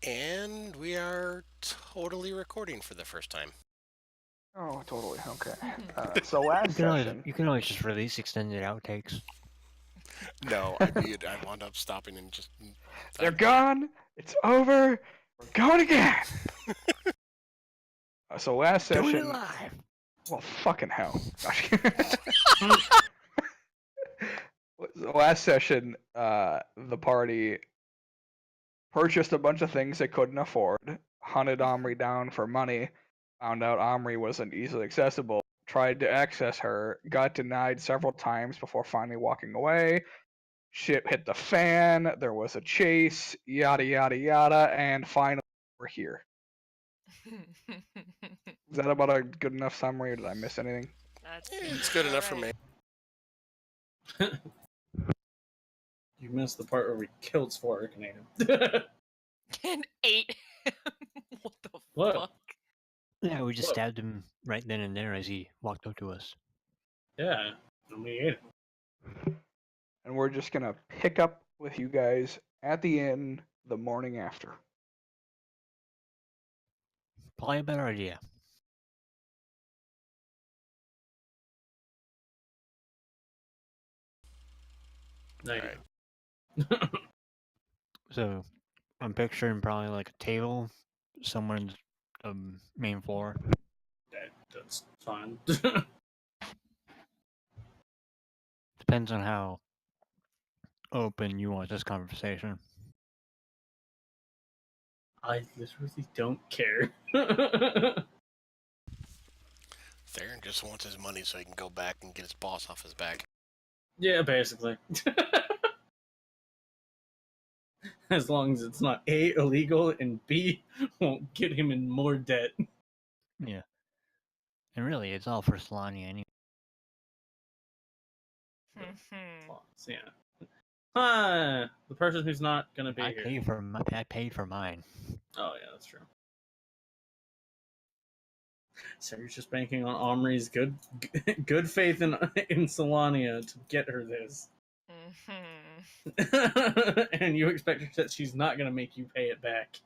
And we are totally recording for the first time. Oh, totally. Okay. So last session, You can always just release extended outtakes. No, I wound up stopping and just. they're gone. It's over. We're going again. So last Doing it session, live. well, fucking hell. Last session, the party purchased a bunch of things they couldn't afford, hunted Omri down for money, found out Omri wasn't easily accessible, tried to access her, got denied several times before finally walking away. Shit hit the fan, there was a chase, yada yada yada, and finally we're here. Is that about a good enough summary, or did I miss anything? It's good enough for me. You missed the part where we killed Sporkinator. And ate him. What the What? fuck? Yeah, we just Whoa. stabbed him right then and there as he walked up to us. Yeah, and we ate it. And we're just gonna pick up with you guys at the inn the morning after. Probably a better idea. No, you Alright. So I'm picturing probably like a table somewhere in the main floor. that's fine. Depends on how open you want this conversation. I literally don't care. Theron just wants his money so he can go back and get his boss off his back. Yeah, basically. As long as it's not A, illegal, and B, won't get him in more debt. Yeah. And really, it's all for Solani anyway. Yeah. The person who's not gonna be I here. paid for mine. Oh yeah, that's true. So you're just banking on Omri's good faith in Solania to get her this. And you expect that she's not going to make you pay it back.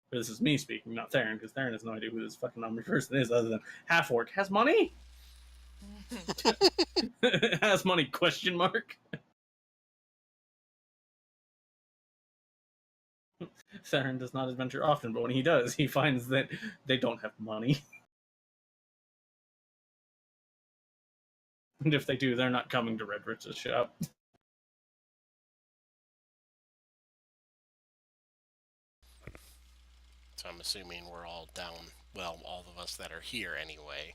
But this is me speaking, not Theron, because Theron has no idea who this fucking Omri person is other than half-orc. Has money? Has money, question mark? Theron does not adventure often, but when he does, he finds that they don't have money. And if they do, they're not coming to Red Rich's shop. So I'm assuming we're all down. Well, all of us that are here anyway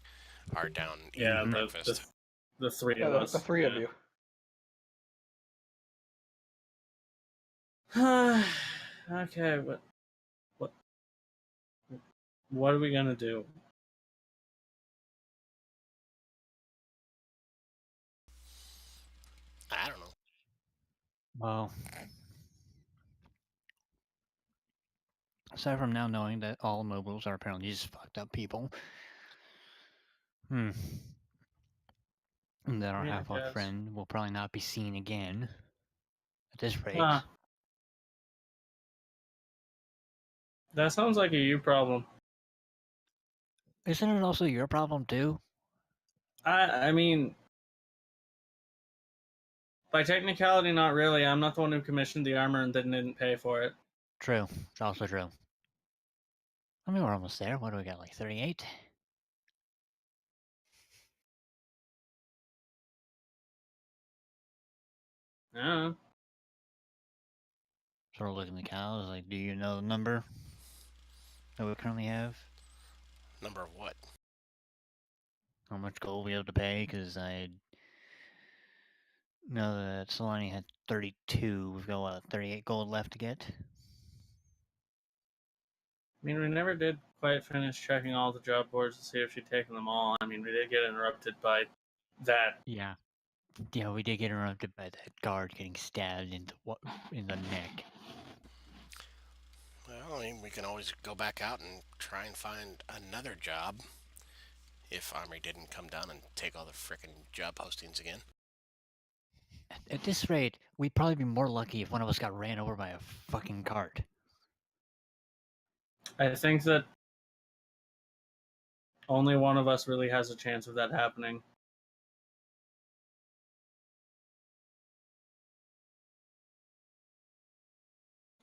are down Yeah, eating breakfast. The three Yeah, of us. the three of you. Okay, what are we gonna do? I don't know. Well, aside from now knowing that all nobles are apparently just fucked up people, and that our Yeah, I half-orc guess. friend will probably not be seen again at this rate. That sounds like a you problem. Isn't it also your problem too? I mean, by technicality, not really. I'm not the one who commissioned the armor and then didn't pay for it. True. It's also true. I mean, we're almost there. What do we got, like 38? Yeah. Sort of looking at the cows, like, do you know the number that we currently have? Number of what? How much gold we have to pay? Because I know that Solani had 32. We've got, what, 38 gold left to get? I mean, we never did quite finish checking all the job boards to see if she'd taken them all. I mean, we did get interrupted by that. Yeah. Yeah, we did get interrupted by that guard getting stabbed in the neck. Well, I mean, we can always go back out and try and find another job if Omri didn't come down and take all the frickin' job postings again. At this rate, we'd probably be more lucky if one of us got ran over by a fucking cart. I think that only one of us really has a chance of that happening.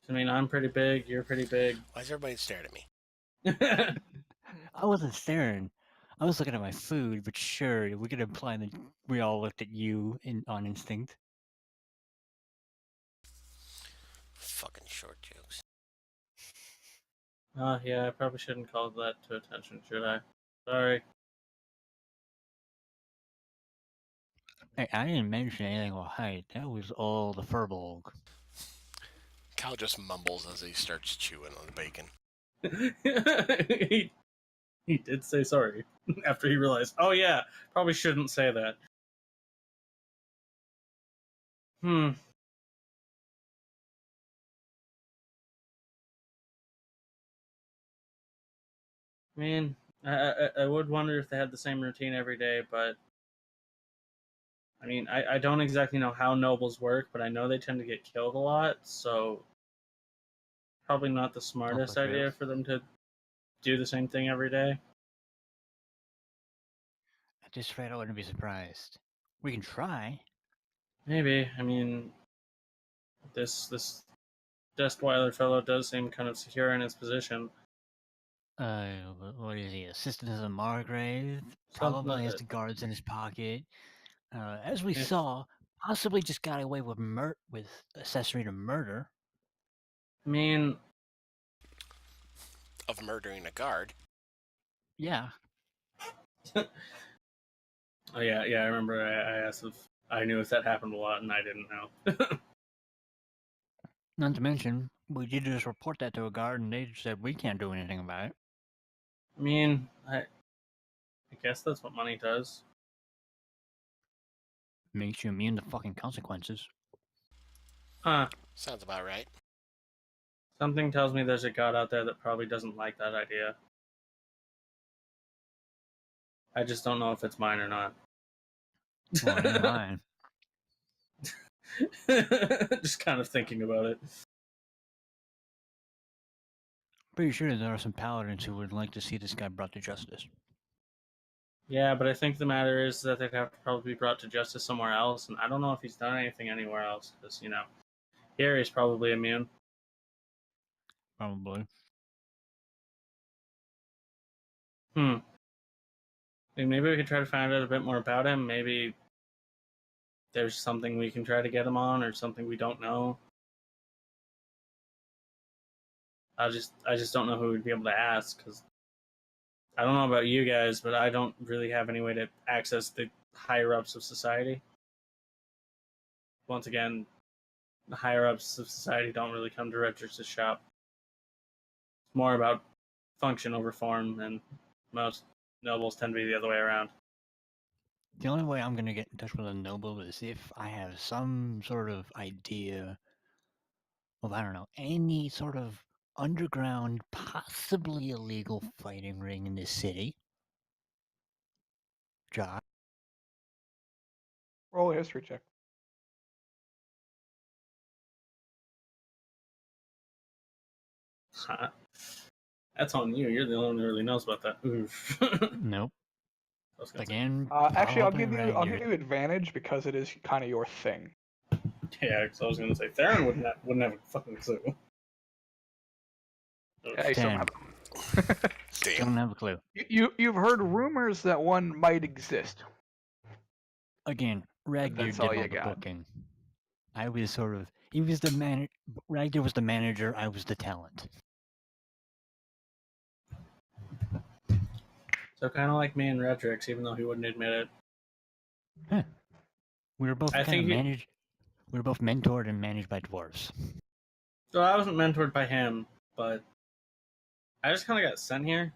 I mean, I'm pretty big, you're pretty big. Why is everybody staring at me? I wasn't staring. I was looking at my food, but sure, we could imply that we all looked at you on instinct. Fucking short jokes. Yeah, I probably shouldn't call that to attention, should I? Sorry. Hey, I didn't mention anything about height. That was all the furbolg. Cal just mumbles as he starts chewing on the bacon. he did say sorry after he realized, oh yeah, probably shouldn't say that. I mean, I would wonder if they had the same routine every day, but I mean, I don't exactly know how nobles work, but I know they tend to get killed a lot, so probably not the smartest Hopefully idea true. for them to do the same thing every day. At this rate, I wouldn't be surprised. We can try. Maybe. I mean, this Deskweiler fellow does seem kind of secure in his position. What is he? Assistant to the Margrave? Something like Probably has that. the guards in his pocket. As we Yeah. saw, possibly just got away with accessory to murder. I mean, Of murdering a guard. Yeah. oh yeah, I remember I asked if I knew if that happened a lot, and I didn't know. Not to mention, we did just report that to a guard, and they said we can't do anything about it. I mean, I guess that's what money does. Makes you immune to fucking consequences. Huh. Sounds about right. Something tells me there's a god out there that probably doesn't like that idea. I just don't know if it's mine or not. Well, it ain't mine. Just kind of thinking about it. Pretty sure there are some paladins who would like to see this guy brought to justice. Yeah, but I think the matter is that they'd have to probably be brought to justice somewhere else, and I don't know if he's done anything anywhere else, because, you know, here he's probably immune. Probably. I mean, maybe we could try to find out a bit more about him. Maybe there's something we can try to get him on, or something we don't know. I just don't know who we'd be able to ask, because I don't know about you guys, but I don't really have any way to access the higher ups of society. Once again, the higher ups of society don't really come to Redrick's shop. It's more about function over form, and most nobles tend to be the other way around. The only way I'm going to get in touch with a noble is if I have some sort of idea of, I don't know, any sort of underground, possibly illegal fighting ring in this city. Josh? Roll a history check. That's on you. You're the only one who really knows about that. Oof. Nope. Again, Actually, I'll probably give right you advantage because it is kind of your thing. Yeah, because I was gonna say Theron wouldn't have a fucking clue. Yeah, you still 10. have- Don't have a clue. You've heard rumors that one might exist. Again, Ragnar That's did all all you the got. booking. I was sort of, he was the man. Ragnar was the manager. I was the talent. So kind of like me and Redrick's, even though he wouldn't admit it. We were both I kind think of he- managed. We were both mentored and managed by dwarves. So I wasn't mentored by him, but I just kind of got sent here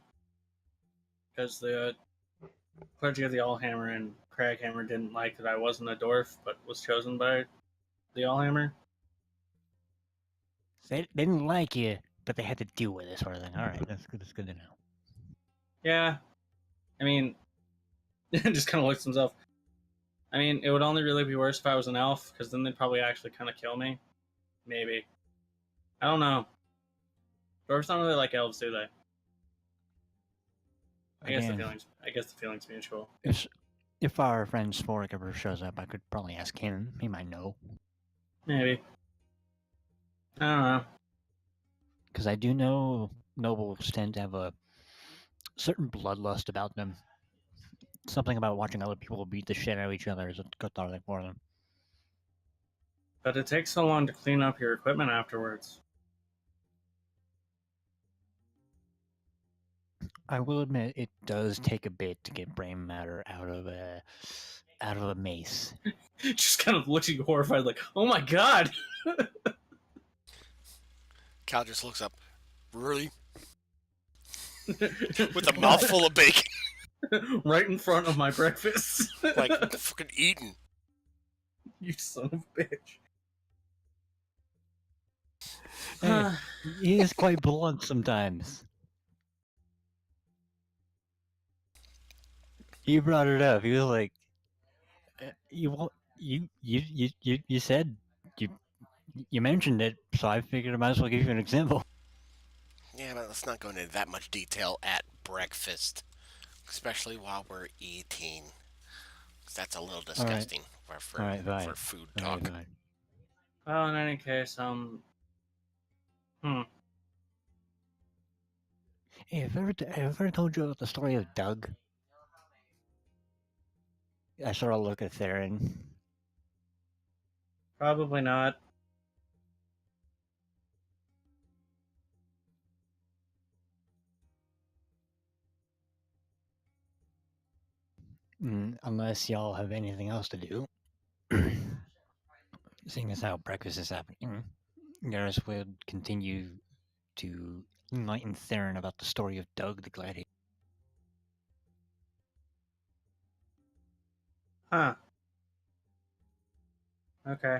because the clergy of the Allhammer and Craghammer didn't like that I wasn't a dwarf, but was chosen by the Allhammer. They didn't like you, but they had to deal with it, sort of thing. All right, that's good. That's good to know. Yeah, I mean, just kind of looks himself. I mean, it would only really be worse if I was an elf, because then they'd probably actually kind of kill me. Maybe. I don't know. Dwarves don't really like elves, do they? I guess the Again, feeling's mutual. if our friend Spork ever shows up, I could probably ask him. He might know. Maybe. I don't know. Because I do know nobles tend to have a certain bloodlust about them. Something about watching other people beat the shit out of each other is cathartic for them. But it takes so long to clean up your equipment afterwards. I will admit it does take a bit to get brain matter out of a mace. Just kind of looks at you horrified, like, oh my god! Cal just looks up. Really? With a mouthful of bacon. Right in front of my breakfast. Like, fucking eating. You son of a bitch. Hey, he is quite blunt sometimes. He brought it up. He was like, you said you mentioned it, so I figured I might as well give you an example." Yeah, but let's not go into that much detail at breakfast. Especially while we're eating. 'Cause that's a little disgusting for Alright, fine. for food talk. Fine. Well, in any case, Hey, have I ever told you about the story of Doug? I sort of look at Theron. probably not. Unless y'all have anything else to do. Seeing as how breakfast is happening, Garrus would continue to enlighten Theron about the story of Doug the Gladiator. Huh. Okay.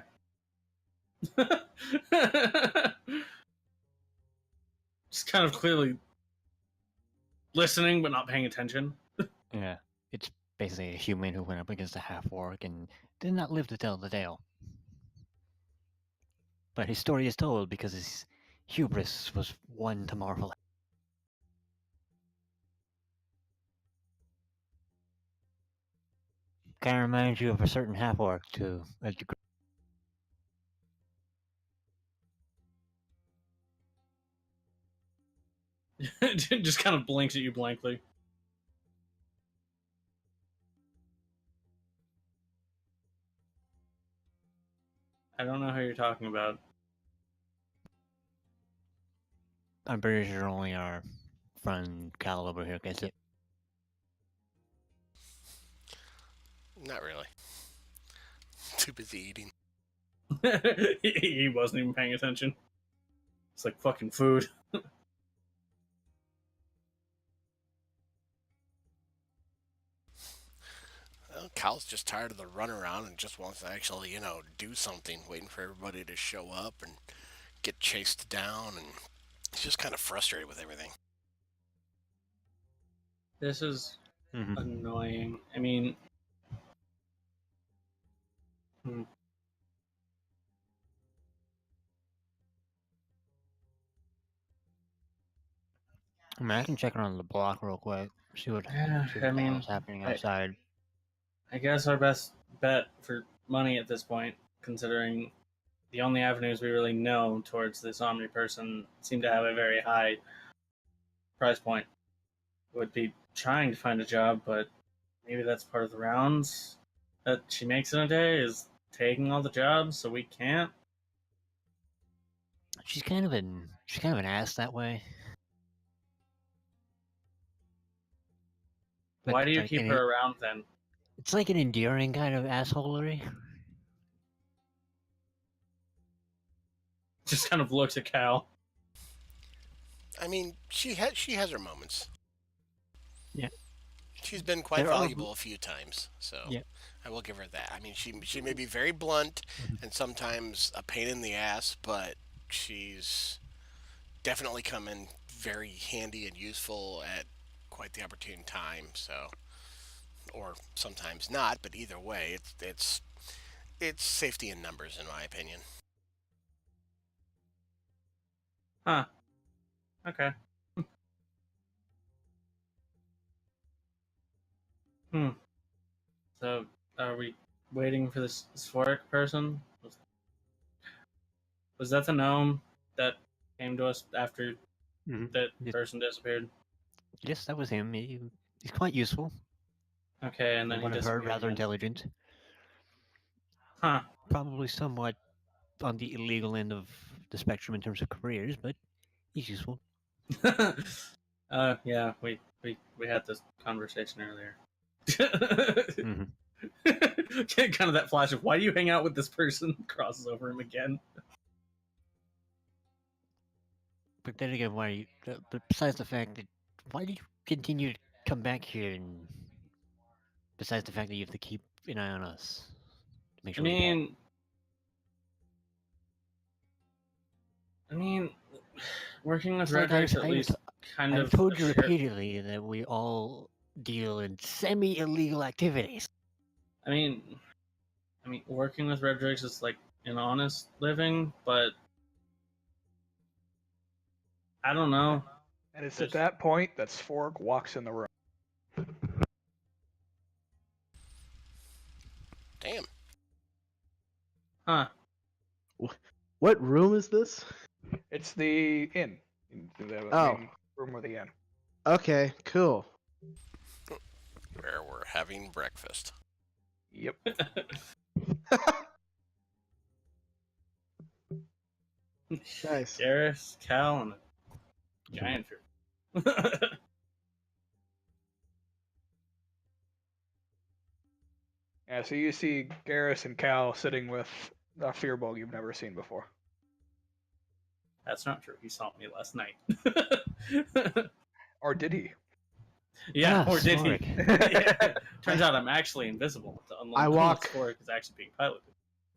Just kind of clearly listening but not paying attention. Yeah, it's basically a human who went up against a half-orc and did not live to tell the tale. But his story is told because his hubris was one to marvel at. Kind of reminds you of a certain half-orc to a degree. Just kind of blinks at you blankly. I don't know who you're talking about. I'm pretty sure only our friend Cal over here gets it. Not really. Too busy eating. He wasn't even paying attention. It's like fucking food. Well, Cal's just tired of the runaround and just wants to actually, do something, waiting for everybody to show up and get chased down, and he's just kind of frustrated with everything. This is Mm-hmm. annoying. I mean, I can check around the block real quick, see what I the mean, hell's happening outside. I guess our best bet for money at this point, considering the only avenues we really know towards this Omni person seem to have a very high price point, would be trying to find a job, but maybe that's part of the rounds that she makes in a day, is taking all the jobs, so we can't. She's kind of an ass that way. But Why do you like keep her around then? It's like an endearing kind of assholery. Just kind of looks at Cal. I mean, she has her moments. Yeah. She's been quite There are- valuable a few times, so Yeah. I will give her that. I mean, she may be very blunt and sometimes a pain in the ass, but she's definitely come in very handy and useful at quite the opportune time. So or sometimes not. But either way, it's safety in numbers, in my opinion. Huh. Okay. Hmm. So, are we waiting for this Sphoric person? Was that the gnome that came to us after Mhm. that Yes. person disappeared? Yes, that was him. He's quite useful. Okay, and then From he what I've heard, disappeared rather again. intelligent. Huh. Probably somewhat on the illegal end of the spectrum in terms of careers, but he's useful. Yeah, we had this conversation earlier. Hmm. Kind of that flash of why do you hang out with this person crosses over him again. But then again, why? But besides the fact that, why do you continue to come back here? And besides the fact that you have to keep an eye on us to make I sure we get back. mean, working with It's like Redrix at least kind I've of told you assure- repeatedly that we all deal in semi-illegal activities. I mean, working with Redrix is like an honest living, but I don't know. And it's at that point that Svork walks in the room. Damn. Huh. What room is this? It's the inn. The Oh. main room of the inn. Okay, cool. Where we're having breakfast. Yep. Nice. Garrus, Cal, and a giant fear. Yeah, so you see Garrus and Cal sitting with a Fearbog you've never seen before. That's not true. He saw me last night. Or did he? Yeah, Ah, or did he? Sphoric. Yeah. Turns out I'm actually invisible. I walk- Sphoric is actually being piloted.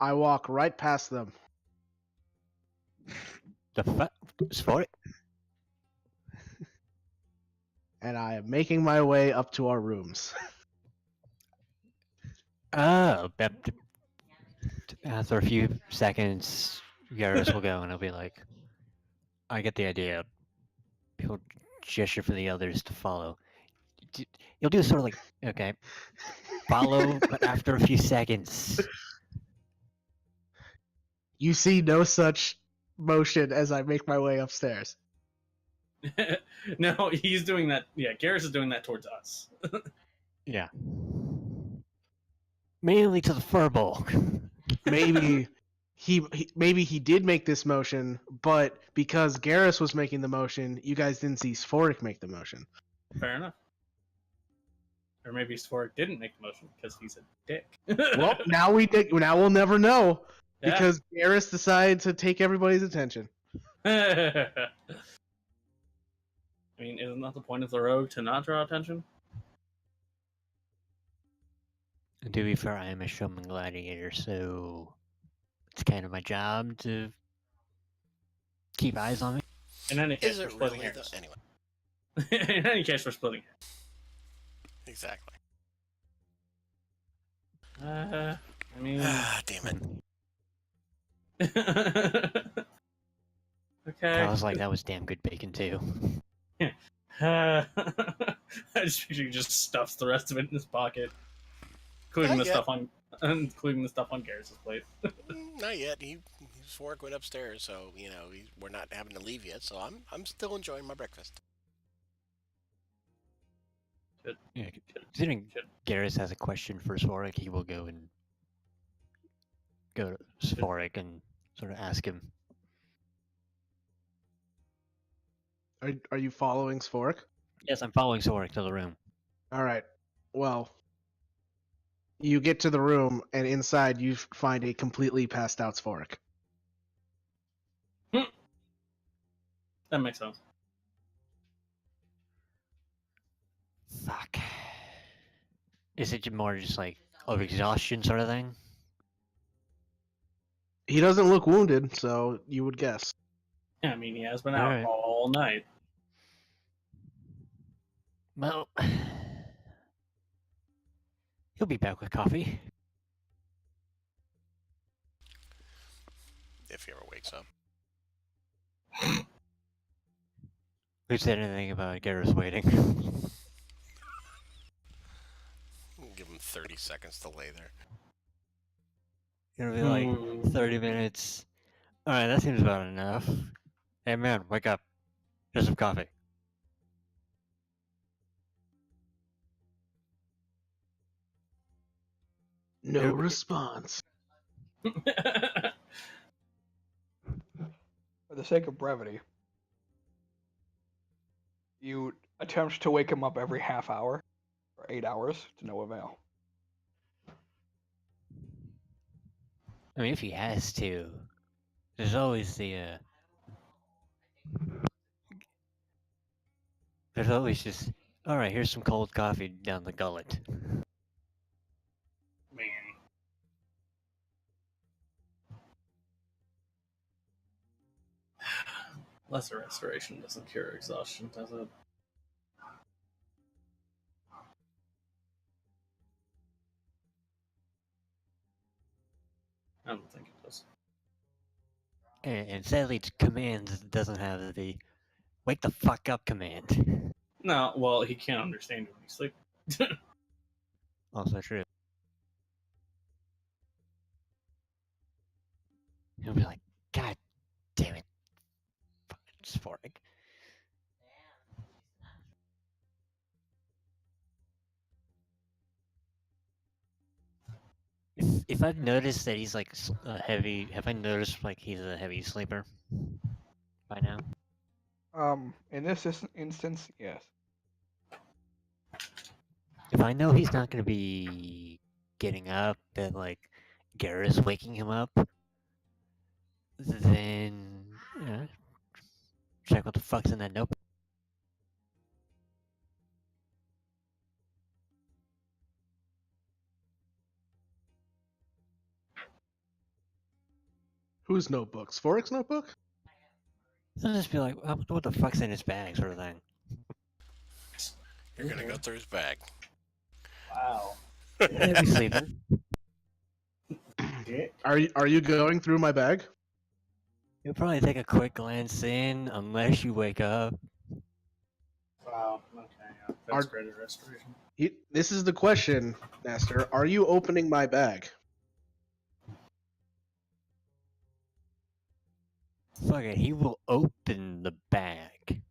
I walk right past them. The fuck? Sphoric? And I am making my way up to our rooms. Oh, after a few seconds, Garrus will go and he'll be like, I get the idea. He'll gesture for the others to follow. He'll do sort of like, okay, follow, but after a few seconds. You see no such motion as I make my way upstairs. No, he's doing that. Yeah, Garrus is doing that towards us. Yeah. Mainly to the furball. Maybe maybe he did make this motion, but because Garrus was making the motion, you guys didn't see Sphoric make the motion. Fair enough. Or maybe Sphoric didn't make the motion because he's a dick. Well, now we'll never know Yeah. because Garrus decided to take everybody's attention. I mean, isn't that the point of the rogue to not draw attention? To be fair, I am a showman gladiator, so it's kind of my job to keep eyes on me. In any case, Is we're it splitting really? hairs. Anyway, In any case, we're splitting exactly. hairs. I mean... Ah, damn it. Okay. I was like, that was damn good bacon too. I just picture he just stuffs the rest of it in his pocket, including Not the yet. stuff on Garrus's plate. Not yet. His work went upstairs, so we're not having to leave yet. So I'm still enjoying my breakfast. Yeah, considering Should- Garrus has a question for Sphoric, he will go to Sphoric and sort of ask him. Are you following Sphoric? Yes, I'm following Sphoric to the room. All right. Well, you get to the room, and inside you find a completely passed out Sphoric. That makes sense. Fuck. Is it more just like of exhaustion sort of thing? He doesn't look wounded, so you would guess. I mean, he has been out Alright. all night. Well, He'll be back with coffee. If he ever wakes up. Who said anything about Garrus waiting? Give him 30 seconds to lay there. It'll be like 30 minutes. Alright, that seems about enough. Hey man, wake up. Here's some coffee. No response. For the sake of brevity, you attempt to wake him up every half hour for 8 hours to no avail. I mean, if he has to, there's always the, there's always just, alright, here's some cold coffee down the gullet. Man. Lesser restoration doesn't cure exhaustion, does it? I don't think it does. And sadly, Commands doesn't have the wake the fuck up command. No, well, he can't understand when he's sleeping. Also true. He'll be like, God damn it. Fucking Spork. If I've noticed that he's like a heavy, have I noticed like he's a heavy sleeper by now? In this instance, yes. If I know he's not gonna be getting up and like Garrus waking him up, then check what the fuck's in that notebook. Whose notebook? Sforik's notebook? I'll just be like, what the fuck's in his bag, sort of thing. You're gonna go through his bag. Wow. Heavy sleeping. Are you going through my bag? You'll probably take a quick glance in, unless you wake up. Wow. Okay. Yeah. That's greater restoration. This is the question, Nestor. Are you opening my bag? Fuck it, he will open the bag.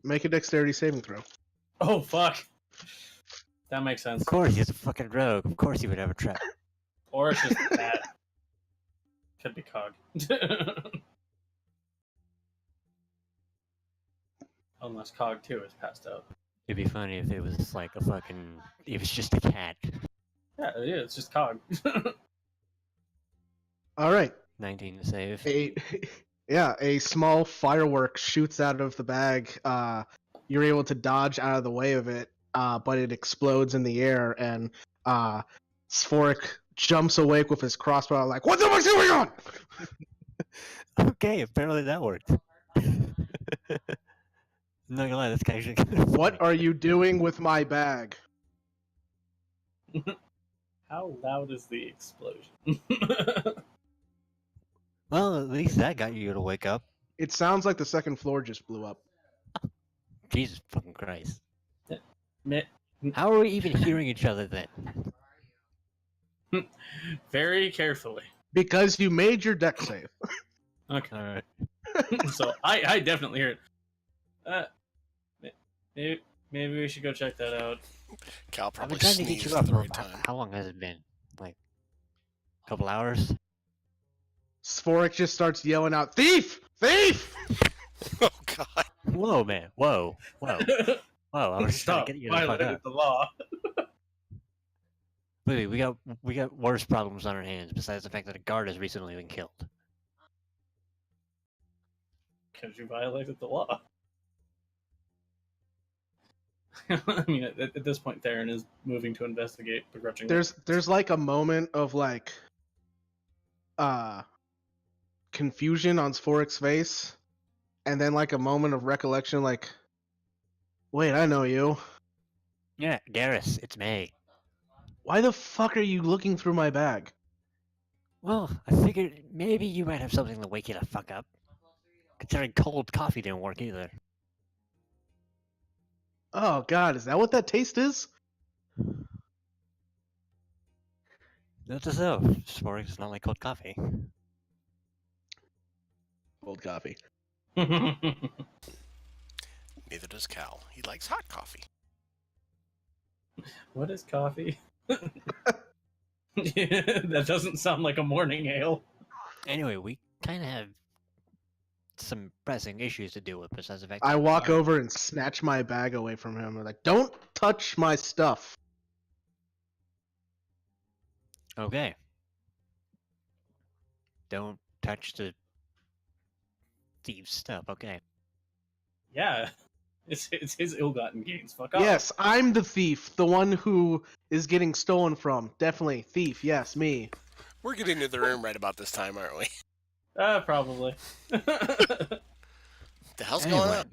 Make a dexterity saving throw. Oh fuck. That makes sense. Of course, he's a fucking rogue. Of course he would have a trap. Or it's just that. Could be Cog. Unless Cog 2 is passed out. It'd be funny if it was like a fucking... It was just a cat. Yeah, it's just Cog. All right. 19 to save. A small firework shoots out of the bag. You're able to dodge out of the way of it, but it explodes in the air, and Sforik jumps awake with his crossbow, like, "What the fuck's going on?" Okay, apparently that worked. I'm not gonna lie, that's actually kind of What funny. are you doing with my bag? How loud is the explosion? Well, at least that got you to wake up. It sounds like the second floor just blew up. Jesus fucking Christ. Mi- How are we even hearing each other then? Very carefully. Because you made your deck save. Okay. Alright. So I definitely hear it. Maybe we should go check that out. Cal I've probably been trying to get sneezed you at up the for right time. how long has it been? Like, a couple hours? Sforik just starts yelling out, "Thief! Thief!" Oh god. Whoa, man. Whoa. Whoa. Whoa, I was just trying Stop to get you the fuck violated up. the law. Wait, we got worse problems on our hands besides the fact that a guard has recently been killed. Because you violated the law. I mean, at this point, Theron is moving to investigate begrudgingly. There's like a moment of like confusion on Sforik's face, and then like a moment of recollection, like, wait, I know you. Yeah, Garrus, it's me. Why the fuck are you looking through my bag? Well, I figured maybe you might have something to wake you the fuck up. Considering cold coffee didn't work either. Oh god, is that what that taste is? That's a so. Spork is not like cold coffee. Cold coffee. Neither does Cal. He likes hot coffee. What is coffee? That doesn't sound like a morning ale. Anyway, we kind of have some pressing issues to deal with besides the fact I that walk we are- over and snatch my bag away from him. I'm like, don't touch my stuff. Okay. Don't touch the thieves' stuff, okay. Yeah, it's his ill-gotten gains. Fuck off. Yes, I'm the thief, the one who is getting stolen from. Definitely thief. Yes, me. We're getting to the room right about this time, aren't we? Probably. The hell's going Anyway, on?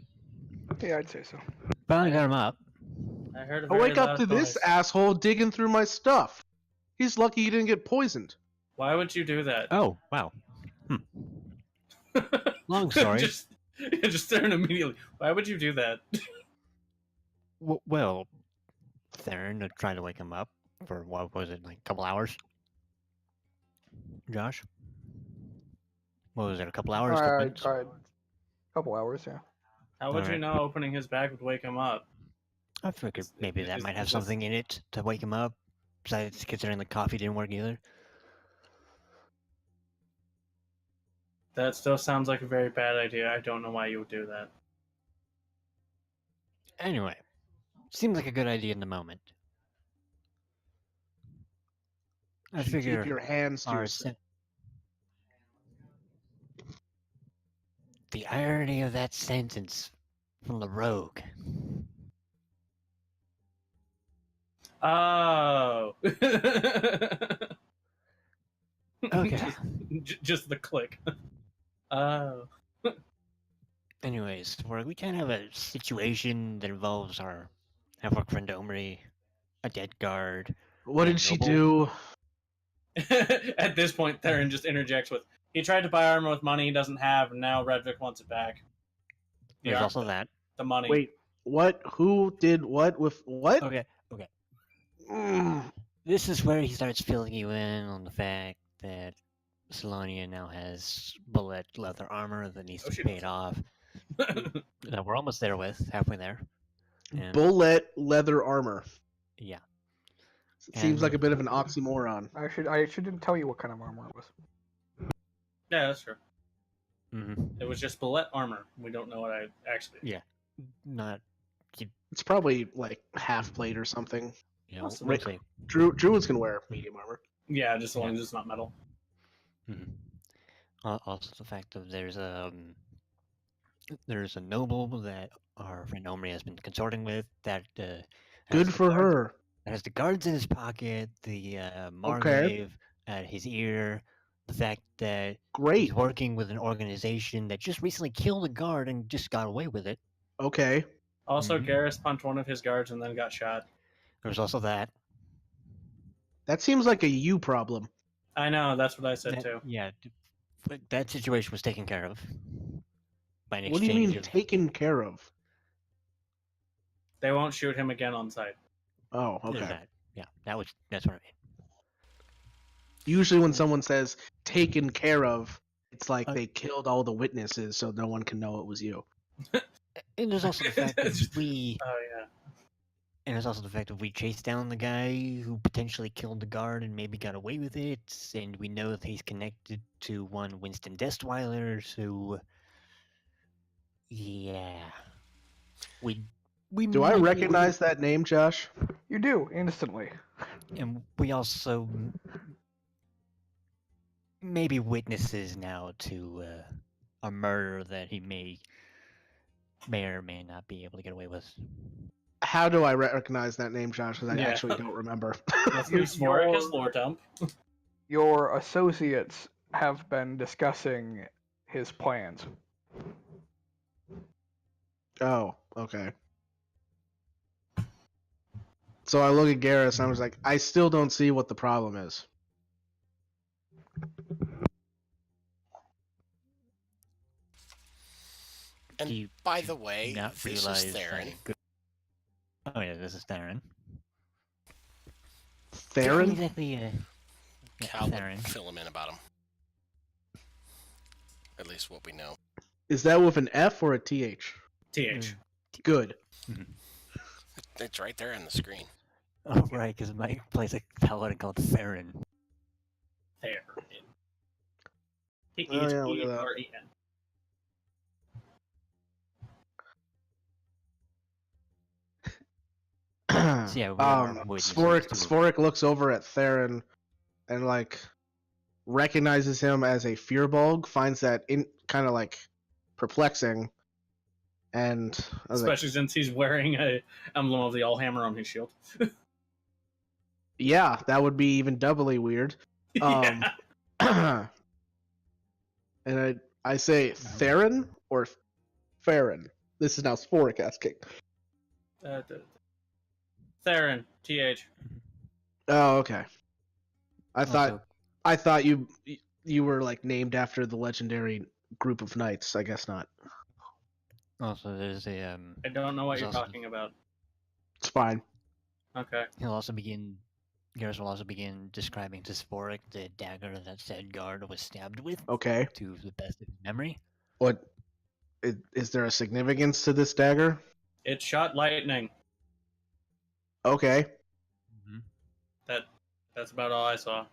Yeah, I'd say so. finally got him up. I heard a I very wake up loud to this noise. asshole digging through my stuff. He's lucky he didn't get poisoned. Why would you do that? Oh, wow. Long story. just turn immediately. Why would you do that? Well, Theron tried to wake him up for, what was it, like a couple hours? Josh? What was it, a couple hours? Couple I minutes? tried a couple hours, yeah. How would you Alright. know opening his bag would wake him up? I figured maybe that Is- might have is this- something in it to wake him up. Besides, considering the coffee didn't work either. That still sounds like a very bad idea. I don't know why you would do that. Anyway, seems like a good idea in the moment. I You should figure keep your hands to our yourself. the irony of that sentence from the rogue. Oh. Okay. Just the click. Oh. Anyways, we kind of have a situation that involves our half-orc friend Omri, a dead guard. What Yeah, did she noble. do? At this point, Theron just interjects with, he tried to buy armor with money he doesn't have, and now Redvik wants it back. There's Yeah, also that. the money. Wait, what? Who did what with what? Okay, okay. Mm. This is where he starts filling you in on the fact that Salonia now has bullet leather armor that needs Oh, to she be paid off. That we're almost there with, halfway there. And, Bullet leather armor. yeah. Seems like a And- bit of an oxymoron. I shouldn't tell you what kind of armor it was. Yeah, that's true. Mm-hmm. It was just bullet armor. We don't know what I actually. Yeah. Not, It's probably like half plate or something. you know, Possibly. we'll see. Druids can wear medium armor. Yeah, just as long as it's not metal. Mm-hmm. Also, the fact that there's a noble that our friend Omri has been consorting with that has Good the for guards- her. that has the guards in his pocket, the Margrave at his ear, the fact that Great. he's working with an organization that just recently killed a guard and just got away with it. Okay. Also, Mhm. Garrus punched one of his guards and then got shot. There's also that. That seems like a you problem. I know, that's what I said That- too. Yeah, but that situation was taken care of by an What do you exchange mean of. taken care of? They won't shoot him again on sight. Oh, There's okay. that. Yeah, that's what I mean. Usually when someone says taken care of, it's like Uh, they killed all the witnesses so no one can know it was you. And there's also the fact that Just- we Oh yeah. And there's also the fact that we chased down the guy who potentially killed the guard and maybe got away with it, and we know that he's connected to one Winston Destweiler, so yeah, we Do I might be able to- recognize that name, Josh? You do instantly. and we also maybe witnesses now to a murder that he may or may not be able to get away with. How do I recognize that name, Josh? Because I Yeah. actually don't remember. Let's use Svorik as lore dump. Your associates have been discussing his plans. Oh, okay. So I look at Garrus and I was like, I still don't see what the problem is. And Do you by the way, not this realize is that Theron. it could... Oh yeah, this is Theron. Theron? Exactly. Cal Theron. would fill him in about him. At least what we know. Is that with an F or a TH? TH. Good. It's right there on the screen. Oh right, because Mike plays a paladin called Theron. There. Oh, yeah, look at that. T-H-E-R-E-N. So yeah, we are witnesses to it. Sphoric looks over at Theron and like recognizes him as a fearbulg, finds that kind of like perplexing, and I was like, Especially since he's wearing a emblem of the Allhammer on his shield. yeah, that would be even doubly weird. Yeah. And I say Theron or Farron. This is now Sphoric asking. Theron. TH. Oh, okay. I Also, thought you were like named after the legendary group of knights. I guess not. there's a I don't know what There's you're also- talking about. It's fine. Okay. Garrus will also begin describing to Sphoric the dagger that said guard was stabbed with, Okay. to the best of his memory. What is there a significance to this dagger? It shot lightning. Okay. That's about all I saw.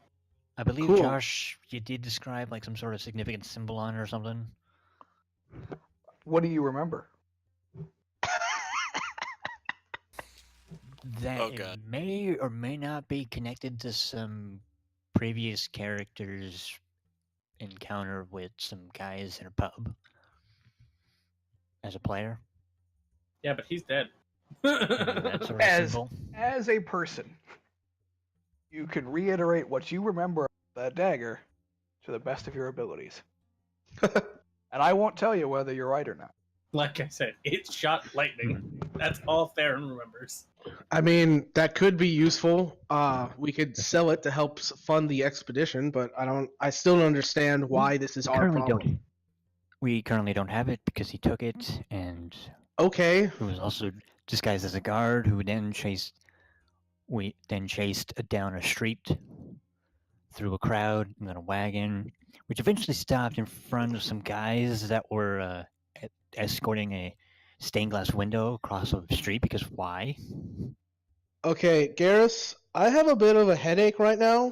I believe, Cool. Josh, you did describe like some sort of significant symbol on it or something. What do you remember? That Oh, it God. may or may not be connected to some previous characters' encounter with some guys in a pub as a player. Yeah, but he's dead. That sort of As symbol. as a person, you can reiterate what you remember of that dagger to the best of your abilities. And I won't tell you whether you're right or not. Like I said, it shot lightning. That's all Theron remembers. I mean, that could be useful. We could sell it to help fund the expedition, but I still don't understand why this is our problem. We currently don't have it because he took it, and Okay. who was also disguised as a guard, who then chased down a street through a crowd and then a wagon, which eventually stopped in front of some guys that were escorting a stained glass window across a street. Because why? Okay, Garrus, I have a bit of a headache right now.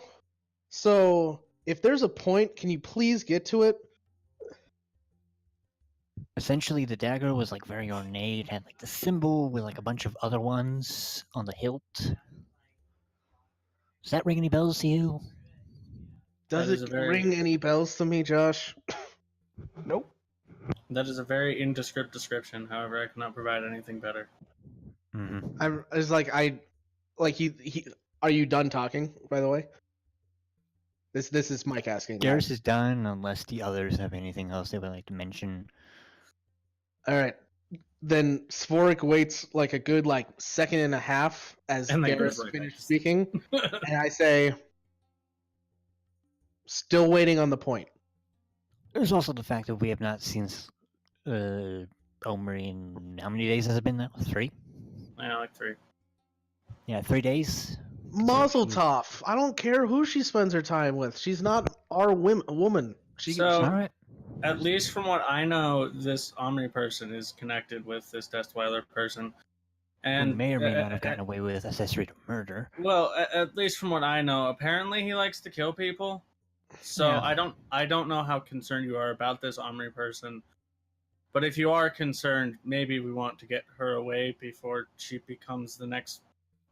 So, if there's a point, can you please get to it? Essentially, the dagger was like very ornate. It had like the symbol with like a bunch of other ones on the hilt. Does that ring any bells to you? Does That is it a very- ring any bells to me, Josh? Nope. That is a very indescript description. However, I cannot provide anything better. Mm-hmm. He. Are you done talking? By the way, this is Mike asking. Garrus is done unless the others have anything else they would like to mention. All right. Then Sphoric waits like a good second and a half as And then goes Garrus right finishes back. speaking, and I say, "Still waiting on the point." There's also the fact that we have not seen Omri in how many days has it been now? 3? Yeah, like 3. Yeah, 3 days. Mazel tov. I don't care who she spends her time with. She's not our woman. So- All right. At least from what I know, this Omri person is connected with this Deathweiler person. Who And may or may not have gotten away with accessory to murder. Well, at least from what I know, apparently he likes to kill people. So Yeah. I don't know how concerned you are about this Omri person. But if you are concerned, maybe we want to get her away before she becomes the next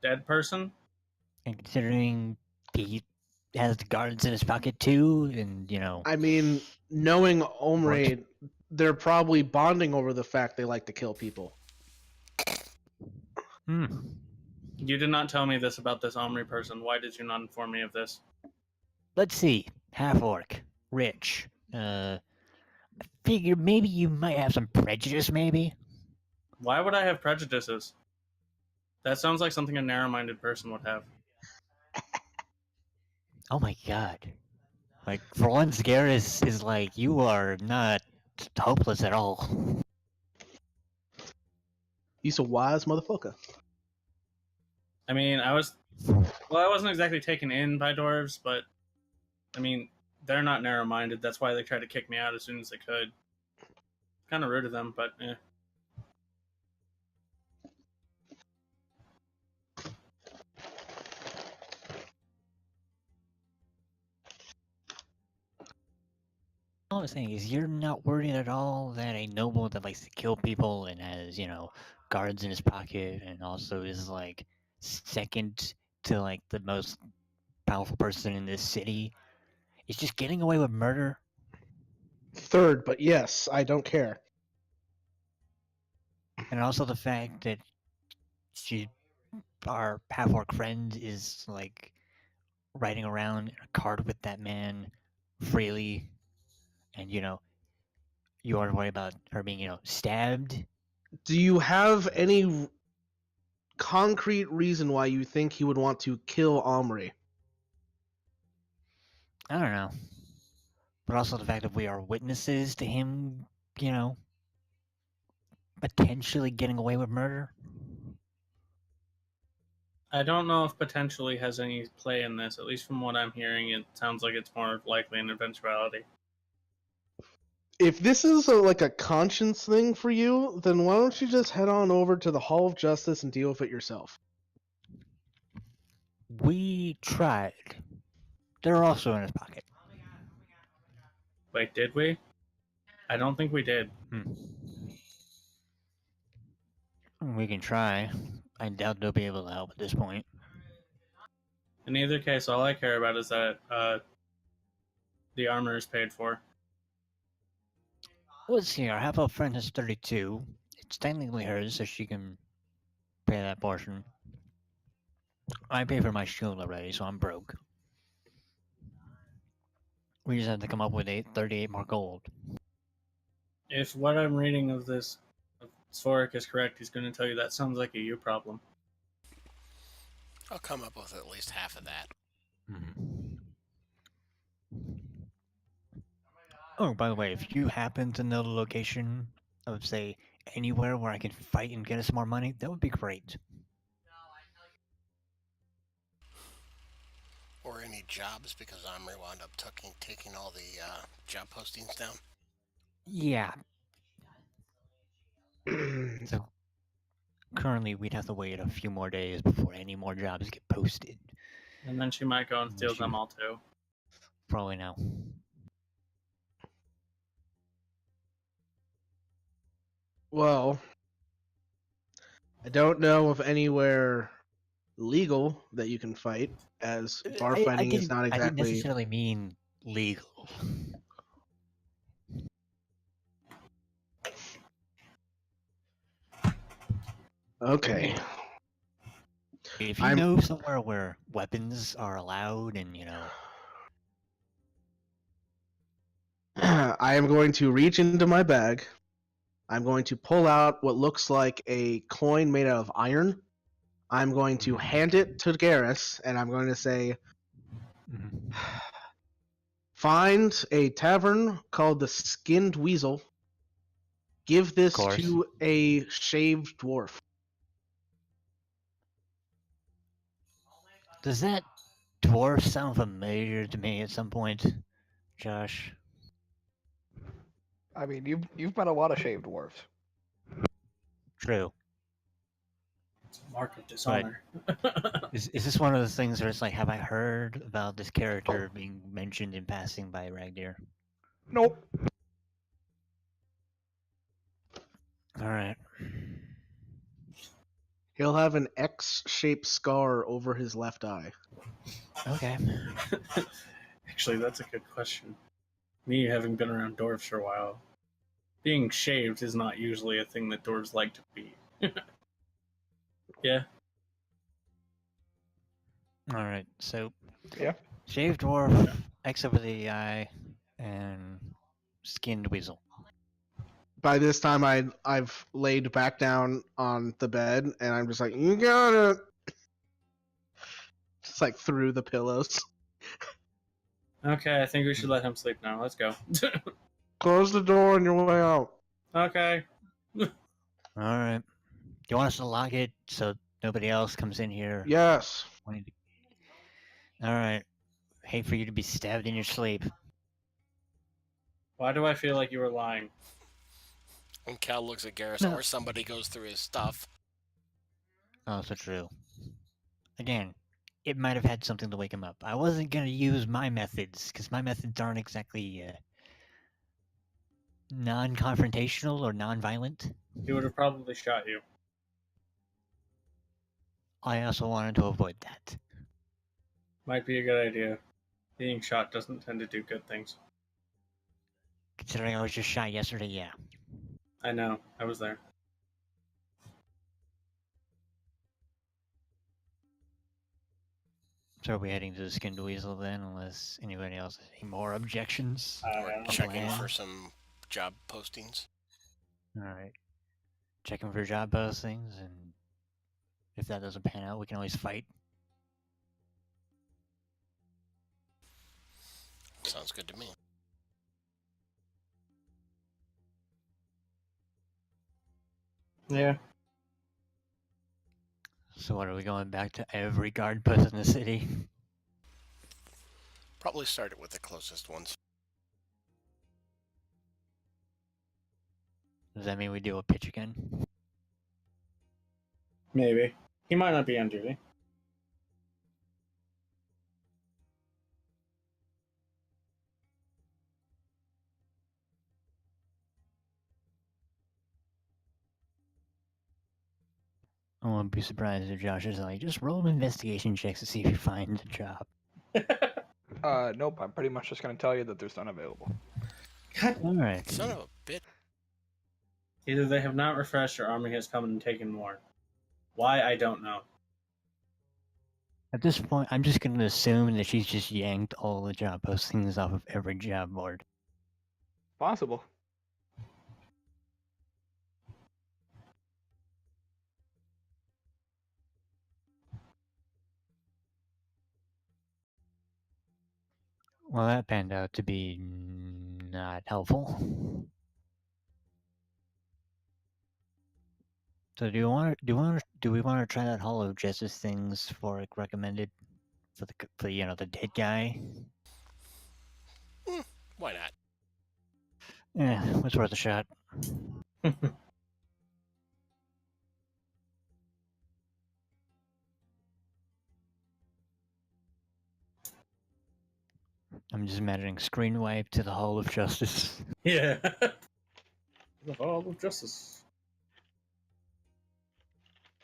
dead person. And considering he has the guards in his pocket too, and I mean, knowing Omri, they're probably bonding over the fact they like to kill people. You did not tell me this about this Omri person. Why did you not inform me of this? Let's see. Half orc, rich. I figure maybe you might have some prejudice, maybe. Why would I have prejudices? That sounds like something a narrow-minded person would have. Oh my god. Like, for once, Garrus is like, you are not hopeless at all. He's a wise motherfucker. I mean, I wasn't exactly taken in by dwarves, but I mean, they're not narrow-minded. That's why they tried to kick me out as soon as they could. Kind of rude of them, but eh. All I'm saying is, you're not worried at all that a noble that likes to kill people and has, guards in his pocket and also is, like, second to, like, the most powerful person in this city is just getting away with murder? Third, but yes, I don't care. And also the fact that our half-orc friend is, like, riding around in a cart with that man freely, and, you aren't worried about her being, stabbed? Do you have any concrete reason why you think he would want to kill Omri? I don't know. But also the fact that we are witnesses to him, potentially getting away with murder? I don't know if potentially has any play in this. At least from what I'm hearing, it sounds like it's more likely an eventuality. If this is like a conscience thing for you, then why don't you just head on over to the Hall of Justice and deal with it yourself? We tried. They're also in his pocket. Wait, did we? I don't think we did. We can try. I doubt they'll be able to help at this point. In either case, all I care about is that the armor is paid for. Let's see, our half-elf friend has 32. It's technically hers, so she can pay that portion. I pay for my shield already, so I'm broke. We just have to come up with 38 more gold. If what I'm reading of this Sphoric is correct, he's going to tell you that sounds like a you problem. I'll come up with at least half of that. Oh, by the way, if you happen to know the location of, say, anywhere where I can fight and get us more money, that would be great. Or any jobs, because Omri wound up taking all the job postings down. Yeah. So, currently, we'd have to wait a few more days before any more jobs get posted. And then she might go and steal them all too. Probably now. Well, I don't know of anywhere legal that you can fight, as bar fighting is not I didn't exactly. necessarily mean legal. Okay. If you know somewhere where weapons are allowed and, I am going to reach into my bag. I'm going to pull out what looks like a coin made out of iron. I'm going to hand it to Garrus, and I'm going to say, find a tavern called the Skinned Weasel. Give this to a shaved dwarf. Does that dwarf sound familiar to me at some point, Josh? I mean, you've met a lot of shaved dwarves. True. It's a mark of dishonor. Is this one of those things where it's like, have I heard about this character being mentioned in passing by Ragdir? Nope. Alright. He'll have an X-shaped scar over his left eye. Okay. Actually, that's a good question. Me having been around dwarves for a while, being shaved is not usually a thing that dwarves like to be. Yeah. Alright, so... Yeah. Shaved dwarf, X over the eye, and skinned weasel. by this time I've laid back down on the bed and I'm just like, you got it. Just like through the pillows. Okay, I think we should let him sleep now. Let's go. Close the door on your way out. Okay. All right. Do you want us to lock it so nobody else comes in here? Yes. Wanting to- All right. Hate for you to be stabbed in your sleep. Why do I feel like you were lying? And Cal looks at Garrus, No. or somebody goes through his stuff. Oh, so true. Again, it might have had something to wake him up. I wasn't gonna use my methods because my methods aren't exactly non-confrontational or non-violent. He would have probably shot you. I also wanted to avoid that. Might be a good idea. Being shot doesn't tend to do good things. Considering I was just shot yesterday, yeah. I know. I was there. So are we heading to the Skinned Weasel then, unless anybody else has any more objections? Or Yeah. checking plan. for some job postings. Alright. Checking for job postings, and if that doesn't pan out, we can always fight. Sounds good to me. Yeah. So what, are we going back to every guard post in the city? Probably start it with the closest ones. Does that mean we do a pitch again? Maybe. He might not be on duty. I won't be surprised if Josh is like, just roll investigation checks to see if you find the job. Nope. I'm pretty much just gonna tell you that there's none available. Alright. Son of a bitch. Either they have not refreshed or Army has come and taken more. Why, I don't know. At this point, I'm just going to assume that she's just yanked all the job postings off of every job board. Possible. Well, that panned out to be not helpful. So do we want to try that Hall of Justice things for like recommended for the dead guy? Why not? Yeah, it's worth a shot. I'm just imagining screen wipe to the Hall of Justice. Yeah. The Hall of Justice.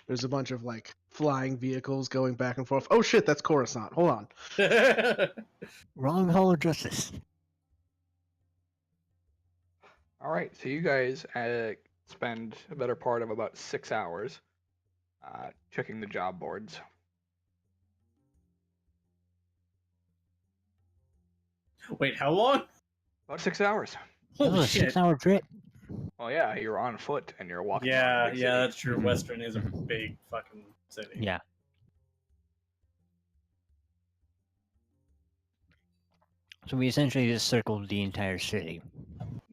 There's a bunch of like flying vehicles going back and forth. Oh shit, that's Coruscant. Hold on. Wrong Hall of Justice. All right. So you guys spend a better part of about 6 hours checking the job boards. Wait, how long? About 6 hours. That Holy was a shit. 6-hour trip. Well, yeah, you're on foot and you're walking. around Yeah, the big yeah, city. that's true. Mhm. Western is a big fucking city. Yeah. So we essentially just circled the entire city.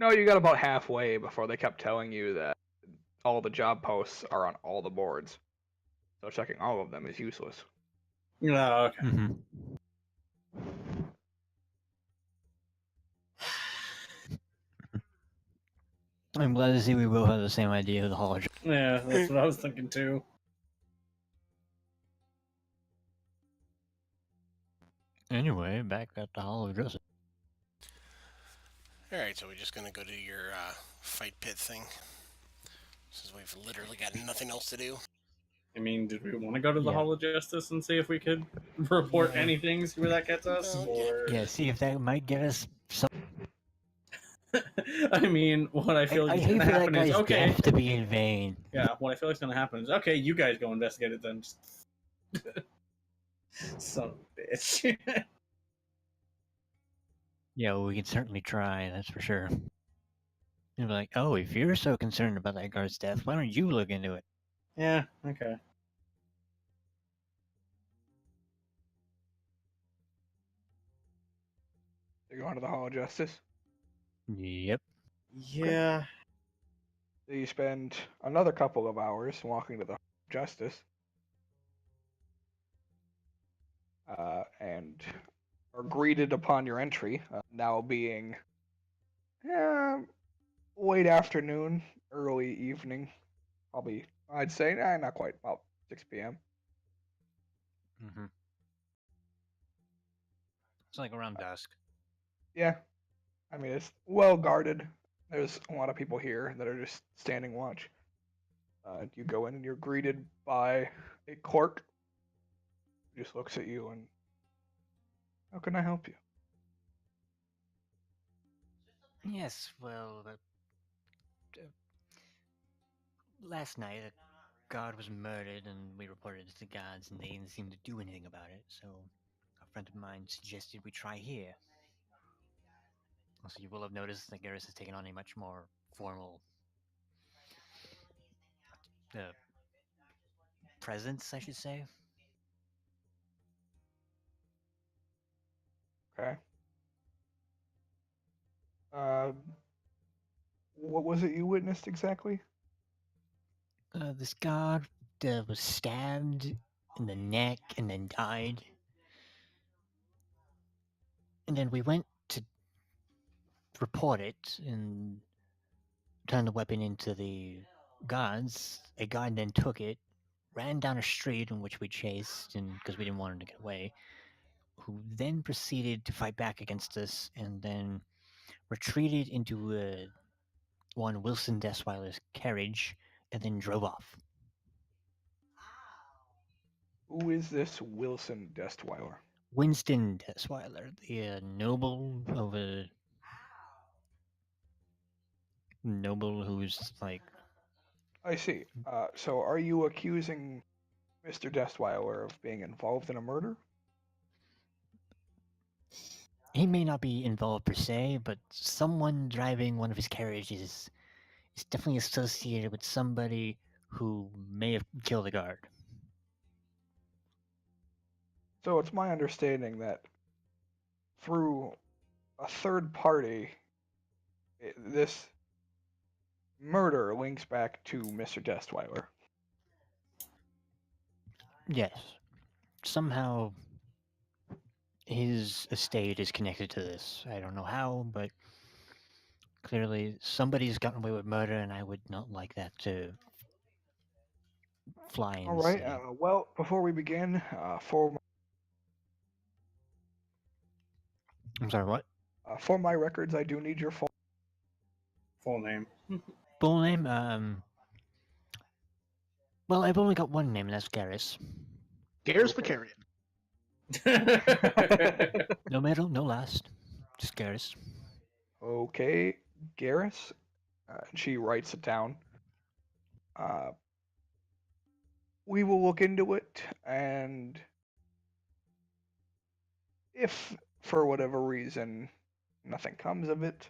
No, you got about halfway before they kept telling you that all the job posts are on all the boards. So checking all of them is useless. Oh, okay. Mm-hmm. I'm glad to see we both have the same idea of the Hall of Justice. Yeah, that's what I was thinking too. Anyway, back at the Hall of Justice. Alright, so we're just gonna go to your fight pit thing. Since we've literally got nothing else to do. I mean, did we want to go to the Yeah. Hall of Justice and see if we could report Yeah. anything, see where that gets us? Yeah. Or Yeah, see if that might get us some. I mean, what I feel I like is hate gonna for that happen is guy's okay. death to be in vain. Yeah, what I feel like is gonna happen is okay. You guys go investigate it then. Son of a bitch. Yeah, well, we can certainly try, that's for sure. You'd be like, oh, if you're so concerned about that guard's death, why don't you look into it? Yeah, okay. You're going to the Hall of Justice. Yep. Yeah. So you spend another couple of hours walking to the Hall of Justice. And are greeted upon your entry, now being late afternoon, early evening, probably, I'd say, not quite, about 6 p.m. Mm-hmm. It's like around dusk. Yeah, I mean, it's well guarded. There's a lot of people here that are just standing watch. You go in and you're greeted by a clerk who just looks at you and, how can I help you? Yes, well, last night a guard was murdered and we reported it to the guards and they didn't seem to do anything about it, so a friend of mine suggested we try here. Also, you will have noticed that Garrus has taken on a much more formal presence, I should say. Okay. What was it you witnessed exactly? This guard was stabbed in the neck and then died. And then we went to report it and turn the weapon into the guards. A guard then took it, ran down a street in which we chased, and because we didn't want him to get away, who then proceeded to fight back against us and then retreated into one Wilson Desweiler's carriage and then drove off. Who is this Wilson Destweiler? Winston Desweiler, the noble of a noble who's like, I see. So are you accusing Mr. Destweiler of being involved in a murder? he may not be involved per se, but someone driving one of his carriages is definitely associated with somebody who may have killed a guard. So it's my understanding that through a third party, this murder links back to Mr. Destweiler. Yes. Somehow his estate is connected to this. I don't know how, but clearly somebody's gotten away with murder, and I would not like that to fly in All the right. city. Well, before we begin, I'm sorry, what? for my records, I do need your Full name. Full name? Well, I've only got one name, and that's Garrus. Garrus Okay. Vicarian. No middle, no last. Just Garrus. Okay, Garrus. She writes it down. We will look into it, and if for whatever reason nothing comes of it,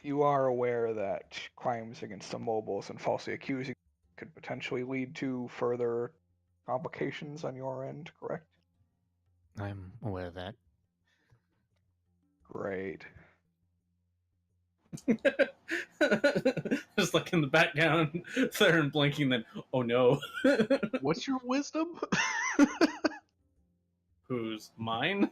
you are aware that crimes against the mobiles and falsely accusing could potentially lead to further complications on your end, correct? I'm aware of that. Great. Just like in the background, Theron blinking, then, oh no. What's your wisdom? Who's mine?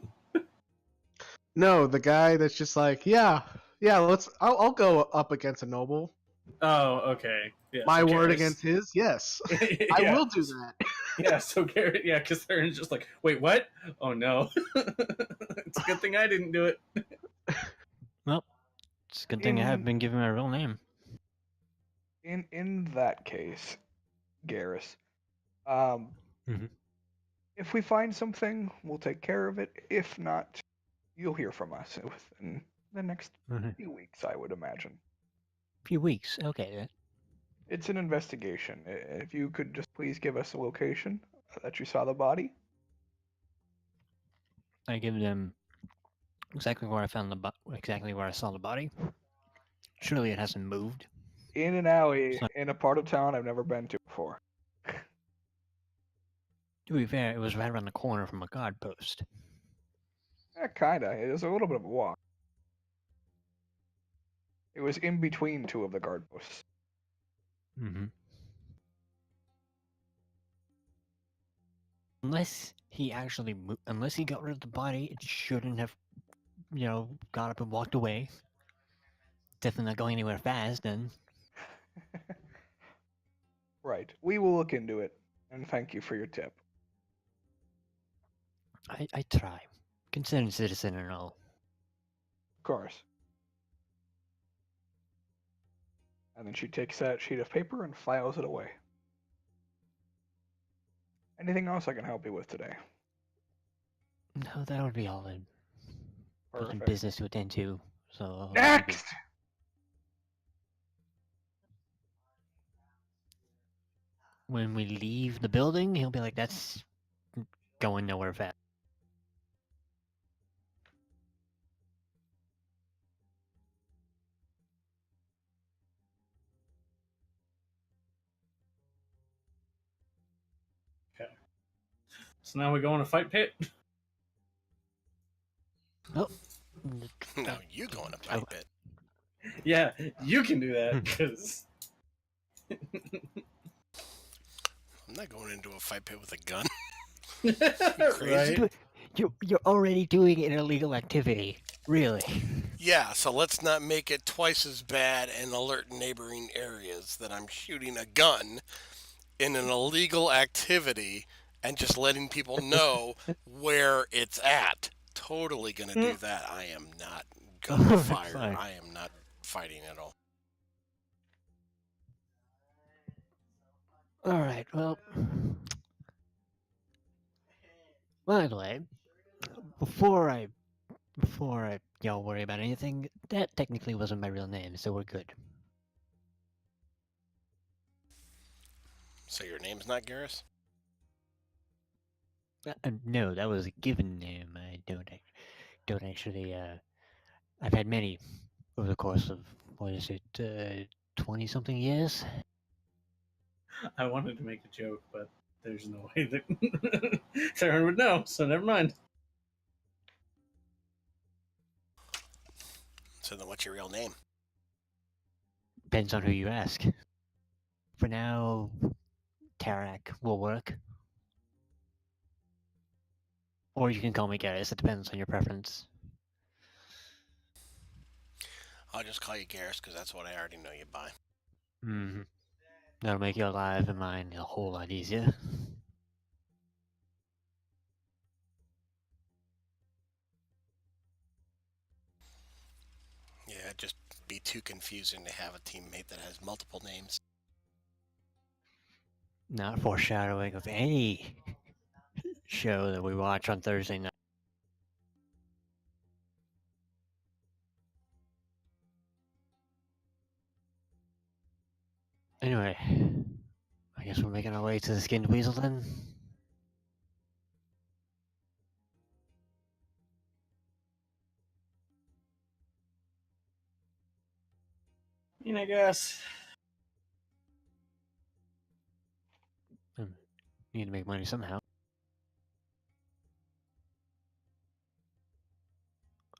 No, the guy that's just like, yeah, I'll go up against a noble. Oh, okay. Yeah, My so word Garrus. against his, yes. Yeah. I will do that. Yeah, so Garrett, yeah, because Theron's just like, wait, what? Oh no. It's a good thing I didn't do it. Well, it's a good thing I haven't been given my real name. In that case, Garrus, Mhm. if we find something, we'll take care of it. If not, you'll hear from us within the next few weeks, I would imagine. Few weeks, okay. It's an investigation. If you could just please give us a location that you saw the body. I give them exactly where I found exactly where I saw the body. Surely it hasn't moved. In an alley It's not- in a part of town I've never been to before. To be fair, it was right around the corner from a guard post. Kinda. It was a little bit of a walk. It was in between two of the guard posts. Mm-hmm. Unless he actually unless he got rid of the body, it shouldn't have, got up and walked away. Definitely not going anywhere fast, then. Right. We will look into it, and thank you for your tip. I try. Concerned citizen and all. Of course. And then she takes that sheet of paper and files it away. Anything else I can help you with today? No, that would be all. I've got some Perfect. business to attend to, so I'll leave it. Next! When we leave the building, he'll be like, "That's going nowhere fast." So now we go in a fight pit. Oh, No, you go in a fight pit. Yeah, you can do that because I'm not going into a fight pit with a gun. right. you're already doing an illegal activity, really. Yeah, so let's not make it twice as bad and alert neighboring areas that I'm shooting a gun in an illegal activity and just letting people know where it's at. Totally gonna do that. I am not gonna fire. Fine. I am not fighting at all. All right. Well, by the way, before I y'all worry about anything, that technically wasn't my real name, so we're good. So your name's not Garrus? No, that was a given name. I don't actually. I've had many over the course of what is it, 20-something years. I wanted to make a joke, but there's no way that Theron would know, so never mind. So then what's your real name? Depends on who you ask. For now, Tarak will work. Or you can call me Garrus, it depends on your preference. I'll just call you Garrus because that's what I already know you by. Mm-hmm. That'll make your life and mine a whole lot easier. Yeah, it'd just be too confusing to have a teammate that has multiple names. Not foreshadowing of any show that we watch on Thursday night. Anyway, I guess we're making our way to the Skinned Weasel then? I guess. Need to make money somehow.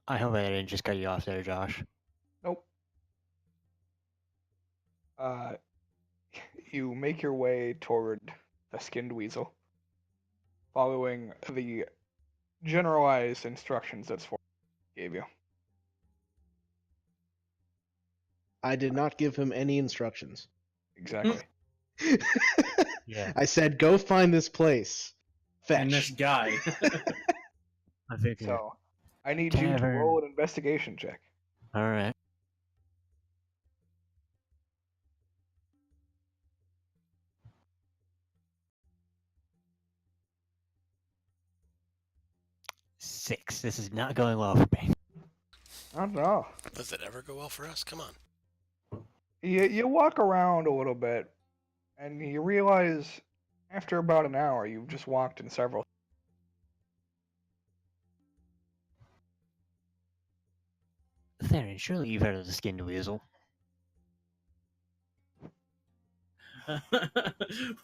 I hope I didn't just cut you off there, Josh. Nope. You make your way toward the Skinned Weasel, following the generalized instructions that Sword gave you. I did not give him any instructions. Exactly. Yeah. I said, go find this place. Fetch. And this guy. I figured. So, I need you to Tavern. roll an investigation check. Alright. Six. This is not going well for me. I don't know. Does it ever go well for us? Come on. You walk around a little bit, and you realize after about an hour you've just walked in several. Theron, surely you've heard of the Skinned Weasel.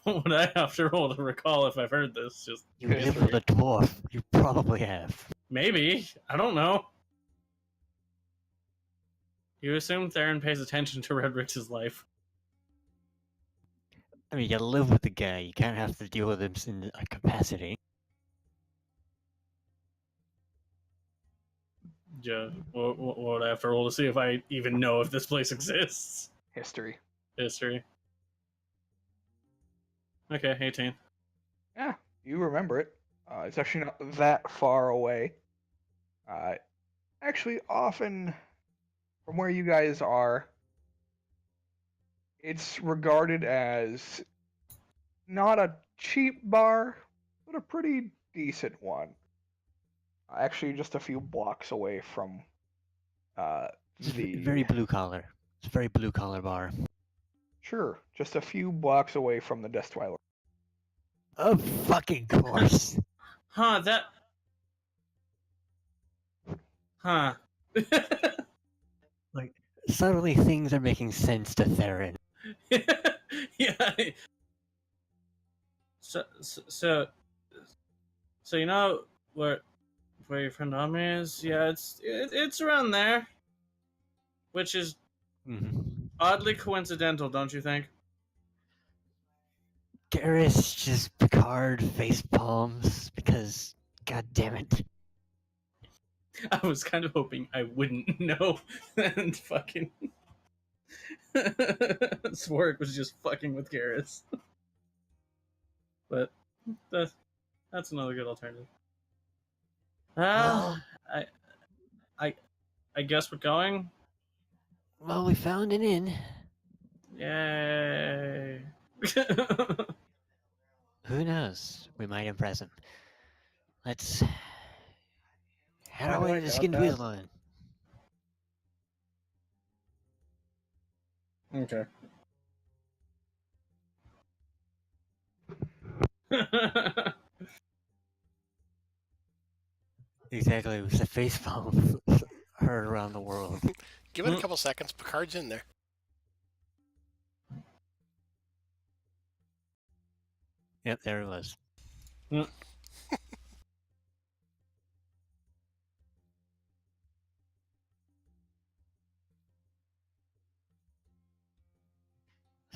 What would I have to roll to recall if I've heard this? Just You live History. with a dwarf. You probably have. maybe. I don't know. You assume Theron pays attention to Redrich's life. I mean, you live with the guy. You can't have to deal with him in a capacity. Yeah. What would I have to roll to see if I even know if this place exists? History. History. Okay, 18. Yeah, you remember it. It's actually not that far away. Actually, often from where you guys are, it's regarded as not a cheap bar, but a pretty decent one. Actually, just a few blocks away from It's the. very blue collar. It's a very blue collar bar. Sure, just a few blocks away from the Destwiler. Of fucking course. Huh, that. Huh. Like, suddenly things are making sense to Theron. Yeah. So you know where your friend Omri is? Yeah, it's around there, which is Mm-hmm. oddly coincidental, don't you think? Garrus just Picard face palms because, god damn it. I was kind of hoping I wouldn't know, and fucking Swark was just fucking with Garrus. But that's another good alternative. Well, I guess we're going. well, we found an inn. Yay! Who knows? We might impress him. Let's head our way to the Got Skinned that. Weasel Inn. Okay. Exactly, it was a face palm heard around the world. Give it a couple seconds. Picard's in there. Yep, there it was.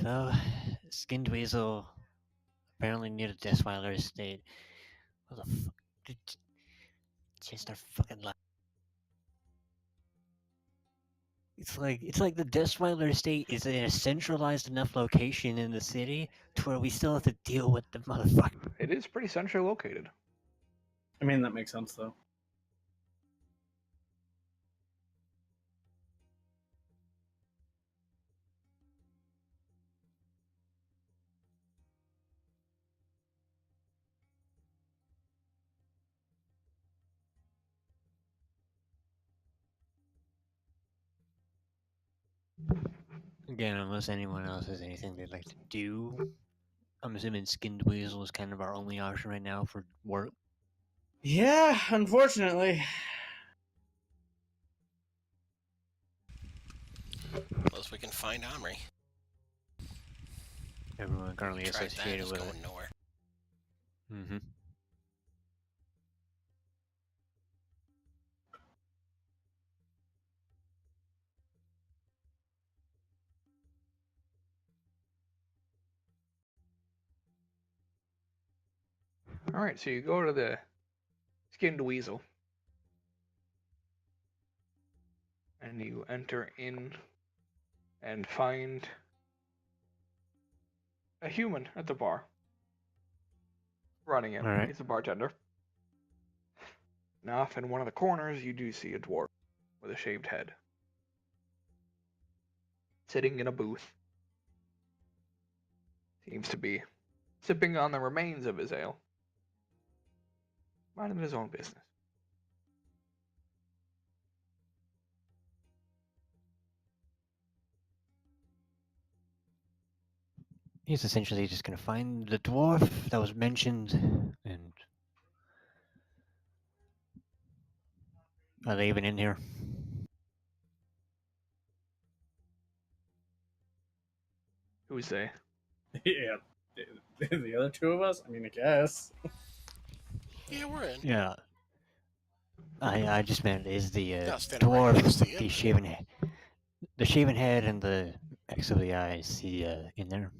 So, Skinned Weasel apparently near the Deathweiler estate. What the fuck? Just our fucking luck. It's like the Deathweiler estate is in a centralized enough location in the city to where we still have to deal with the motherfucker. It is pretty centrally located. I mean, that makes sense though. Again, unless anyone else has anything they'd like to do, I'm assuming Skinned Weasel is kind of our only option right now for work. Yeah, unfortunately. Unless we can find Omri. Everyone currently Tried that, associated it's with going it. nowhere. Mm-hmm. Alright, so you go to the Skinned Weasel. And you enter in and find a human at the bar. Running it. Alright. He's a bartender. And off in one of the corners, you do see a dwarf with a shaved head. Sitting in a booth. Seems to be sipping on the remains of his ale. Minding his own business. He's essentially just gonna find the dwarf that was mentioned and... Are they even in here? Who's they? Yeah. The other two of us? I mean, I guess. Yeah, we're in. Yeah. I just meant is the Yeah, standing right next to dwarf, you. the shaven head and the X of the eye, is he in there?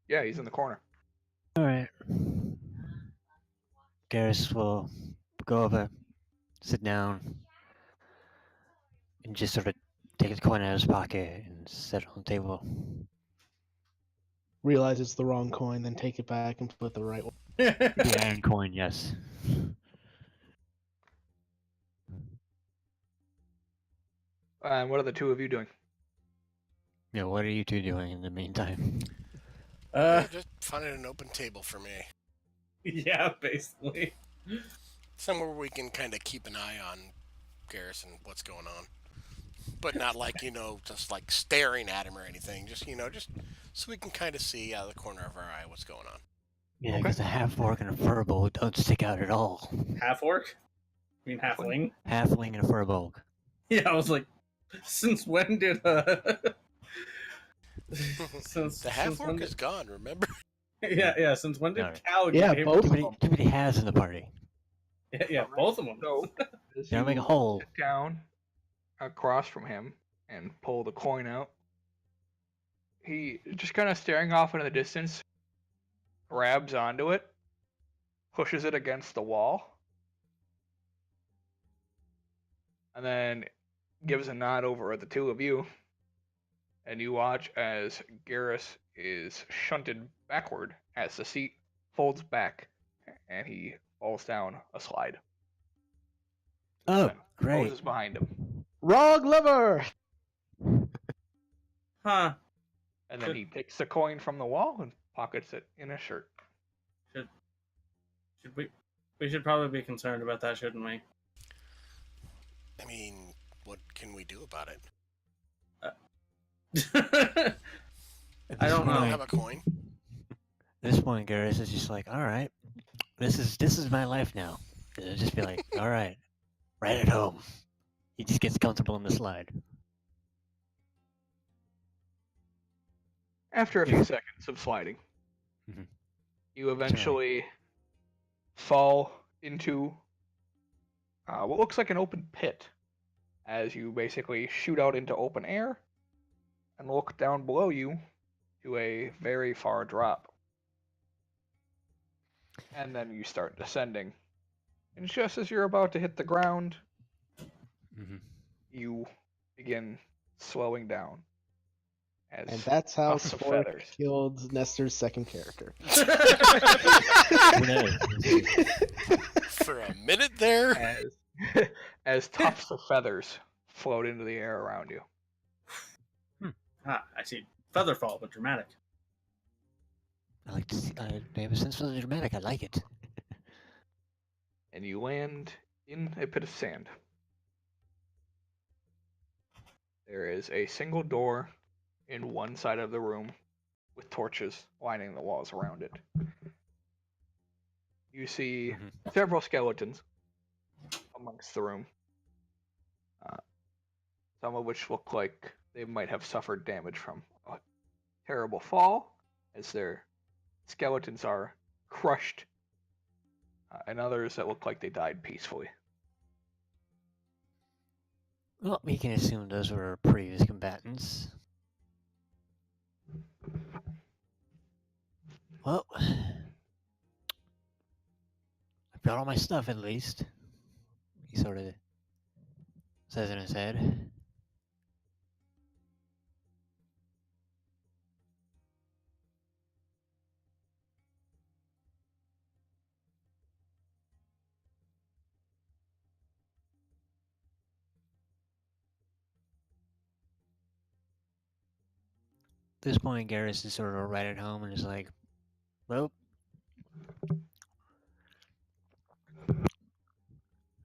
Yeah, he's in the corner. All right. Garrus will go over, sit down, and just sort of take the coin out of his pocket and set it on the table. Realize it's the wrong coin, then take it back and put the right one. The iron coin, yes. And what are the two of you doing? Yeah, what are you two doing in the meantime? Yeah, just finding an open table for me. Yeah, basically. Somewhere we can kind of keep an eye on Garrison, what's going on. But not like, just like staring at him or anything. Just, just so we can kind of see out of the corner of our eye what's going on. Yeah, Okay. because a half-orc and a furbolg don't stick out at all. Half orc? I mean, halfling? Halfling and a furbolg. Yeah, I was like, since when did since The half when orc did- is gone, remember? yeah, since when did Alright. Cal Yeah, get him? both. Too many has in the party. Yeah, both of them. So, as Gotta make a you hole. sit down across from him and pull the coin out, he just kind of staring off into the distance, grabs onto it, pushes it against the wall, and then gives a nod over at the two of you, and you watch as Garrus is shunted backward as the seat folds back and he falls down a slide. Oh, Then great. closes behind him, Wrong lever! Huh. and then he takes the coin from the wall and pockets it in his shirt. Should we should probably be concerned about that, shouldn't we? I mean, what can we do about it? I don't We know. don't have a coin. At this point, Garrus is just like, all right, this is my life now. It'll just be like, all right, right at home. He just gets comfortable in the slide. After a few seconds of sliding, Mhm. you eventually fall into what looks like an open pit as you basically shoot out into open air and look down below you to a very far drop. And then you start descending. And just as you're about to hit the ground, Mm-hmm. you begin slowing down. As And that's how puffs of Spork feathers. killed Nestor's second character. For a minute there. as tufts of feathers float into the air around you. I see. Featherfall, but dramatic. I like to see. I have a sense for the dramatic. I like it. And you land in a pit of sand. There is a single door in one side of the room with torches lining the walls around it. You see several skeletons amongst the room, some of which look like they might have suffered damage from a terrible fall, as their skeletons are crushed, and others that look like they died peacefully. Well, we can assume those were previous combatants. Well, I've got all my stuff at least. He sort of says in his head. At this point, Garrus is sort of right at home and is like, well,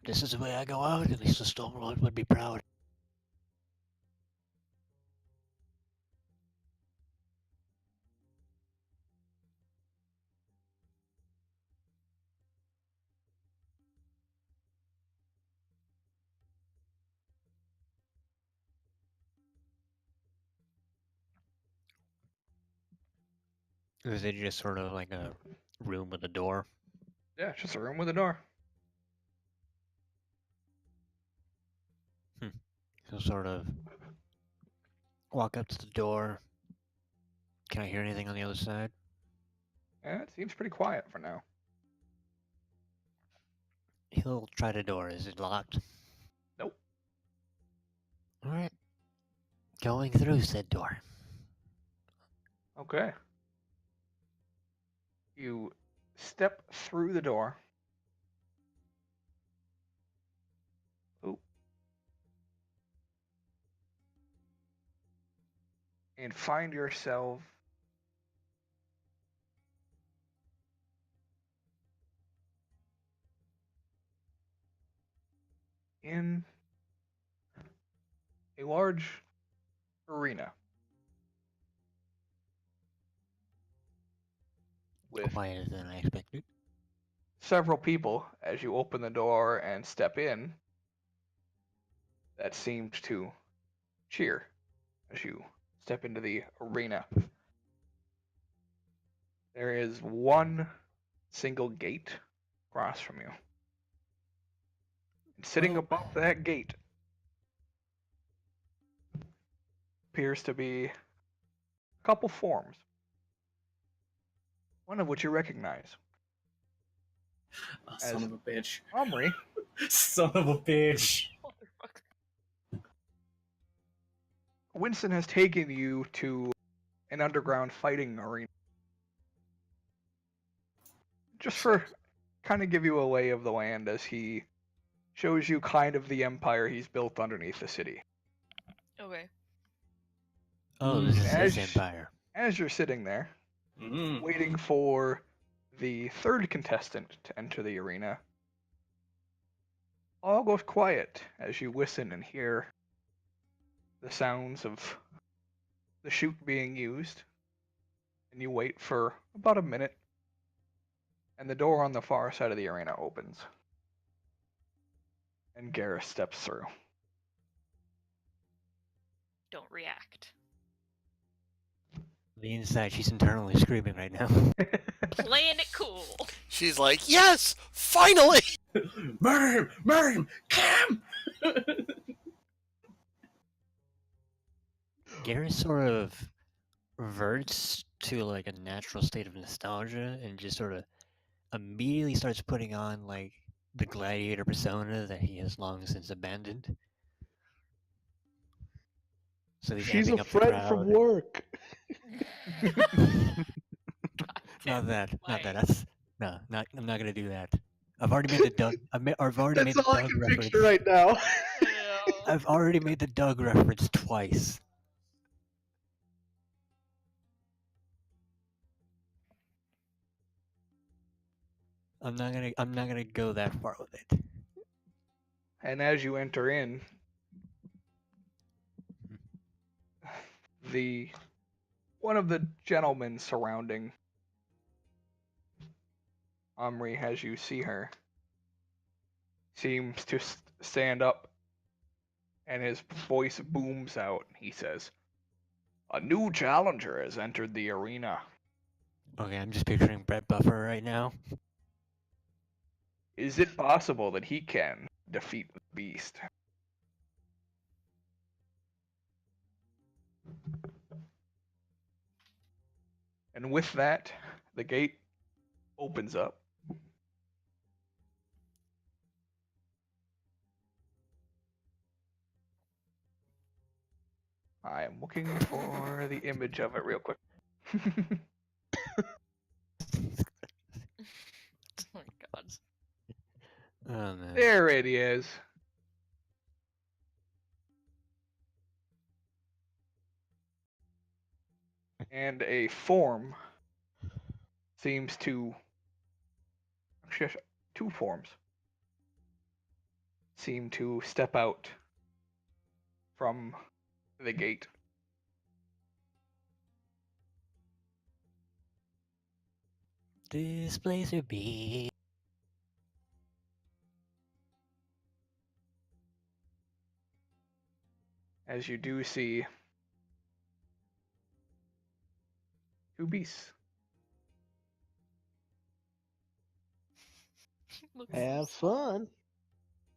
this is the way I go out. At least the Stormlord would be proud. Is it just sort of like a room with a door? Yeah, it's just a room with a door. So sort of walk up to the door. Can I hear anything on the other side? Yeah, it seems pretty quiet for now. He'll try the door. Is it locked? Nope. Alright. Going through said door. Okay. You step through the door. Oop. And find yourself in a large arena with Quieter than I expected. several people as you open the door and step in that seems to cheer as you step into the arena. There is one single gate across from you. And sitting Well- above that gate appears to be a couple forms, one of which you recognize. Oh, As son of a bitch. Omri, Son of a bitch. Motherfucker. Winston has taken you to an underground fighting arena. Just for kind of give you a lay of the land as he shows you kind of the empire he's built underneath the city. Okay. Oh, this is As- his empire. As you're sitting there, Mm. waiting for the third contestant to enter the arena, all goes quiet as you listen and hear the sounds of the chute being used. And you wait for about a minute, and the door on the far side of the arena opens. And Garrus steps through. Don't react. The inside, she's internally screaming right now. Playing it cool. She's like, yes, finally! Murder him! Murder him! Cam! Garrus sort of reverts to like a natural state of nostalgia and just sort of immediately starts putting on like the gladiator persona that he has long since abandoned. So he's She's amping a up the friend from crowd. work. Not that. Why? That's no. Not. I'm not gonna do that. I've already made the Doug. I've already made That's the all I Doug can reference. picture right now. I've already made the Doug reference twice. I'm not gonna go that far with it. And as you enter in, the one of the gentlemen surrounding Omri as you see her seems to stand up, and his voice booms out. He says, "A new challenger has entered the arena. Okay, I'm just picturing Brett Buffer right now. Is it possible that he can defeat the beast?" And with that, the gate opens up. I am looking for the image of it real quick. Oh my god. Oh man. There it is. And a form seems to. Actually, two forms seem to step out from the gate. This place would be. As you do see two beasts Looks Have so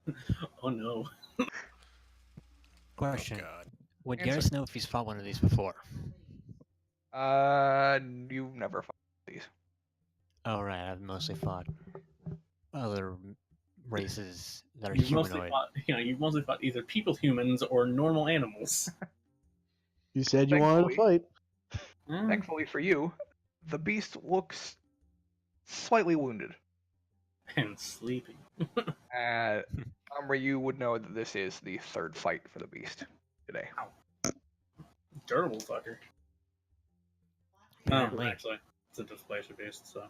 fun. Oh no. Question: Oh God. would Answer. Garrus know if he's fought one of these before? You've never fought these. Oh right, I've mostly fought other races that are You've mostly humanoid. fought, you've mostly fought either people, humans, or normal animals. You said you wanted to Thankfully- fight. Thankfully for you, the beast looks slightly wounded. And sleeping. You would know that this is the third fight for the beast today. Durable fucker. Apparently. Actually, it's a displacer beast, so.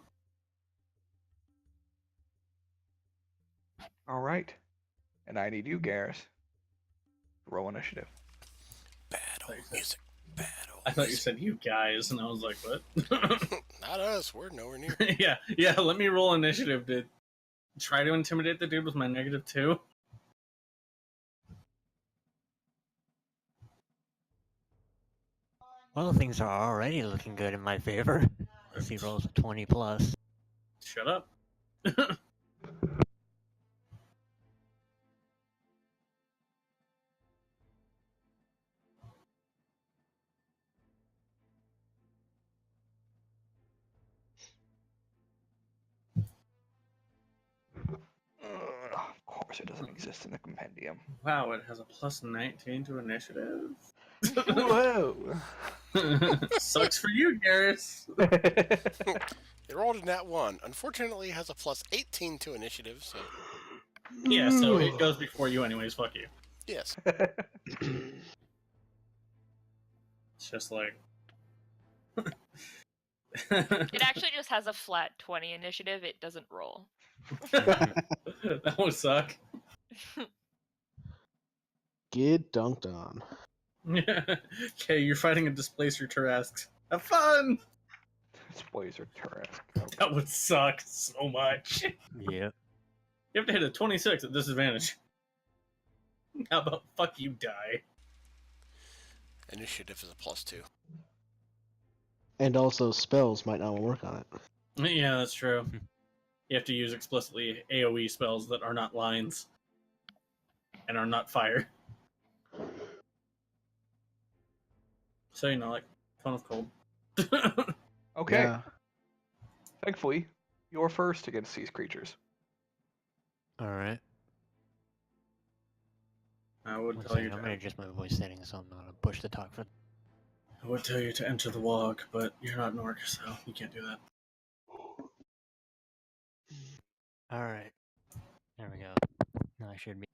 All right, and I need you, Garrus, to roll initiative. Bad old music. Bad old I thought you music. said you guys, and I was like, what? Not us. We're nowhere near. yeah, let me roll initiative to try to intimidate the dude with my -2. Well, things are already looking good in my favor. If he rolls a 20 plus. Shut up. Of course, it doesn't exist in the compendium. Wow, it has a +19 to initiative. Whoa! Sucks for you, Garrus. It rolled a nat 1. Unfortunately, it has a plus 18 to initiative, so Yeah, so it goes before you anyways, fuck you. yes. It's just like... It actually just has a flat 20 initiative. It doesn't roll. That would suck. Get dunked on. Okay, you're fighting a displacer Tarrasque. Have fun! Displays are turret. That would suck so much. Yep. You have to hit a 26 at disadvantage. How about fuck you die? Initiative is a plus 2. And also, spells might not work on it. Yeah, that's true. You have to use explicitly AoE spells that are not lines. And are not fire. So, like, Cone of Cold. Okay. Yeah. Thankfully, you're first against these creatures. Alright. I would One tell you second, I'm to gonna adjust my voice settings so I'm not gonna push the talk for. I would tell you to enter the walk, but you're not an orc, so you can't do that. Alright. There we go. Now I should be.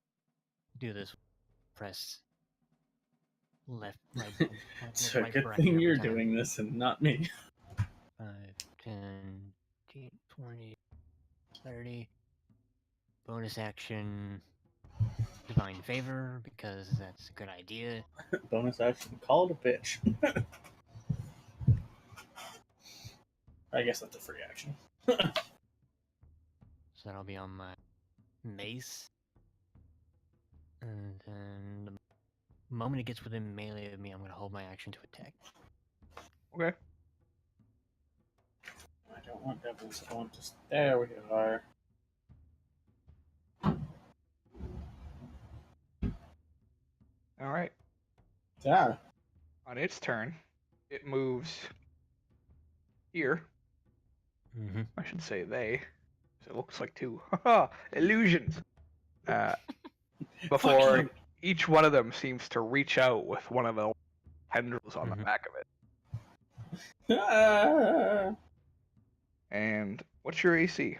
Do this. Press. Left, right. It's a right good bracket thing every you're time. doing this and not me. 5, 10, 15, 20, 30. Bonus action. Divine Favor, because that's a good idea. Bonus action, call it a bitch. I guess that's a free action. So that'll be on my mace. And then the moment it gets within melee of me, I'm going to hold my action to attack. Okay. I don't want devils, I want just... There we are. All right. Yeah. On its turn, it moves here. Mm-hmm. I should say they. 'Cause it looks like two. Haha! Illusions! Before Fuck each one of them seems to reach out with one of the tendrils on the Mhm. back of it. you. Ah. And what's your AC?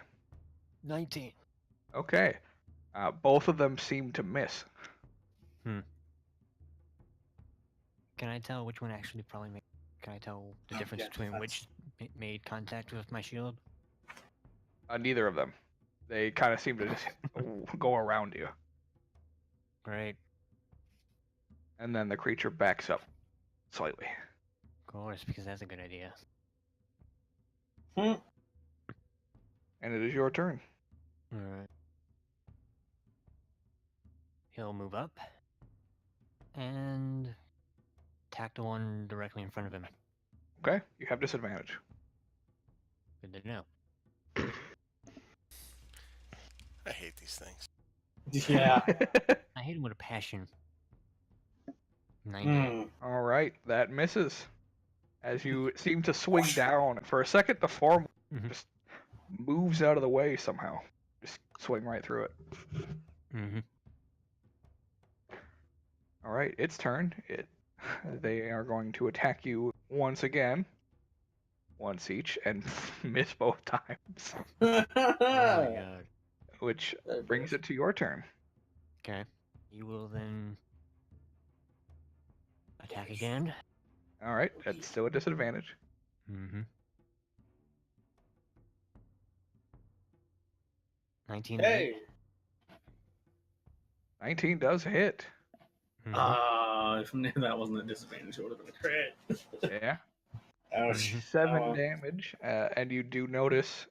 19. Okay. Both of them seem to miss. Can I tell which one actually probably made... Can I tell the Oh, difference yeah, between that's- which made contact with my shield? Neither of them. They kind of seem to just go around you. Great. And then the creature backs up slightly. Of course, because that's a good idea. Hmm. And it is your turn. Alright. He'll move up. And... attack the one directly in front of him. Okay? You have disadvantage. Good to know. I hate these things. Yeah. I hate him with a passion. 90. Mm. All right, that misses. As you seem to swing down for a second, the form Mhm. just moves out of the way somehow. Just swing right through it. Mm-hmm. All right, its turn. They are going to attack you once again, once each, and miss both times, Oh my god. which There brings goes. it to your turn. Okay. You will then attack again. All right, that's still a disadvantage. Mm-hmm. 19 Hey. 19 does hit. If that wasn't a disadvantage, it would have been a crit. Yeah. Ouch. Mhm. 7 Oh, damage, and you do notice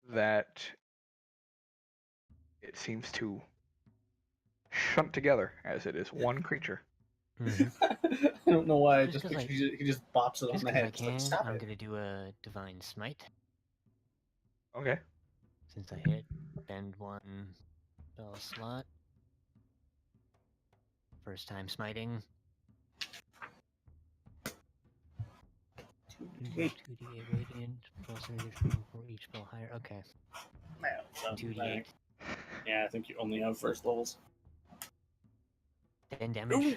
that it seems to shunt together as it is one creature. Mm-hmm. I don't know why. I Just just 'cause picture he just bops it on Just the because I head. Just like, can, stop I'm it. gonna do a divine smite. Okay. Since I hit, bend one spell slot. First time smiting. 2d8 radiant, plus additional for each spell higher. Okay. Man, so, 2d8, yeah, I think you only have first levels. 10 damage.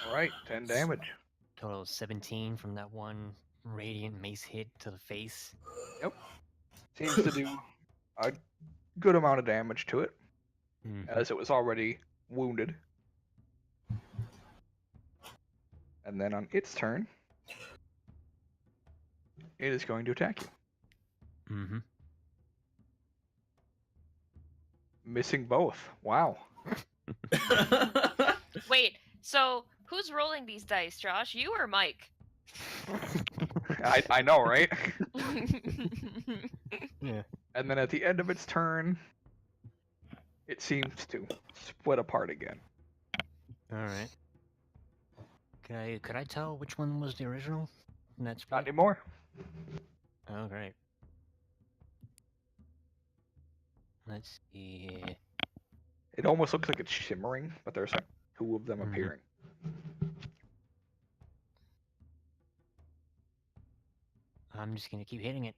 All right, 10 damage. Total of 17 from that one radiant mace hit to the face. Yep. Seems to do a good amount of damage to it, Mhm. as it was already wounded. And then on its turn, it is going to attack you. Mm-hmm. Missing both. Wow. Wait, so who's rolling these dice, Josh? You or Mike? I know, right? Yeah. And then at the end of its turn, it seems to split apart again. Alright. Could I tell which one was the original? In that Not split? anymore. Oh, great. Let's see here. It almost looks like it's shimmering, but there's like 2 of them Mhm. appearing. I'm just gonna keep hitting it.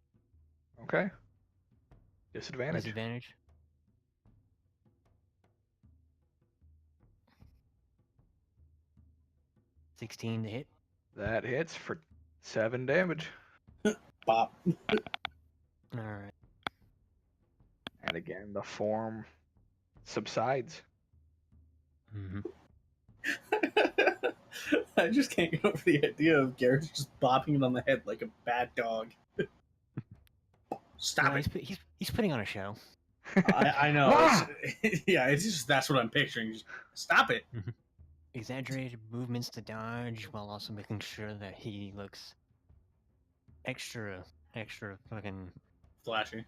Okay. Disadvantage. Disadvantage. $16 to hit. That hits for 7 damage. Bop. Alright. And again, the form subsides. Mm-hmm. I just can't get over the idea of Garrett just bopping it on the head like a bad dog. Stop Yeah, it! he's putting on a show. I know. Ah! Yeah, it's just that's what I'm picturing. Just, stop it! Exaggerated movements to dodge while also making sure that he looks extra fucking Flashy.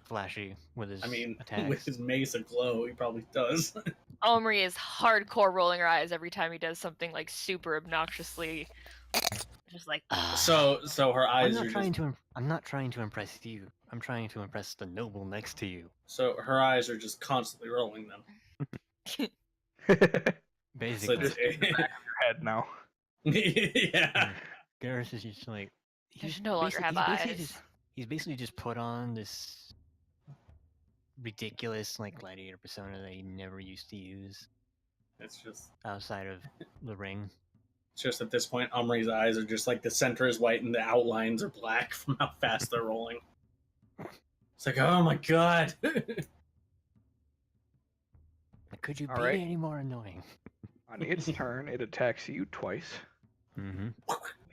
flashy with his I mean, attacks. with his mace aglow, he probably does. Omri is hardcore rolling her eyes every time he does something like super obnoxiously, just like So her I'm eyes not are trying just. I'm not trying to impress you. I'm trying to impress the noble next to you. So her eyes are just constantly rolling them. Basically. Just in the back of your head now. Yeah. Garrus is just like I should no longer have eyes. He's basically just put on this ridiculous like gladiator persona that he never used to use It's just. outside of the ring. It's just at this point, Omri's eyes are just like the center is white and the outlines are black from how fast they're rolling. It's like, oh my god. Could you All be right. any more annoying? On its turn, it attacks you twice. Mm-hmm.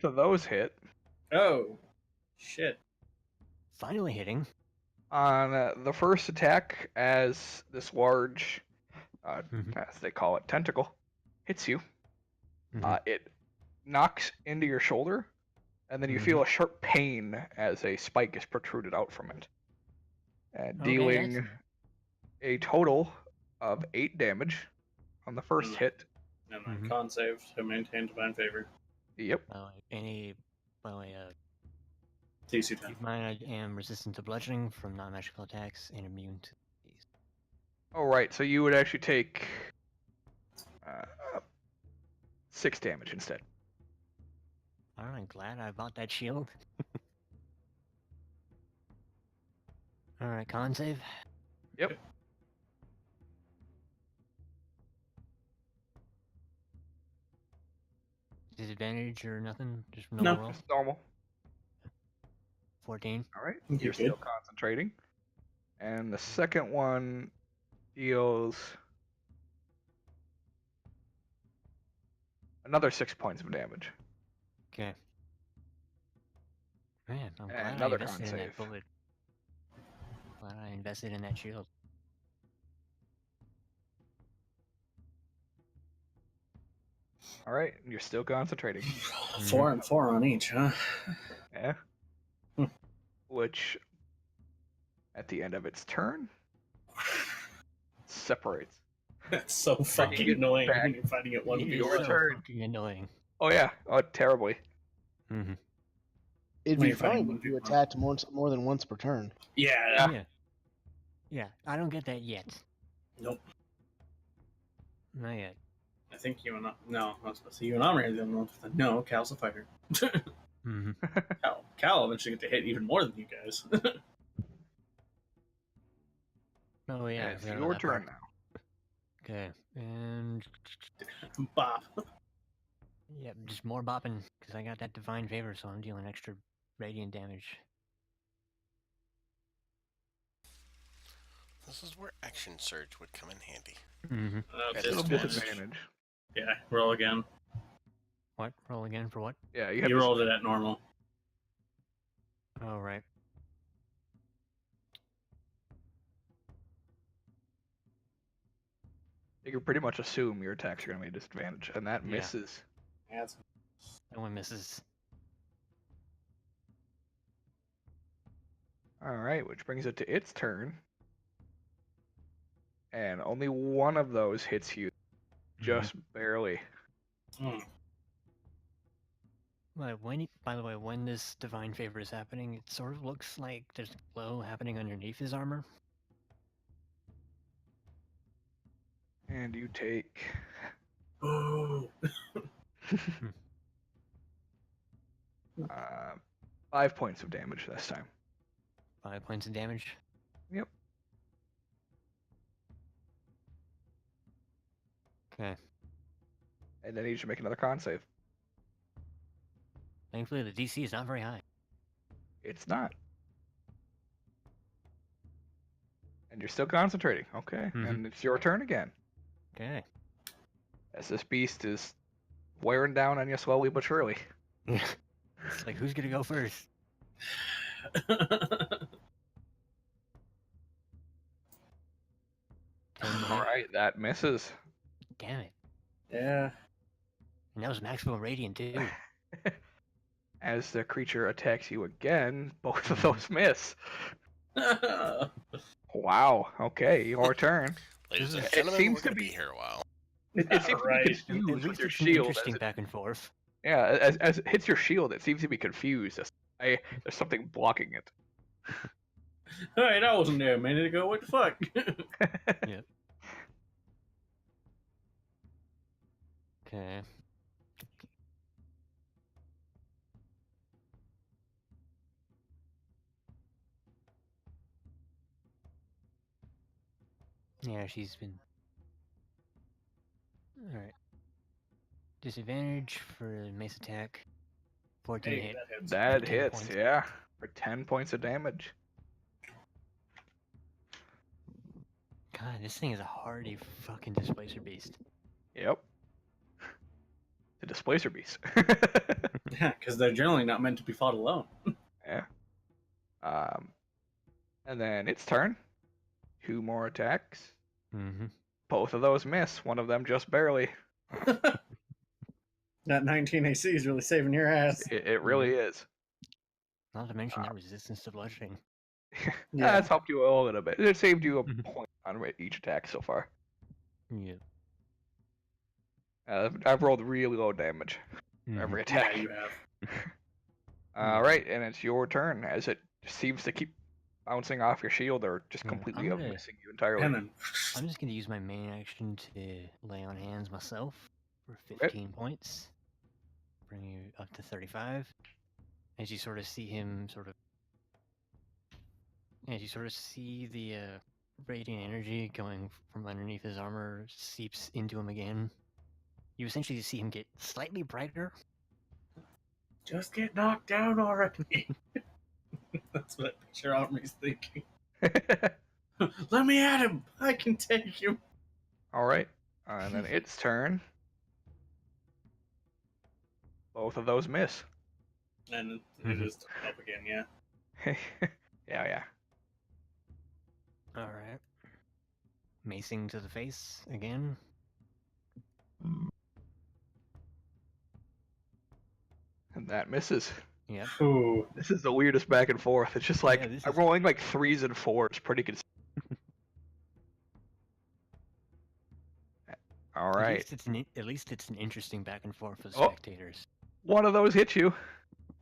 So those hit. Oh, shit. Finally hitting. On the first attack, as this large, Mhm. as they call it, tentacle, hits you, Mhm. it knocks into your shoulder, and then you feel a sharp pain as a spike is protruded out from it, dealing that's- a total of 8 damage on the first hit. And my con save to maintain divine favor. Yep. By the way, DC 10. keep in mind I am resistant to bludgeoning from non-magical attacks and immune to Oh, right. So you would actually take 6 damage instead. Alright, glad I bought that shield. Alright, con save. Yep. Disadvantage or nothing? Just No. normal roll? Just normal. 14. All right. You're You're still good. concentrating. And the second one deals another 6 points of damage. Okay. Man, I'm And glad I another con invested in that save. bullet. Glad I invested in that shield. All right. You're still concentrating. 4 and 4 on each, huh? Yeah. Hmm. Which, at the end of its turn, separates. That's so fucking it annoying back. when you're fighting at one It v is Your one. so turn. fucking annoying. Oh yeah. Oh, terribly. Mm-hmm. It'd When be you're fighting fine if you 1v1. attacked more than once per turn. Yeah. Yeah. Yeah, I don't get that yet. Nope. Not yet. I think you and no, I was supposed to say you and Omri are the only ones with the no. Cal's a fighter. Mm-hmm. Cal eventually get to hit even more than you guys. Oh yeah, And I it's forgot about your that turn part. now. Okay, and Bop. yeah, just more bopping because I got that divine favor, so I'm dealing extra radiant damage. This is where action surge would come in handy. Mm-hmm. At Disadvantage. disadvantage. Yeah, roll again. What? Roll again for what? Yeah, you have You rolled it at normal. Oh right. You can pretty much assume your attacks are going to be a disadvantage, and that Yeah. misses. Yeah, that's No one misses. All right, which brings it to its turn. And only one of those hits you, just barely. By the way, when this divine favor is happening, it sort of looks like there's a glow happening underneath his armor. And you take Oh. 5 points of damage this time. 5 points of damage. Yep. Okay. And then you should make another con save. Thankfully, the DC is not very high. It's not. And you're still concentrating. Okay. Mhm. And it's your turn again. Okay. As this beast is wearing down on you slowly but surely. It's like, who's gonna go first? All right, that misses. Damn it. Yeah. And that was maximum radiant too. As the creature attacks you again, both of those miss. Wow. Okay, your turn. Ladies and It gentlemen, seems we're to going to be- be here a while. It seems to Right. be At confused with least your it's an shield. interesting back and forth. Yeah, as it hits your shield, it seems to be confused. There's something blocking it. Alright, I wasn't there a minute ago. What the fuck? Yep. Okay. Yeah, she's been. Alright. Disadvantage for mace attack. 14 Hey, hit. that hits. That 10 hits, points. yeah, for 10 points of damage. God, this thing is a hardy fucking displacer beast. Yep. The displacer beast. Yeah, because they're generally not meant to be fought alone. Yeah. And then its turn. 2 more attacks. Mm-hmm. Both of those miss. One of them just barely. That 19 AC is really saving your ass. It really is. Not to mention that resistance to bludgeoning. Yeah. That's helped you a little bit. It saved you a Mhm. point on each attack so far. Yeah. I've rolled really low damage for every Yeah, attack. you have. Alright, and it's your turn as it seems to keep bouncing off your shield or just Yeah, completely I'm gonna- missing you entirely. And then I'm just gonna use my main action to lay on hands myself for Okay. 15 points, bring you up to 35. As you sort of see him as you sort of see the radiant energy going from underneath his armor seeps into him again. You essentially see him get slightly brighter. just get knocked down already. That's what I picture Omri's thinking. Let me at him. I can take him. All right, and then its turn. Both of those miss. And it is up again, yeah. Yeah. All right. Macing to the face again. And that misses. Yep. Ooh. This is the weirdest back and forth. It's just like Yeah, this I'm is- rolling like 3s and 4s pretty good. All right. At least it's an interesting back and forth for the Oh. spectators. One of those hit you.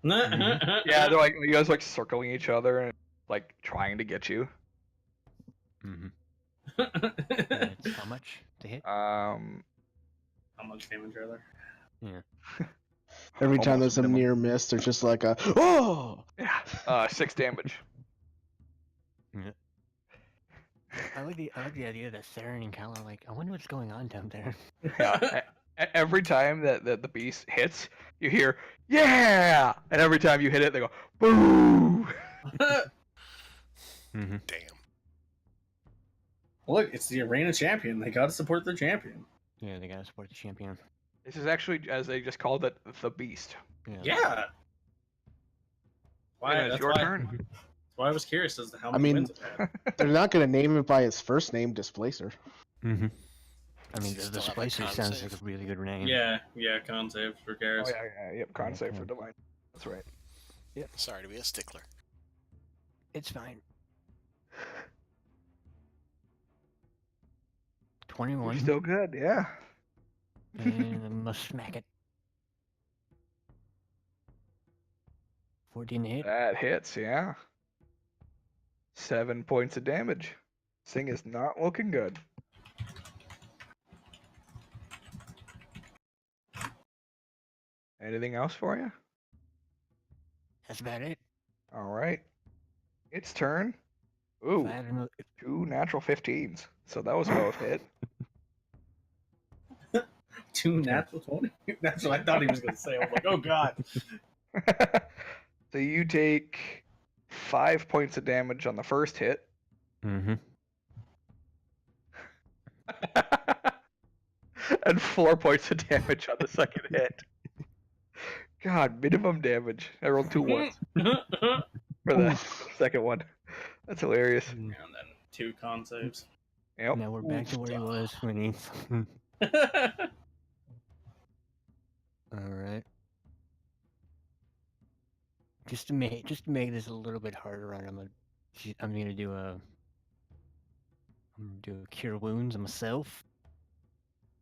Mm-hmm. Yeah, they're like you guys like circling each other and like trying to get you. Mm-hmm. It's how much to hit? How much damage are there? Yeah. Every time Almost there's a minimum. near miss, there's just like a oh. Yeah. 6 damage. I like the idea that Theron and Cal are like, I wonder what's going on down there. Yeah. Every time that the beast hits, you hear yeah, and every time you hit it, they go boo. Mm-hmm. Damn. Look, it's the arena champion. They gotta support their champion. Yeah, they gotta support the champion. This is actually, as they just called it, the beast. Yeah. Why? And it's That's your why. turn. That's why I was curious as to how I many mean- wins it had. They're not gonna name it by his first name, Displacer. Mm-hmm. I mean, Still the have a Displacer con sounds save. like a really good name. Yeah, con save for Oh Garrus. yep. Con save for Okay. divine. That's right. Sorry to be a stickler. It's fine. 21. You're still good, yeah. And I must smack it. 14 to hit. That hits, yeah. 7 points of damage. This thing is not looking good. Anything else for you? That's about it. All right. Its turn. Ooh, I don't know. 2 natural 15s. So that was both hit. 2 natural 20? That's what I thought he was going to say. I was like, oh god. So you take 5 points of damage on the first hit. Mm-hmm. And 4 points of damage on the second hit. God, minimum damage. I rolled 2 ones for the second one. That's hilarious. And then 2 con saves. Yep. Now we're back to where he was when he. All right. Just to make this a little bit harder on him, I'm gonna do a cure wounds myself.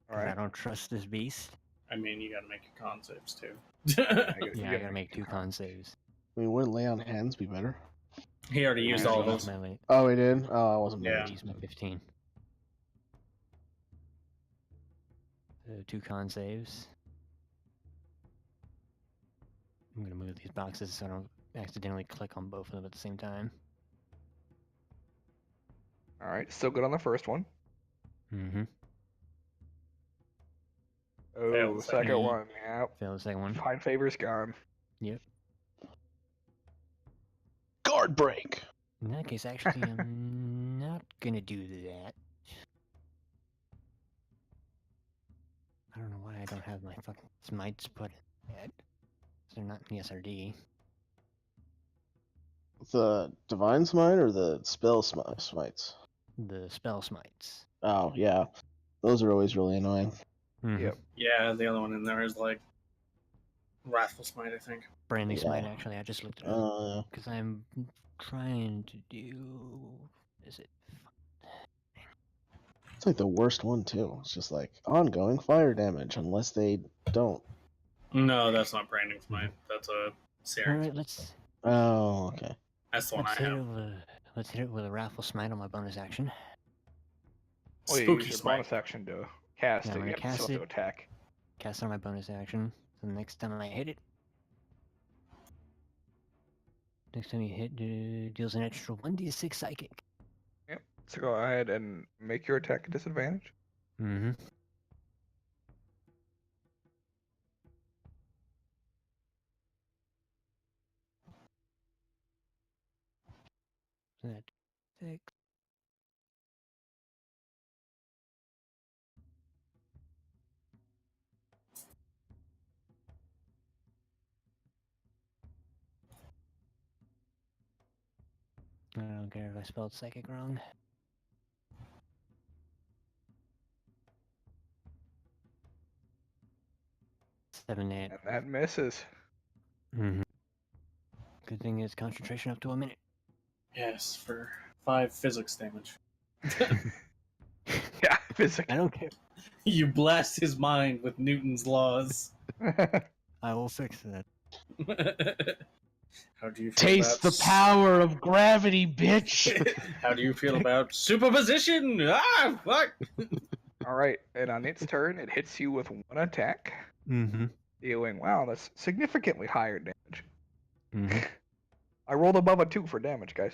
All 'Cause I right. don't trust this beast. I mean, you gotta make your con saves too. Yeah, I gotta make 2 con saves. I mean, wouldn't lay on hands be better? He already used all of Used those. my Oh, he did. Oh, I wasn't. Yeah. Use my 15. 2 con saves. I'm gonna move these boxes so I don't accidentally click on both of them at the same time. All right. Still good on the first one. Mm-hmm. Oh, Failed the second second one. one. Yep. Fail the second one. Fine favor's gone. Yep. Guard break. In that case, actually, I'm not gonna do that. I don't know why I don't have my fucking smites put in yet. They're not in the SRD. The divine smite or the spell smites? The spell smites. Oh yeah, those are always really annoying. Mm-hmm. Yep. Yeah, the other one in there is like Wrathful Smite, I think. Branding Yeah. smite, actually, I just looked it up. Uh, Because I'm trying to do. Is it? it's like the worst one too. It's just like ongoing fire damage unless they don't. No, that's not Branding Smite. That's a Searing. Alright, let's. Oh, okay. That's the one I Let's hit have. Let's hit it with a Raffle Smite on my bonus action. Well, you Spooky use your smite. bonus action to cast Yeah, it. I'm You gonna have to still cast have to it. attack. Cast it on my bonus action. So the next time I hit it, deals an extra 1d6 psychic. Yep. So go ahead and make your attack a disadvantage. Mm-hmm. That 6. I don't care if I spelled psychic wrong. Seven, 8. And that misses. Mm-hmm. Good thing is concentration up to a minute. Yes, for 5 physics damage. Yeah, physics. I don't care. You blast his mind with Newton's laws. I will fix that. How do you feel Taste about the power of gravity, bitch. How do you feel about superposition? Ah, fuck! All right, and on its turn, it hits you with one attack, Mm-hmm. dealing, wow, that's significantly higher damage. Mm-hmm. I rolled above a 2 for damage, guys.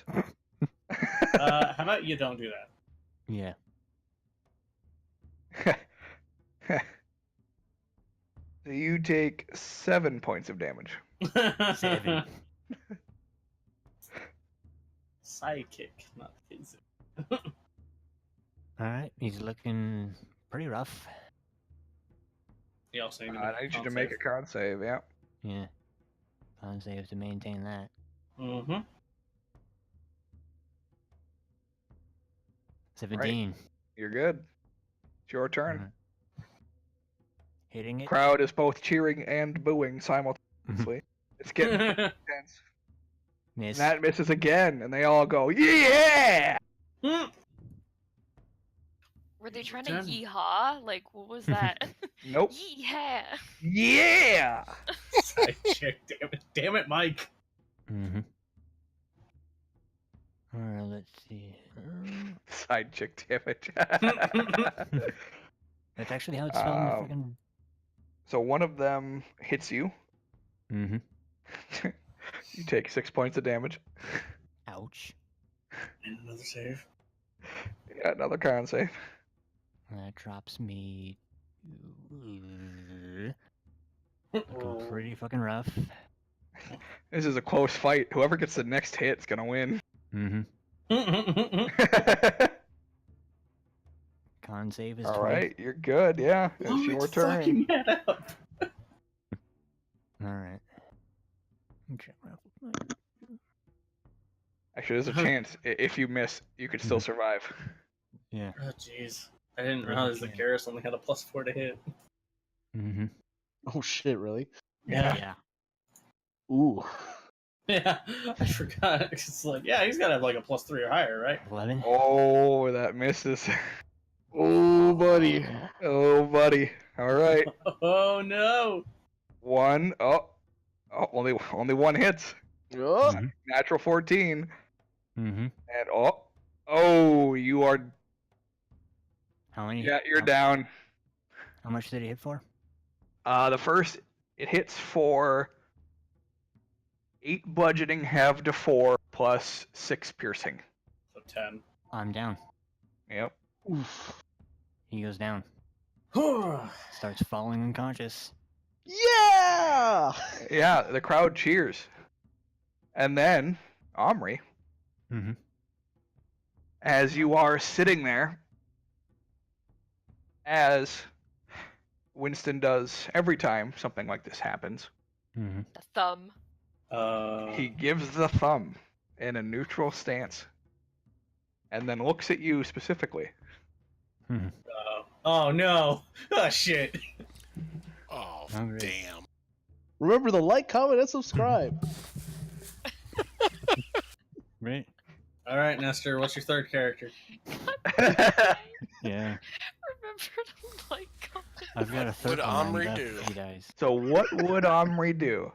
How about you don't do Yeah. So you take 7 points of damage. that? 7. Sidekick, not physics. Alright, he's looking pretty rough. You also need to I need you to make a con save, yeah. Yeah. Con save to maintain that. Mm-hmm. 17. You're good. It's your turn. Alright. Hitting it. Crowd is both cheering and booing simultaneously. It's getting intense. And Miss. that misses again, and they all go, yeah! Were they trying to Done. yeehaw? Like, what was that? Nope. Yeah. Yeah! Sidekick, damn it. Damn it, Mike. Mm-hmm. Alright, let's see. Side chick damage. That's actually how it's spelled in the freaking. So one of them hits you. Mm-hmm. You take 6 points of damage. Ouch. And another save. Yeah, another con save. That drops me. Looking pretty fucking rough. This is a close fight. Whoever gets the next hit is gonna win. Mm-hmm. Con save is 20. Alright, you're good, yeah. It's Oh, your it's turn. fucking that up. Alright. Check raffle. Actually, there's a chance. If you miss, you could still survive. Yeah. Oh, jeez. I didn't realize that Garrus only had a +4 to hit. Mm-hmm. Oh shit, really? Yeah. Ooh. Yeah, I forgot. It's like, yeah, he's got to have like a +3 or higher, right? 11. Oh, that misses. Oh, buddy. Oh, buddy. Alright. Oh, no. One. Oh, only one hits. Oh. Mhm. Natural 14. Mm-hmm. And oh, you are. How many? Yeah, you're down. How much did he hit for? The first, it hits for 8 bludgeoning, halved to 4, plus 6 piercing. So 10. I'm down. Yep. Oof. He goes down. Oh, Starts falling unconscious. Yeah. Yeah, the crowd cheers. And then, Omri, Mm-hmm. as you are sitting there, as Winston does every time something like this happens, Mm-hmm. The thumb. he gives the thumb in a neutral stance and then looks at you specifically. Mm-hmm. oh, no. Oh, shit. Oh, Hungry. damn. Remember to like, comment, and subscribe. Right? All right, Nestor, what's your third character? Yeah. Remember to like, comment. I've got a third would one lined Omri up do? if he dies. So what would Omri do?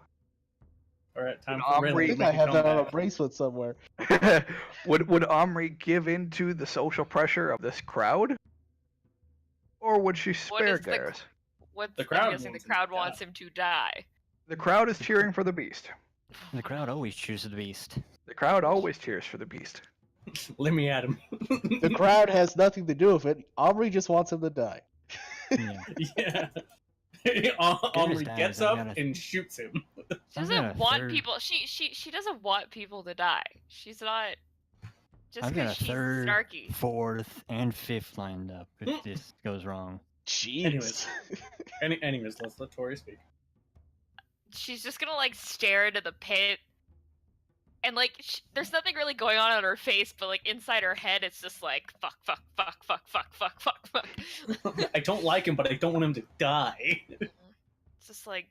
All right, time Would for Omri- Raylan I to think make I a have that on a comeback. bracelet somewhere. would Omri give in to the social pressure of this crowd, or would she What spare is the Garrus? what's The I'm crowd guessing the wants him to crowd die. wants him to die. The crowd is cheering for the beast. The crowd always chooses the beast. The crowd always cheers for the beast. Let me at him. The crowd has nothing to do with it. Aubrey just wants him to die. Yeah. Yeah. Omri dies, gets I've up got a- and shoots him. She I've got doesn't a want third- people. She doesn't want people to die. She's not. Just I've got because a she's third, snarky. fourth, and fifth lined up if this goes wrong. Jeez. Anyways. Anyways, let's let Tori speak. She's just gonna like stare into the pit, and like there's nothing really going on her face, but like inside her head, it's just like fuck, fuck, fuck, fuck, fuck, fuck, fuck, fuck. I don't like him, but I don't want him to die. It's just like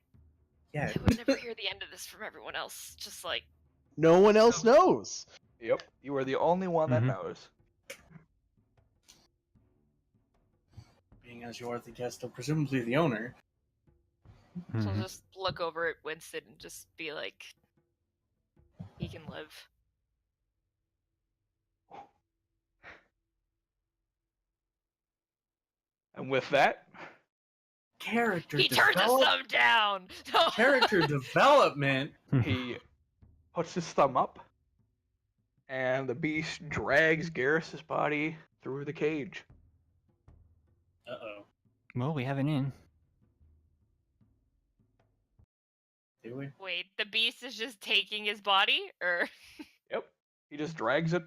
Yeah. I would never hear the end of this from everyone else. Just like No one else knows. Yep, you are the only one that Mhm. knows. Being as you are the guest of presumably the owner. she'll Mhm. just look over at Winston and just be like, he can live. And with that, Character He turns his thumb down. Character development. he puts his thumb up, and the beast drags Garrus's body through the cage. Uh-oh. Well, we have an in. Do we? Wait, the beast is just taking his body, or Yep, he just drags it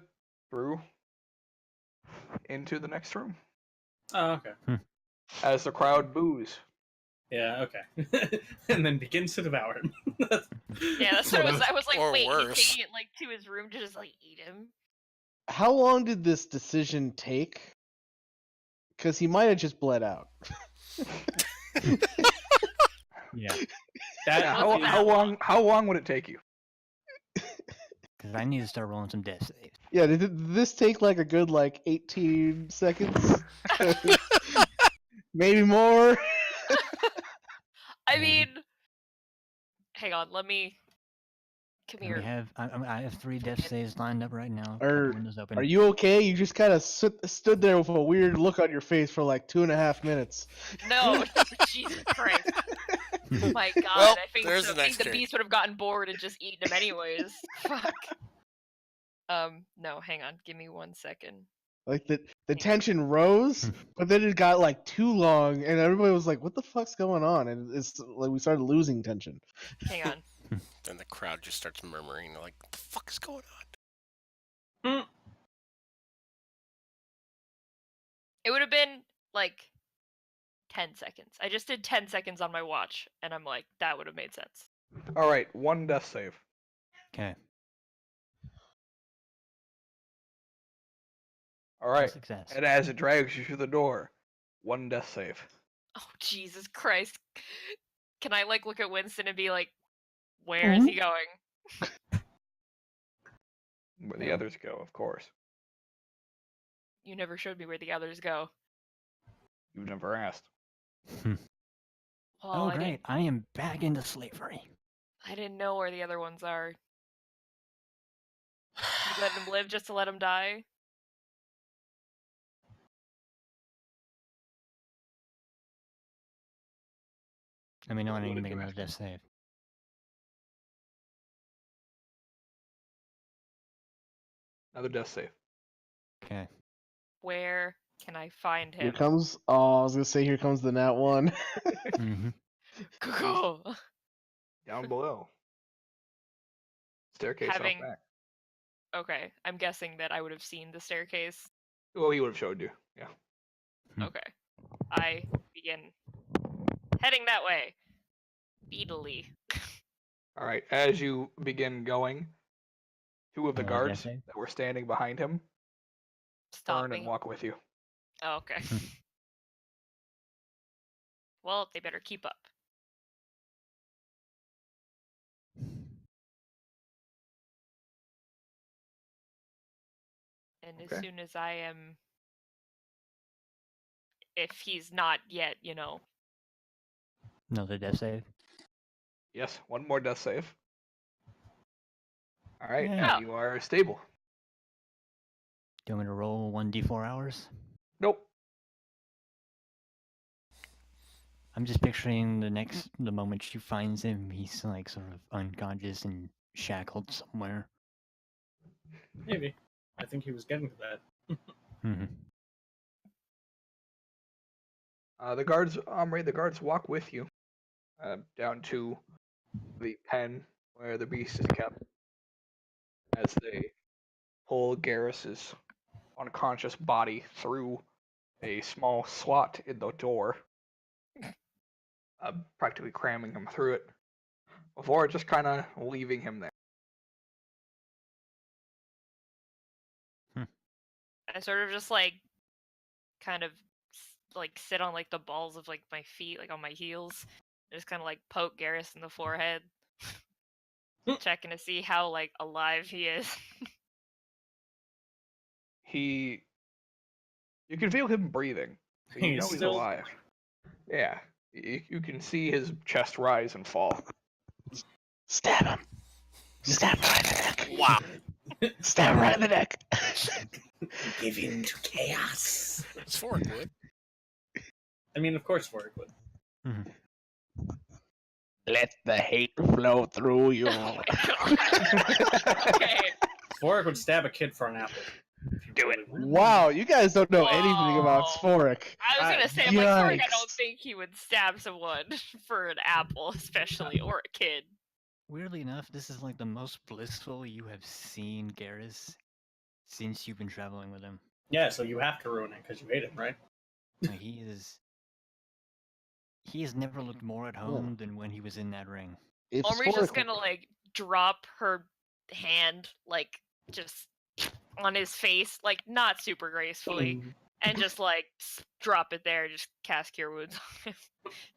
through into the next room Oh, okay. as the crowd boos. Yeah, okay. And then begins to devour him. yeah, that's what it was. I was like, Or wait, worse. he's taking it like to his room to just like eat him. How long did this decision take? Because he might have just bled out. Yeah. That Yeah, wasn't that how long would it take you? Because I need to start rolling some death saves. Yeah, did this take like a good 18 seconds? Maybe more? I mean, hang on, let me. Come We here. have I have 3 death saves lined up right now. Are- Windows open. Are you okay? You just kind of stood there with a weird look on your face for like 2.5 minutes. No, Jesus Christ. Oh my God, Well, I think, there's so, the I next think the turn. beast would have gotten bored and just eaten him anyways. Fuck. No, hang on, give me 1 second. Like the tension rose, but then it got too long, and everybody was like, "What the fuck's going on?" And it's like we started losing tension. Hang on. Then the crowd just starts murmuring. They're like, what the fuck is going on? It would have been like 10 seconds. I just did 10 seconds on my watch, and I'm like, that would have made sense. All right, 1 death save. Okay. All right, Success. and as it drags you through the door, 1 death save. Oh, Jesus Christ. Can I look at Winston and be like, where is he going? Where the others go, of course. You never showed me where the others go. You've never asked. Well, Oh, great. I am back into slavery. I didn't know where the other ones are. You let him live just to let him die? Let me know when I What need to did make you another ask? death save. Another death save. Okay. Where can I find Here him? comes. Oh, I was gonna say, here comes the nat one. Mm-hmm. Go. Down below. Staircase Having- out back. Okay, I'm guessing that I would have seen the staircase. Well, he would have showed you. Yeah. Okay. I begin heading that way. Speedily. All right. As you begin going, 2 of the Another death guards save? that were standing behind him Stop turn and me. walk with you. Oh, okay. Well, they better keep up. And as Okay. soon as I am, if he's not yet, Another death save. Yes. 1 more death save. All right, Yeah. now Oh. you are stable. Do you want me to roll 1d4 hours? Nope. I'm just picturing the moment she finds him, he's like sort of unconscious and shackled somewhere. Maybe. I think he was getting to that. Mm-hmm. The guards walk with you down to the pen where the beast is kept as they pull Garrus's unconscious body through a small slot in the door, practically cramming him through it, before just kind of leaving him there. I sort of just like kind of like sit on like the balls of like my feet, like on my heels. Just kind of like poke Garrus in the forehead, checking to see how like alive he is. You can feel him breathing, so you He's know he's still- alive. Yeah, you can see his chest rise and fall. Stab him. Stab him right in the neck. Wow. Stab him right in the neck. Give in to chaos. Sword would. I mean, of course, Vorik would. Let the hate flow through you. Oh my god. Okay. Vorik would stab a kid for an apple. Do it. Wow, you guys don't know anything about Whoa. Spork. I was gonna say, I'm like, Sorg, I Yikes. don't think he would stab someone for an apple, especially, or a kid. Weirdly enough, this is like the most blissful you have seen Garrus since you've been traveling with him. Yeah, so you have to ruin it because you hate him, right? Like, he has never looked more at home than when he was in that ring. If Omri's just Spork- gonna like drop her hand, like just on his face, like not super gracefully, and just like drop it there, just cast Cure Wounds on him.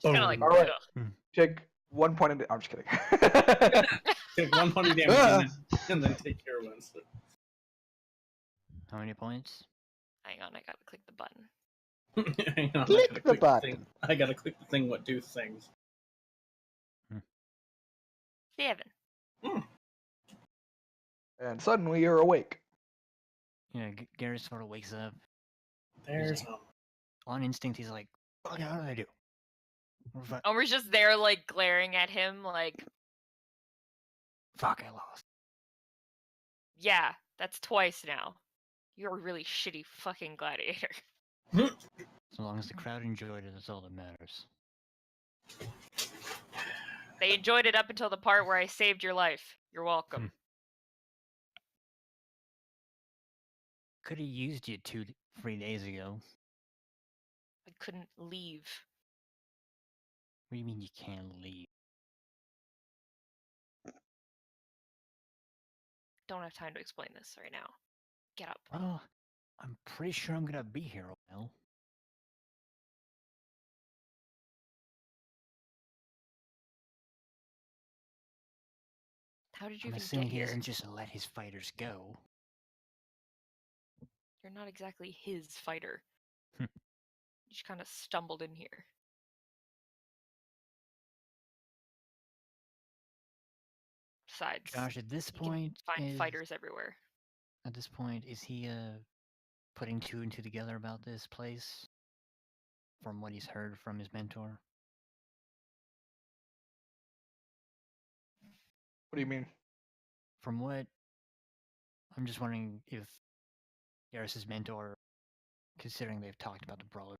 Just kind of like, All right. ugh. Take 1 point in. I'm just kidding. Take 1 point of damage and then take your wounds. How many points? Hang on, I gotta click the button. Hang on, Click I gotta the button. thing. I gotta click the thing what do things. 7. And suddenly you're awake. Yeah, Garrus sort of wakes up. There's On instinct, he's like, "Fuck, how did I do?" What if I- Omri's just there, like glaring at him, like, Fuck, I lost. yeah, that's twice now. You're a really shitty fucking gladiator. So long as the crowd enjoyed it, that's all that matters. They enjoyed it up until the part where I saved your life. You're welcome. Could have used you 3 days ago. I couldn't leave. What do you mean you can't leave? Don't have time to explain this right now. Get up. Well, I'm pretty sure I'm gonna be here a while. How did you I'm even assuming get he here? doesn't just let his fighters go. You're not exactly his fighter. Hmm. You just kind of stumbled in here. Besides, Josh, at this you can point, find fighters everywhere. At this point, is he putting 2 and 2 together about this place? From what he's heard from his mentor? What do you mean? From what I'm just wondering if Garrus's mentor, considering they've talked about the brawler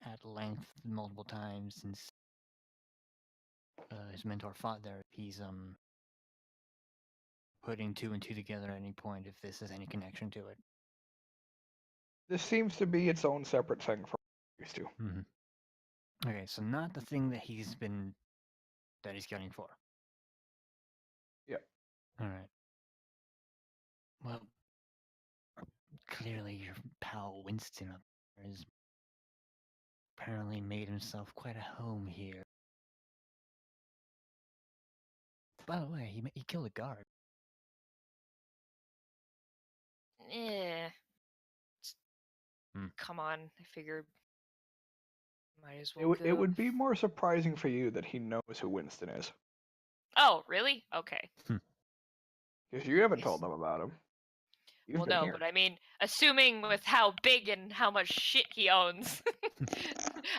at length multiple times since his mentor fought there, if he's putting 2 and 2 together at any point, if this has any connection to it. This seems to be its own separate thing from what used to. Okay, so not the thing that he's gunning for. Yep. Alright. Well, clearly your pal Winston up there has apparently made himself quite a home here. By the way, he killed a guard. Eh. Hmm. Come on, I figured. Might as well It go. would be more surprising for you that he knows who Winston is. Oh, really? Okay. Because you haven't told them about him. You've Well, been no, here. but I mean, assuming with how big and how much shit he owns,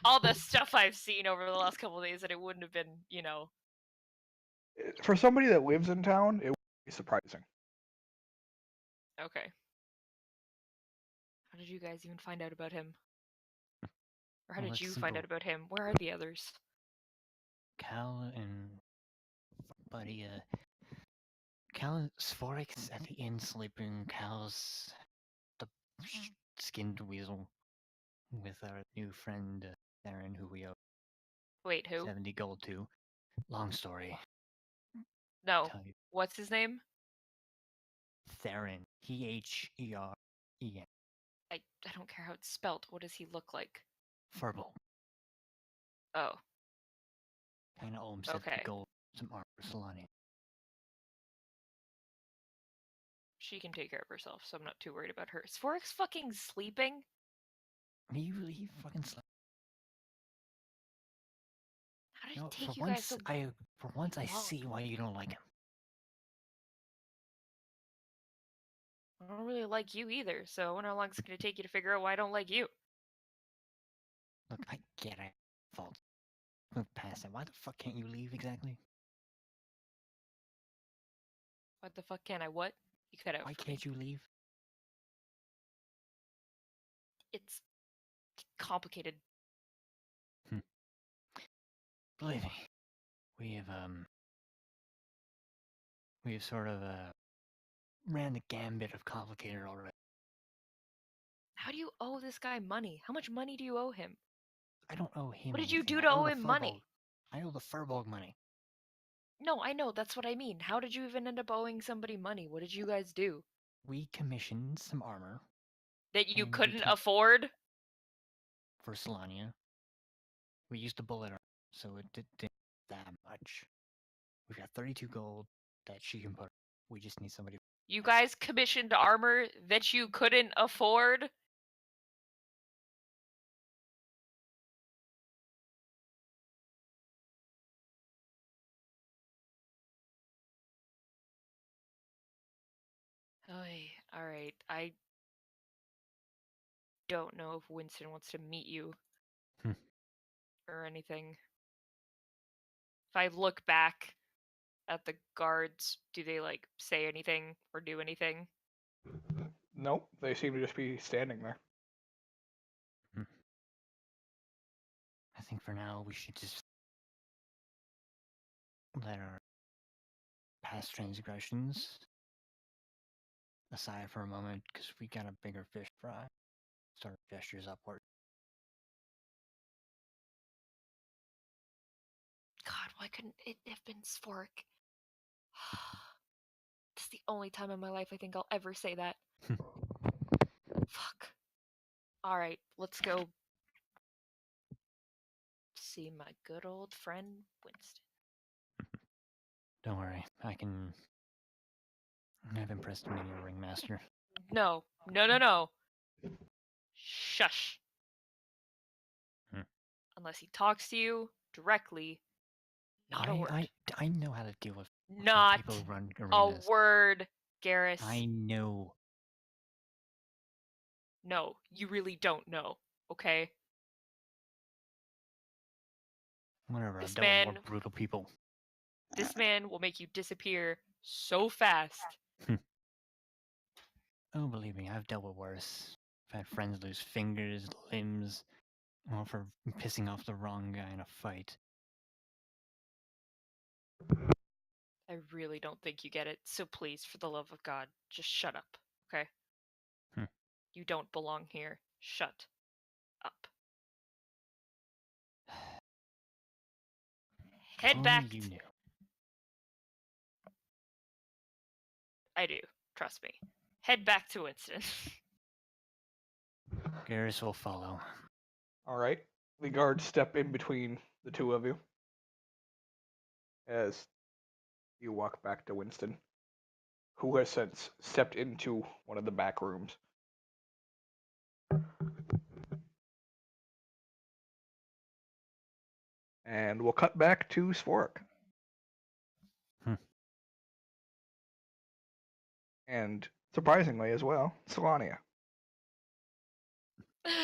all the stuff I've seen over the last couple of days, that it wouldn't have been, For somebody that lives in town, it would be surprising. Okay. How did you guys even find out about him? Or how Well, did it's you find out simple. about him? Where are the others? Cal and buddy, Cal Sforix at the inn sleeping. Cal's the skinned weasel with our new friend Theron, who we owe Wait, who? 70 gold to. Long story. No. Tell you. What's his name? Theron. Theren. I don't care how it's spelt. What does he look like? Furball. Oh, Kinda owe him 70 okay. gold. Some armor for Solani. She can take care of herself, so I'm not too worried about her. Is Forix fucking sleeping? He fucking slept. How did You know, it take for you guys once, so I long? see why you don't like him. I don't really like you either, so I wonder how long it's gonna take you to figure out why I don't like you. Look, I get it. Fault. Move past that. Why the fuck can't you leave exactly? What the fuck can I what? You cut out Why for me. can't you leave? It's complicated. Believe me, we have sort of ran the gambit of complicated already. How do you owe this guy money? How much money do you owe him? I don't owe him. What did you anything. do I to owe the him money? I owe the Furbolg money. No, I know, that's what I mean. How did you even end up owing somebody money? What did you guys do? We commissioned some armor That you And we couldn't can- afford? for Solania. We used the bullet armor, so it didn't that much. We've got 32 gold that she can put. We just need somebody. You guys commissioned armor that you couldn't afford? Oy, alright. I don't know if Winston wants to meet you. Hmm. Or anything. If I look back at the guards, do they, like, say anything or do anything? Nope, they seem to just be standing there. I think for now we should just let our past transgressions aside for a moment, because we got a bigger fish to fry. Sort of gestures upward. God, why couldn't it have been Spork? It's the only time in my life I think I'll ever say that. Fuck. Alright, let's go see my good old friend Winston. Don't worry, I've impressed many a ringmaster. No, no, no, no. Shush. Hmm. Unless he talks to you directly, not a word. I know how to deal with Not people who run a arenas. word, Garrus. I know. No, you really don't know, okay? Whatever, This I've dealt with more man- brutal people. This man will make you disappear so fast. Oh, believe me, I've dealt with worse. I've had friends lose fingers, limbs, all for pissing off the wrong guy in a fight. I really don't think you get it, so please, for the love of God, just shut up, okay? Hmm. You don't belong here. Shut up. Head Only back. you knew. I do. Trust me. Head back to Winston. Garrus will follow. Alright. The guards step in between the two of you as you walk back to Winston, who has since stepped into one of the back rooms. And we'll cut back to Spork. and surprisingly as well, Solania. Joey!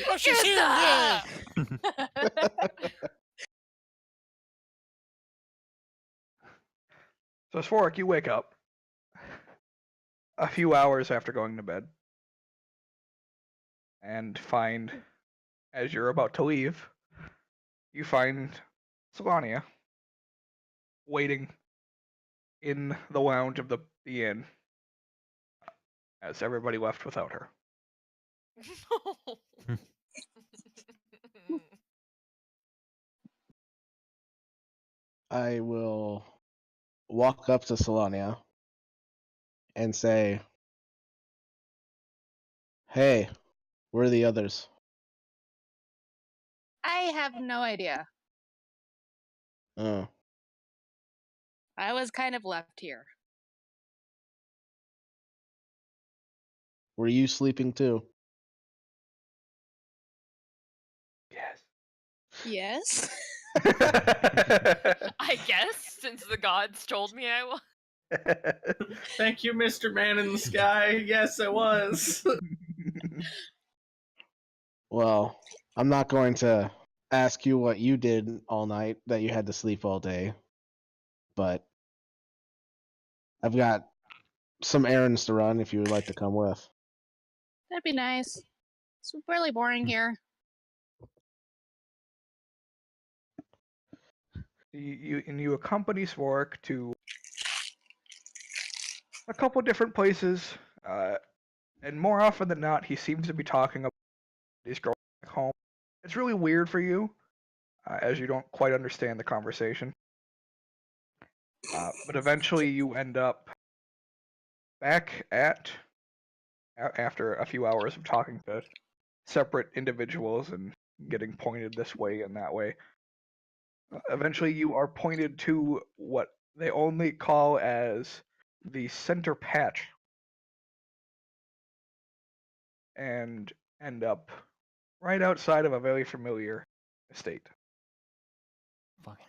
Oh, she's here! Yay! So Sforik, you wake up a few hours after going to bed and find, as you're about to leave, you find Solania waiting in the lounge of the inn as everybody left without her. I will walk up to Solania and say, "Hey, where are the others?" I have no idea. Oh, I was kind of left here. were you sleeping too? Yes. Yes. I guess, since the gods told me I was. Thank you, Mr. Man in the Sky. Yes, it was. Well, I'm not going to ask you what you did all night that you had to sleep all day, but I've got some errands to run if you would like to come with. That'd be nice. It's really boring here. you accompany Sforik to a couple different places, and more often than not, he seems to be talking about his girl back home. It's really weird for you, as you don't quite understand the conversation. But eventually, you end up back after a few hours of talking to separate individuals and getting pointed this way and that way. Eventually, you are pointed to what they only call as the center patch, and end up right outside of a very familiar estate. Fucking.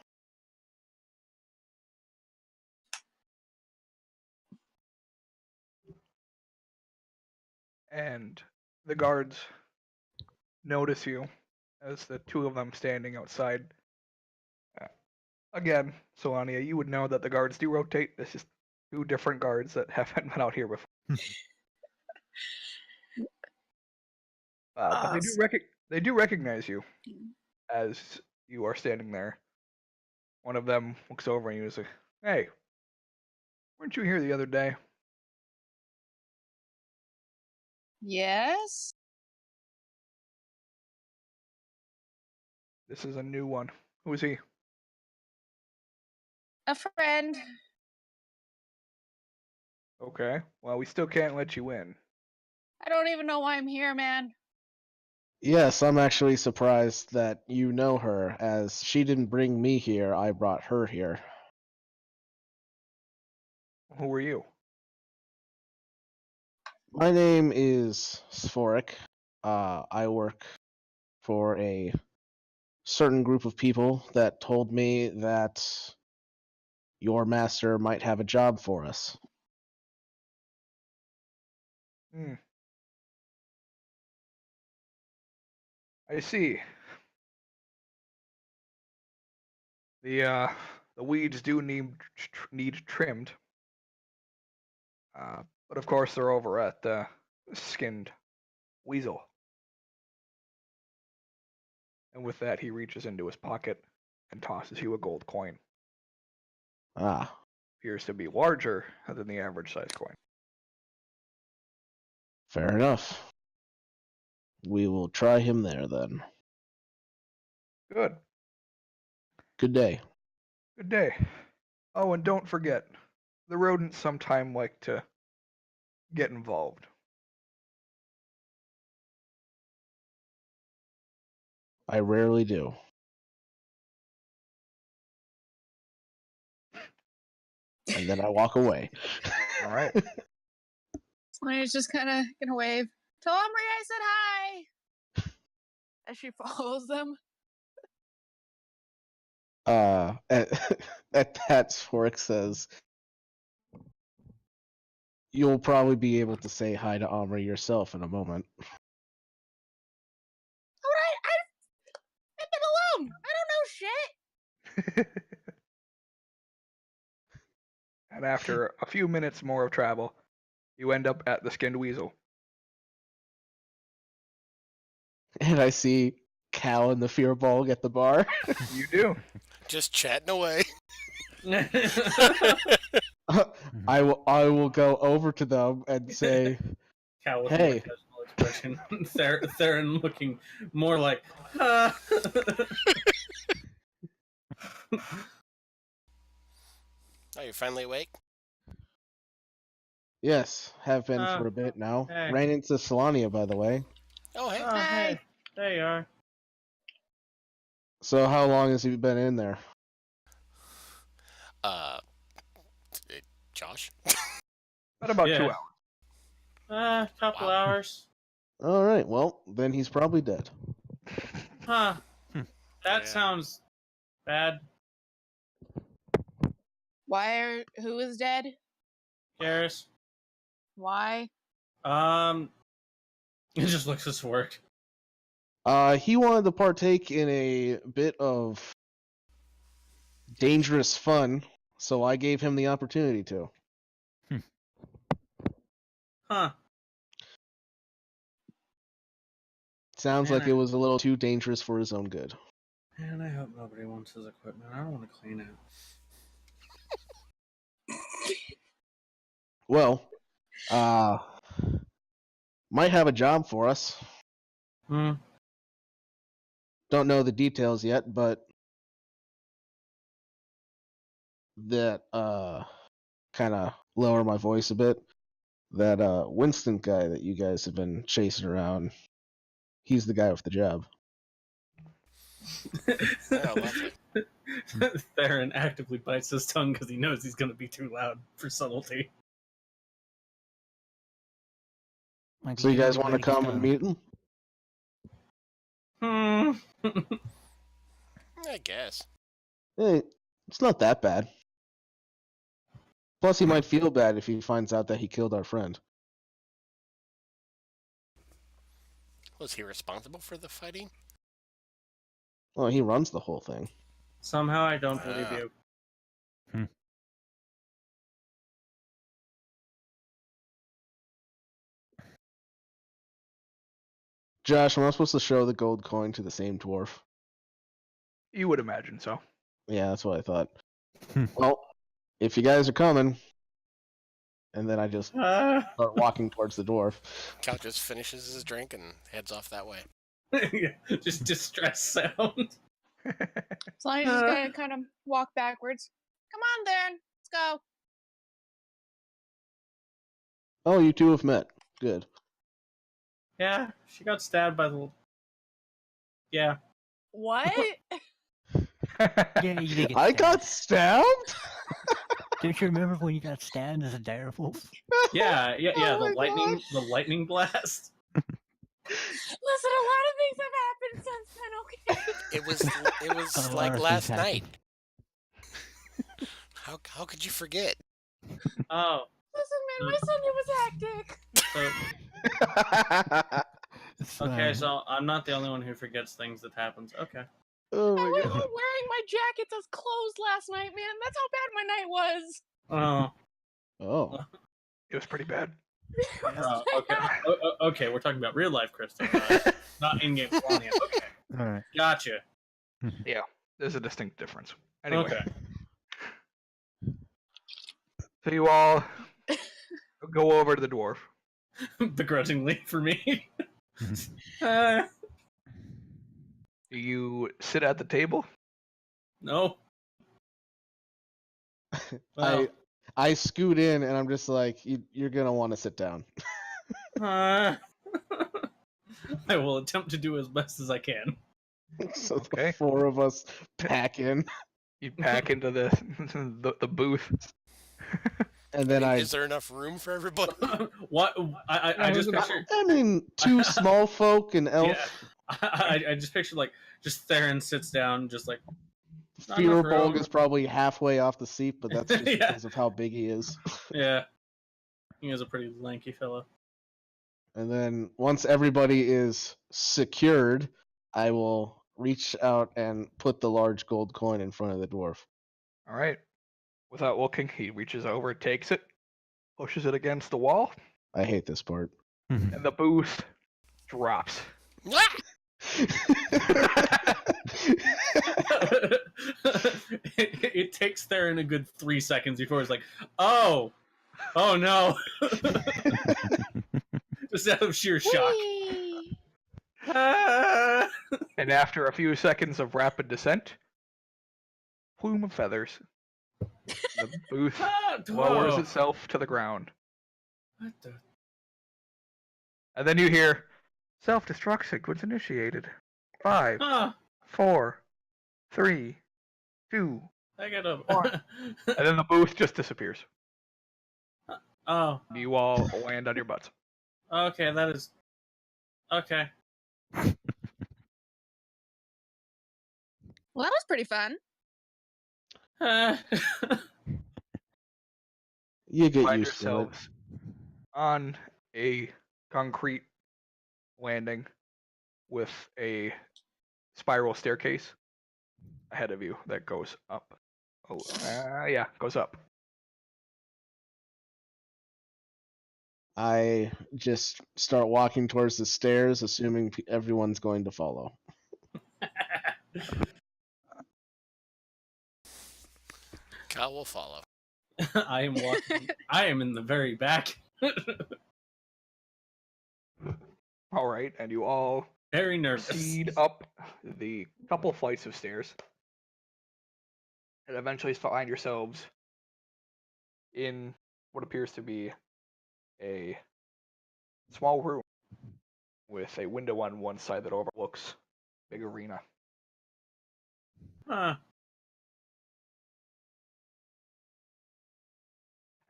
And the guards notice you as the two of them standing outside. Again, Solania, you would know that the guards do rotate. This is two different guards that haven't been out here before. But they do recognize you as you are standing there. One of them looks over and he's like, "Hey, weren't you here the other day?" Yes. This is a new one. Who is he? A friend. Okay. Well, we still can't let you in. I don't even know why I'm here, man. Yes, I'm actually surprised that you know her, as she didn't bring me here, I brought her here. Who are you? My name is Sforik. I work for a certain group of people that told me that your master might have a job for us. Hmm. I see. The weeds do need trimmed. But of course they're over at the Skinned Weasel. And with that, he reaches into his pocket and tosses you a gold coin. Ah, Appears to be larger than the average size coin. fair enough. We will try him there then. Good. Good day. Good day. Oh, and don't forget, the rodents sometime like to get involved. I rarely do. And then I walk away. All right. Sonia's just kind of gonna wave. Tell Omri I said hi. As she follows them. At, at that, Sforik says, you'll probably be able to say hi to Omri yourself in a moment. Alright, I've been alone. I don't know shit. And after a few minutes more of travel, you end up at the Skinned Weasel. And I see Cal and the Fear Bulg at the bar. You do. Just chatting away. I will go over to them and say, Cal with Hey. a casual expression. Theron looking more like, ah. Oh, you're finally awake? yes, have been for a bit now. Hey. Ran into Solania, by the way. Oh, hey. Oh, hey, there you are. So how long has he been in there? Uh, Josh? About 2 Yeah. hours. Couple Wow. hours. All right, well, then he's probably dead. Huh. That Yeah. sounds bad. Who is dead? Garrus. Why? It just looks as worked. He wanted to partake in a bit of dangerous fun, so I gave him the opportunity to. Huh. Sounds Man, like it was a little too dangerous for his own good. Man, I hope nobody wants his equipment. I don't want to clean it. Well, might have a job for us. Hmm. Don't know the details yet, but that kind of lower my voice a bit. That Winston guy that you guys have been chasing around, he's the guy with the job. Oh, lovely. Theron actively bites his tongue because he knows he's going to be too loud for subtlety. Might be So you too guys want to late come go. and meet him? Hmm. I guess. Hey, it's not that bad. Plus, he might feel bad if he finds out that he killed our friend. Was he responsible for the fighting? Well, he runs the whole thing. Somehow I don't believe Ah. you. Josh, am I supposed to show the gold coin to the same dwarf? You would imagine so. Yeah, that's what I thought. Well, if you guys are coming, and then I just start walking towards the dwarf. Cal just finishes his drink and heads off that way. Just distress sound. So I'm just gonna kind of walk backwards. Come on, then. Let's go. Oh, you two have met. Good. Yeah, she got stabbed by the. Yeah. What? Yeah, you did get I stabbed. got stabbed? Don't you remember when you got stabbed as a direwolf? Yeah. Oh The my lightning, gosh. the lightning blast. Listen, a lot of things have happened since then. Okay. It was A lot like of last things night. happened. How could you forget? Oh. Listen, man, my Sunday was hectic. So, It's okay, fine. so I'm not the only one who forgets things that happens. Okay. Oh I my was god. wearing my jackets as clothes last night, man. That's how bad my night was. Oh. Oh. It was pretty bad. Okay. Okay, we're talking about real life Krista, not in-game Melania. Okay, All right. gotcha. There's a distinct difference. Anyway, Okay. so you all go over to the dwarf. Begrudgingly for me. You sit at the table. No. Well, I scoot in and I'm just like, you're gonna want to sit down. I will attempt to do as best as I can. So Okay. the four of us pack in, You pack into the booth. and then Is there enough room for everybody? What? I just picture. I mean, two small folk and elf. Yeah. I just picture like just Theron sits down, just like not Fear enough room. Bulg is probably halfway off the seat, but that's just Yeah. because of how big he is. Yeah. He is a pretty lanky fellow. And then once everybody is secured, I will reach out and put the large gold coin in front of the dwarf. All right. Without looking, he reaches over, takes it, pushes it against the wall, I hate this part. and the booth drops. Ah! It takes Theron a good 3 seconds before it's like, oh no. Just out of sheer shock. Whee! Ah! And after a few seconds of rapid descent, plume of feathers. The booth lowers Whoa. itself to the ground. What the? And then you hear, self-destruct sequence initiated. 5, Ah, 4, 3, 2, I got up. What? and then the booth just disappears. Oh, You all land on your butts. okay, that is okay. Well, that was pretty fun. You get Find used to it. yourselves on a concrete landing with a spiral staircase ahead of you that goes up. Oh, yeah, goes up. I just start walking towards the stairs, assuming everyone's going to follow. Kyle will follow. I am walking. I am in the very back. All right, and you all Very nervous. proceed up the couple flights of stairs and eventually find yourselves in what appears to be a small room with a window on one side that overlooks a big arena. Huh.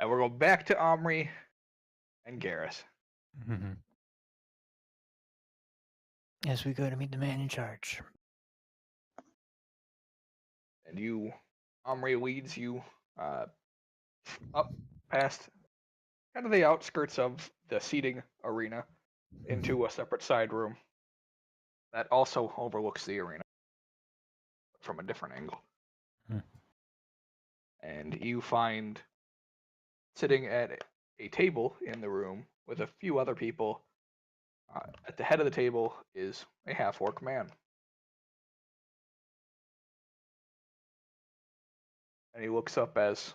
And we'll go back to Omri and Garrus. Yes, we go to meet the man in charge. And you, Omri leads you up past kind of the outskirts of the seating arena into a separate side room that also overlooks the arena from a different angle. Hmm. And you find sitting at a table in the room with a few other people. At the head of the table is a half-orc man. And he looks up as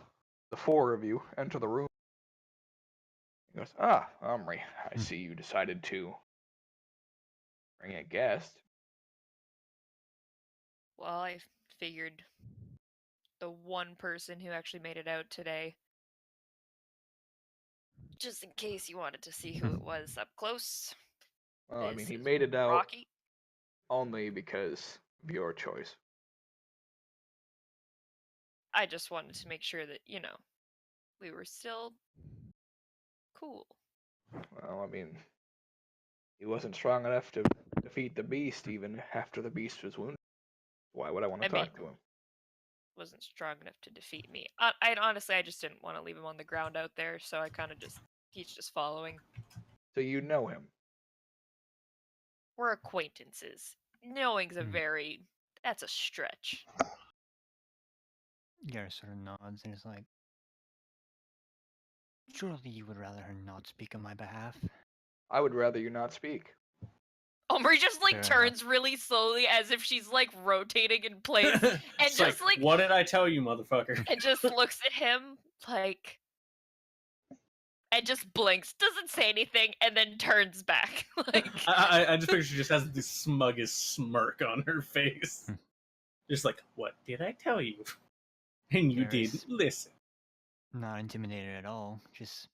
the four of you enter the room. He goes, Omri, I see you decided to bring a guest. Well, I figured the one person who actually made it out today. Just in case you wanted to see who it was up close. Well, I mean, This he is made it out Rocky. only because of your choice. I just wanted to make sure that, we were still cool. Well, I mean, he wasn't strong enough to defeat the beast even after the beast was wounded. Why would I want to talk to him? Wasn't strong enough to defeat me. I honestly, I just didn't want to leave him on the ground out there, so I kind of he's just following. So you know him. We're acquaintances. Knowing's that's a stretch. Garrus sort of nods and is like, surely you would rather her not speak on my behalf. I would rather you not speak. Omri just Fair turns really slowly as if she's rotating in place and It's just what did I tell you, motherfucker? and just looks at him and just blinks, doesn't say anything, and then turns back. I just picture she just has this smuggest smirk on her face. Just what did I tell you? And you Garrus. didn't listen. Not intimidated at all, just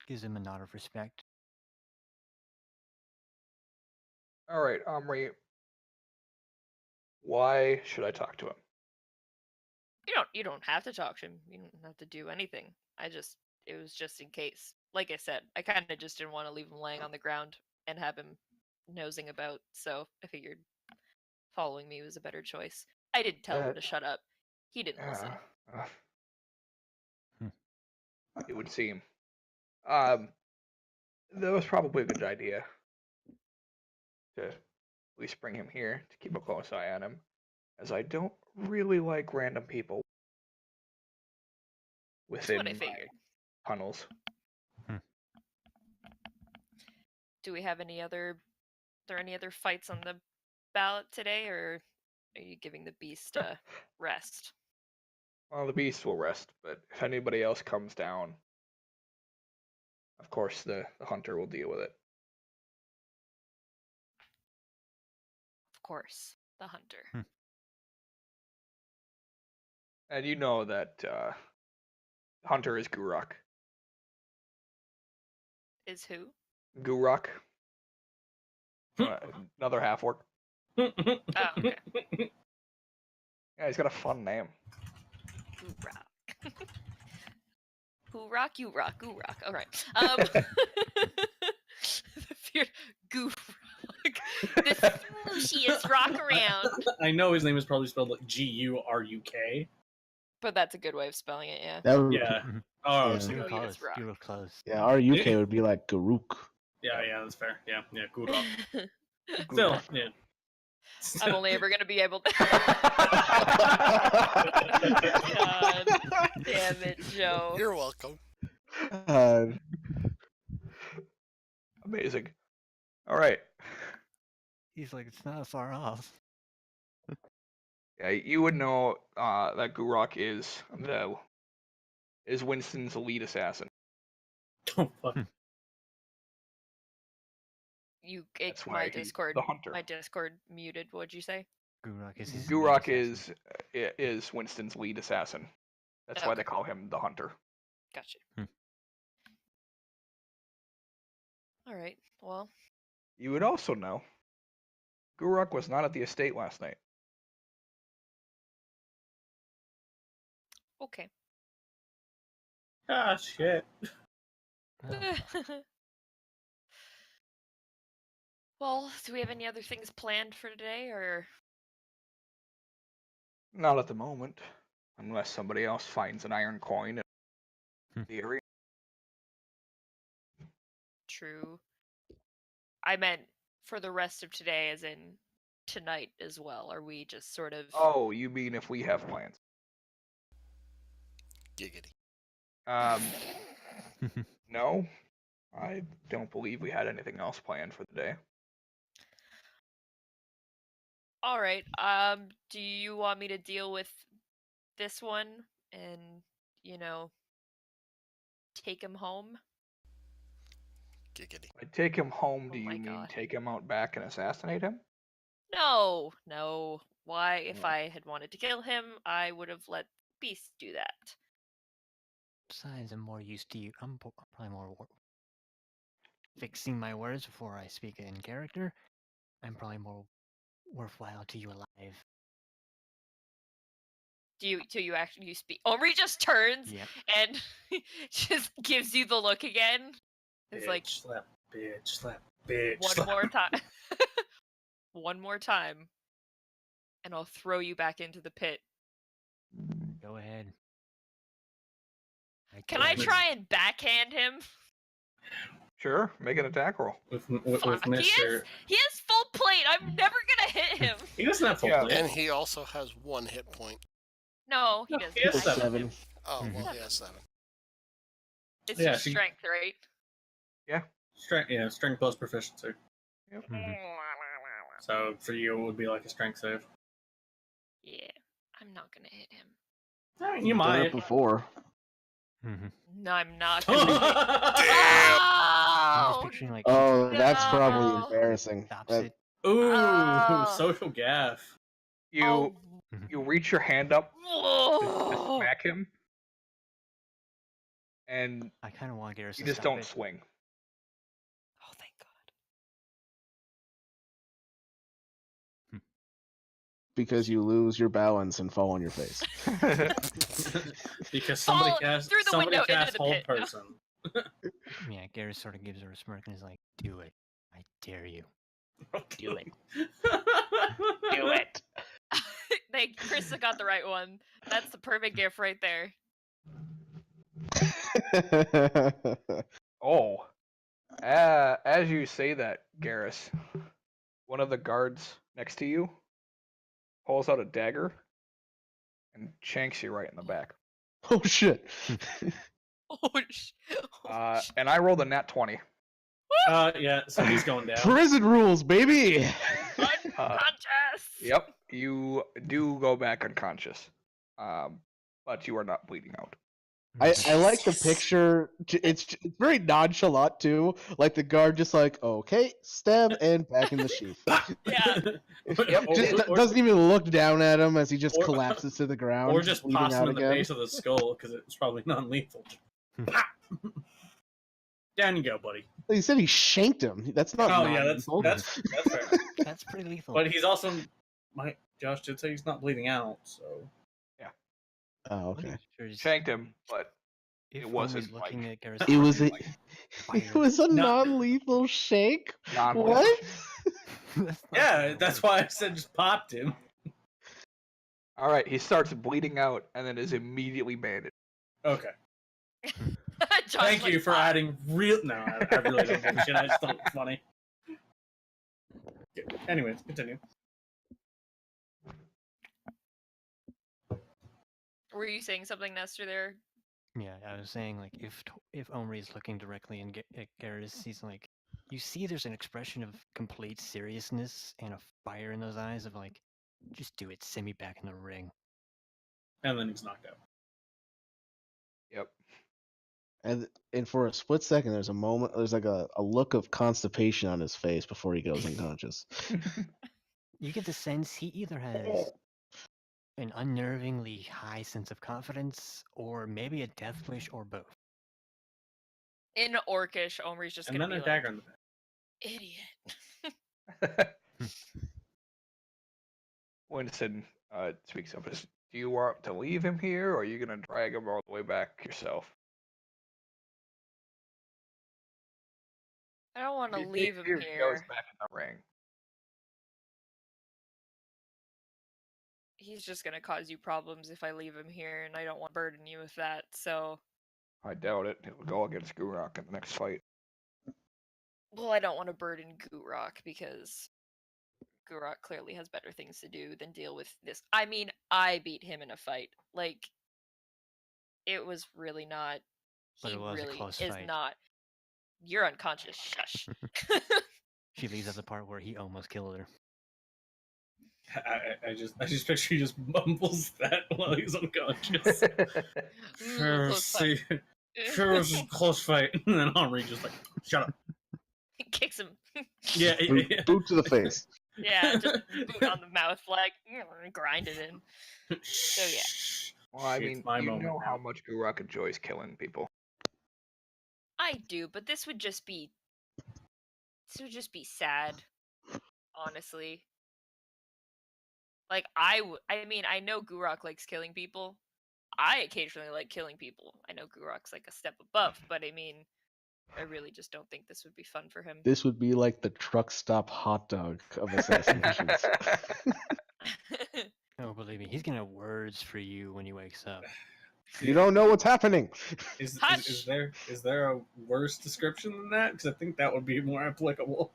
gives him a nod of respect. All right, Omri. Why should I talk to him? You don't have to talk to him. You don't have to do anything. It was just in case. Like I said, I kind of just didn't want to leave him laying on the ground and have him nosing about, so I figured following me was a better choice. I didn't tell him to shut up. He didn't listen. It would seem. That was probably a good idea to at least bring him here to keep a close eye on him, as I don't really like random people That's within what I my figured. tunnels. Do we have any other? Are there any other fights on the ballot today, or are you giving the beast a rest? Well, the beast will rest, but if anybody else comes down, of course the hunter will deal with it. Of course, the hunter. And you know that hunter is Guruk. Is who? Guruk. Another half orc. Oh, okay. Yeah, he's got a fun name. Who rock? Who rock? You rock. Goo rock. All right. The fear. Goo rock. The swooshiest rock around. I know his name is probably spelled like Guruk. But that's a good way of spelling it. Yeah. That would, Yeah. Oh, Yeah. so You were Oh, yes, close. rock. You were close. yeah, our UK would be like Garuk. yeah, that's fair. Yeah, Guruk. Guruk. Still, yeah. I'm only ever gonna be able to. God damn it, Joe. You're welcome. Amazing. All right. He's like, it's not far off. Yeah, you would know that Guruk is Winston's lead assassin. Oh, fuck. You That's my why he's Discord. the hunter. My Discord muted. What'd you say? Guruk is his Guruk main assassin. is Winston's lead assassin. That's why Okay. they call him the hunter. Gotcha. Hmm. All right. Well, You would also know Guruk was not at the estate last night. okay. Ah, shit. Oh, Well, do we have any other things planned for today, or Not at the moment, unless somebody else finds an iron coin in the area. true? I meant for the rest of today, as in tonight as well. Are we just sort of? Oh, you mean if we have plans? Giggity. No, I don't believe we had anything else planned for the day. All right. Do you want me to deal with this one and take him home? Giggity. By take him home, do Oh you my mean God. take him out back and assassinate him? No. Why? If Oh. I had wanted to kill him, I would have let Beast do that. Besides, I'm more used to you. I'm probably more fixing my words before I speak in character. I'm probably more worthwhile to you alive. Do you actually speak? Omri just turns Yep. and just gives you the look again. It's like slap, bitch, one slap. more time. One more time. And I'll throw you back into the pit. Go ahead. Can I dare you. try and backhand him? Sure, make an attack roll. With Fuck, Mr. He has full plate. I'm never gonna hit him. He doesn't have full Yeah, plate. And he also has 1 hit point. No, he No, doesn't. he has I hit 7. him. Oh, Mhm. well, he has 7. It's Yeah, just she- strength, right? Strength plus proficiency. Mhm. So for you, it would be like a strength save. Yeah, I'm not gonna hit him. I mean, you Done it might. before. Mhm. No, I'm not gonna hit him. I'm just Oh, picturing like Oh, that's probably No. embarrassing. stops That- it. Ooh, Oh. social gaff. You Oh. you reach your hand up to Whoa. smack him, and I kind of want to get us you to just stop don't it. swing. Oh, thank God. because you lose your balance and fall on your face. Because somebody Fall cast through the window into cast the hold pit. person. Yeah, Garrus sort of gives her a smirk and is like, "Do it. I dare you. Do it. Do it. Krista got the right one. That's the perfect gift right there. Oh, as you say that, Garrus, one of the guards next to you pulls out a dagger and shanks you right in the back. Oh shit. Oh, sh- And I rolled a nat 20. Yeah, so he's going down. Prison rules, baby. unconscious. Yep, you do go back unconscious, but you are not bleeding out. I like the Jesus. picture. It's very nonchalant too. Like the guard just like, okay, stab and back in the sheath. Yeah. Just doesn't even look down at him as he just or- collapses to the ground. Or just bleeding pops him out in the again. base of the skull because it's probably non-lethal. Pop! Down you go, buddy. He said he shanked him. That's not. Oh yeah, non-lethal. that's fair. That's pretty lethal. But he's also Josh did say he's not bleeding out, so Oh, okay. Shanked him, but If it wasn't Omi's looking like- at Garrus, It was a, Like, it was a No. non-lethal shank. non-lethal. What? yeah, that's why I said just popped him. All right, he starts bleeding out and then is immediately bandaged. Okay, John's thank like, you for adding real. No, I really don't give a shit. I just thought it was funny. Anyways, continue. Were you saying something, Nestor? There. Yeah, I was saying like if Omri's looking directly at Garrus, he's like, you see, there's an expression of complete seriousness and a fire in those eyes of like, just do it, send me back in the ring. And then he's knocked out. Yep. And for a split second, there's a moment. There's like a look of constipation on his face before he goes unconscious. You get the sense he either has an unnervingly high sense of confidence, or maybe a death wish, or both. In Orcish, Omri's just And gonna then be a dagger in the back. idiot. Winston speaks up. Do you want to leave him here, or are you gonna drag him all the way back yourself? I don't want to He leave him He goes here. back in the ring. He's just gonna cause you problems if I leave him here, and I don't want to burden you with that. So, I doubt it. He'll go against Gurok in the next fight. well, I don't want to burden Gurok because Gurok clearly has better things to do than deal with this. I mean, I beat him in a fight. Like, it was really not. But He it was a really close is fight. not. You're unconscious. Shush. She leaves out the part where he almost killed her. I just picture he just mumbles that while he's unconscious. Ooh, close fight. Sure was a close fight. And then Henri just like, shut up. Kicks him. Yeah, Boot to the face. Yeah, just boot on the mouth, like grind it in. So yeah. Well, I It's mean, my you moment know how now. much Gurok enjoys killing people. I do, but this would just be sad, honestly. Like I mean, I know Gurok likes killing people. I occasionally like killing people. I know Gurok's like a step above, but I mean, I really just don't think this would be fun for him. This would be like the truck stop hot dog of assassinations. Oh, believe me, he's gonna have words for you when he wakes up. You don't know what's happening. Is Hush! there a worse description than that? Because I think that would be more applicable.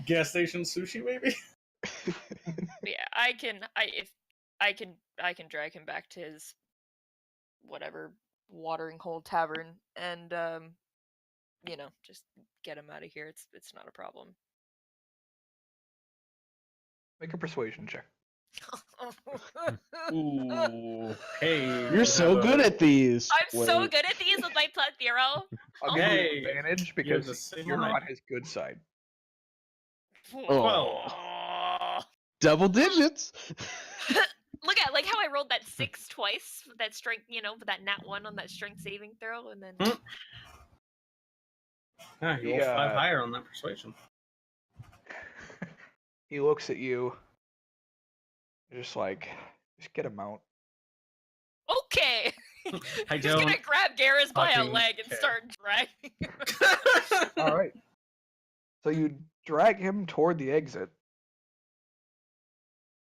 Gas station sushi, maybe. Yeah, I can drag him back to his whatever watering hole tavern and just get him out of here. It's not a problem. Make a persuasion check. Ooh, hey, You're so good at these. I'm so Wait. good at these with my +0. I'll give Hey, you advantage you have because the same you're amount. on his good side. Oh. Double digits. Look at like how I rolled that 6 twice with that strength, with that nat 1 on that strength saving throw, and then Ah, you rolled 5 higher on that persuasion. He looks at you, just like, just get him out. okay. I He's gonna don't grab Garrus by a fucking leg and care. start dragging. All right. So you drag him toward the exit,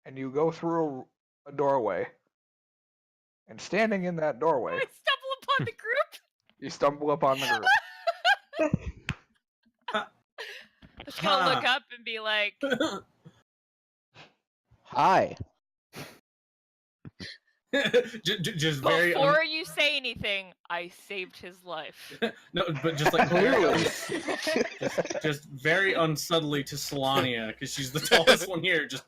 and you go through a doorway. And standing in that doorway, I stumble upon the group. You stumble up on the group. Just gonna look up and be like, Hi. just very before you say anything, I saved his life. no, but just like very Clearly. just very unsubtly to Solania because she's the tallest one here. Just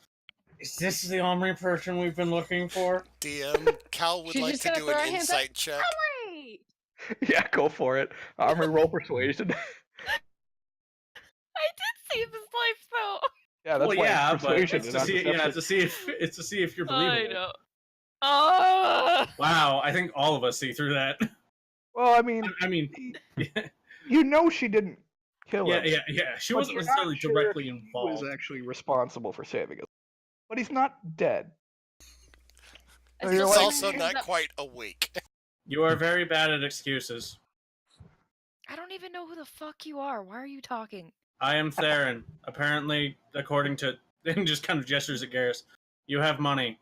is this the Omri person we've been looking for? DM, Cal would She's like just to gonna do throw her an hands up. insight check. Right. Yeah, go for it. Armory roll persuasion. I did save his life though. Yeah, that's Well, why yeah, it's but persuasion. it's and to not see, deception. it's to see if you're I believable. know. Oh. Wow, I think all of us see through that. Well, I mean, I mean, you know she didn't kill him. yeah. She but wasn't you're not necessarily sure directly he involved. was actually responsible for saving us. But he's not dead. So It's you're He's just like, also hands not up. quite awake. You are very bad at excuses. I don't even know who the fuck you are. Why are you talking? I am Theron. Apparently, according to and just kind of gestures at Garrus, you have money.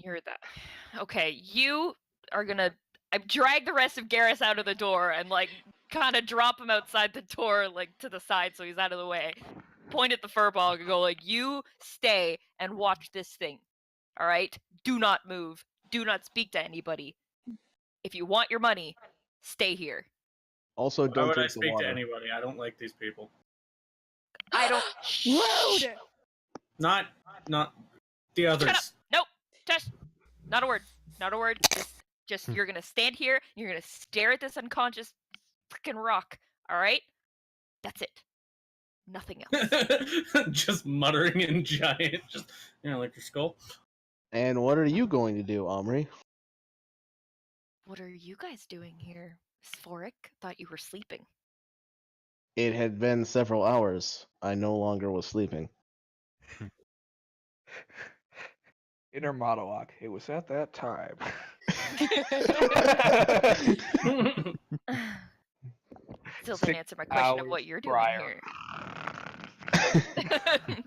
You're that. Okay, you are gonna. I drag the rest of Garrus out of the door and like kind of drop him outside the door, like to the side, so he's out of the way. Point at the furball and go like, "You stay and watch this thing. All right? Do not move. Do not speak to anybody. If you want your money, stay here." Also, Why don't would I drink the speak to water. anybody? I don't like these people. I don't. Rude! Not the Shut up. others. Nope. Just not a word. Not a word. Just you're gonna stand here. And you're gonna stare at this unconscious freaking rock. All right. That's it. Nothing else. Just muttering in giant, just like your skull. And what are you going to do, Omri? What are you guys doing here, Sphoric? Thought you were sleeping. It had been several hours. I no longer was sleeping. inner monologue. It was at that time. Still didn't 6 answer my question of hours what you're doing prior.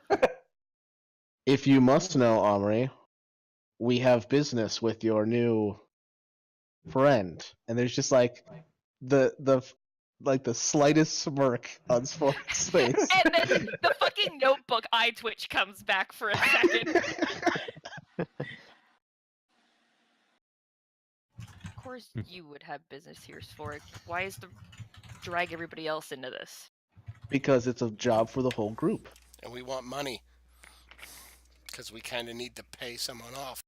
here. If you must know, Omri, we have business with your new friend, and there's just like the slightest smirk on Spork's face. And then the fucking notebook eye twitch comes back for a second. Of course you would have business here, Sphoric. Why is the drag everybody else into this? Because it's a job for the whole group. And we want money. Because we kind of need to pay someone off.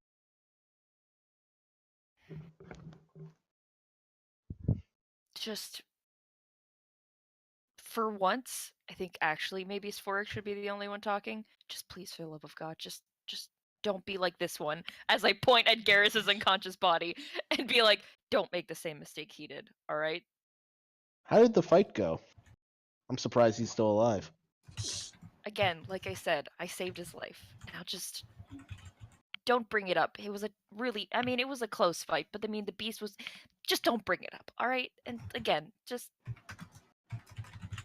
Just for once, I think actually maybe Sphoric should be the only one talking. Just please, for the love of God, just don't be like this one. As I point at Garrus's unconscious body and be like, don't make the same mistake he did, alright? How did the fight go? I'm surprised he's still alive. Again, like I said, I saved his life. Now just don't bring it up. It was it was a close fight, but the beast was just don't bring it up, alright? And again, just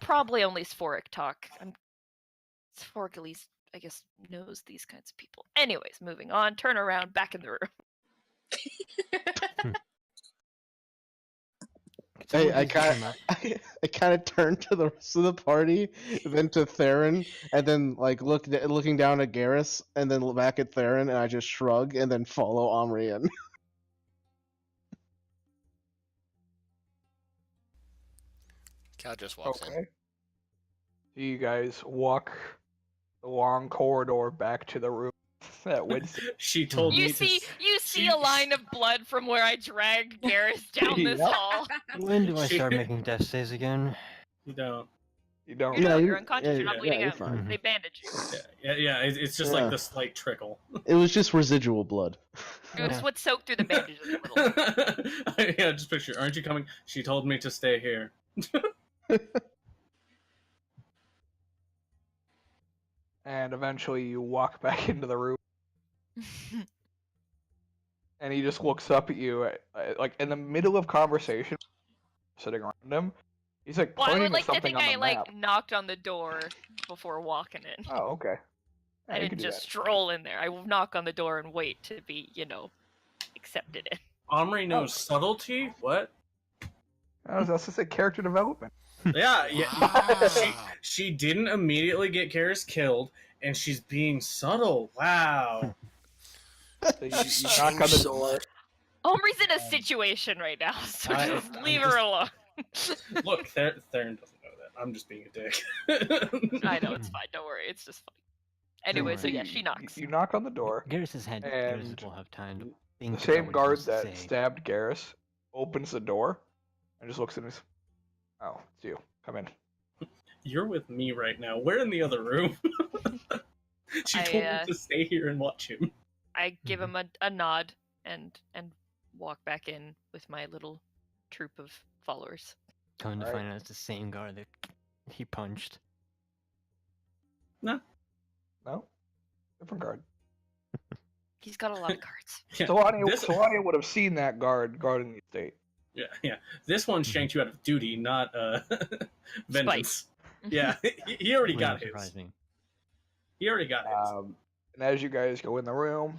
probably only Sphoric talk. Sphoric at least, I guess, knows these kinds of people. Anyways, moving on. Turn around, back in the room. I kind of turned to the rest of the party, then to Theron, and then like looking down at Garrus, and then back at Theron, and I just shrug, and then follow Omri in. Cal just walks in. Okay. So you guys walk the long corridor back to the room that Winston. She told me You see a line of blood from where I dragged Garrus down this Yep. hall. When do I start making death saves again? You don't. You don't. You know, Yeah, you're unconscious, you're not bleeding you're out. fine. They bandage you. Yeah. It's just Yeah. like the slight trickle. It was just residual blood. It's Yeah. what soaked through the bandages a little. Yeah, just picture. Aren't you coming? She told me to stay here. And eventually you walk back into the room, and he just looks up at you, like in the middle of conversation, sitting around him. He's like Well, I pointing would at like to something think on I the map. knocked on the door before walking in. Oh, okay. Yeah, I you didn't can do just stroll in there. I will knock on the door and wait to be, accepted in. Omri knows subtlety? What? That's just a character development. Yeah. Wow. She didn't immediately get Karis killed, and she's being subtle. Wow. So you She's knock on changed the so door. much. Omri's in a situation right now, so just I'm leave her alone. Look, Theron doesn't know that. I'm just being a dick. I know, it's fine. Don't worry. It's just funny. Anyway, so worry. yeah, she knocks. You knock on the door. Garrus And will have time to The think same about what guard he wants to that say. stabbed Garrus opens the door and just looks at him. Oh, it's you. Come in. You're with me right now. We're in the other room. She told me to stay here and watch him. I give him a nod and walk back in with my little troop of followers. Come to Alright. find out it's the same guard that he punched. No? Different guard. He's got a lot of cards. Yeah, Solania would have seen that guard guarding the estate. Yeah. This one shanked you out of duty, not vengeance. Yeah, he already got his. Surprised me. He already got his. And as you guys go in the room,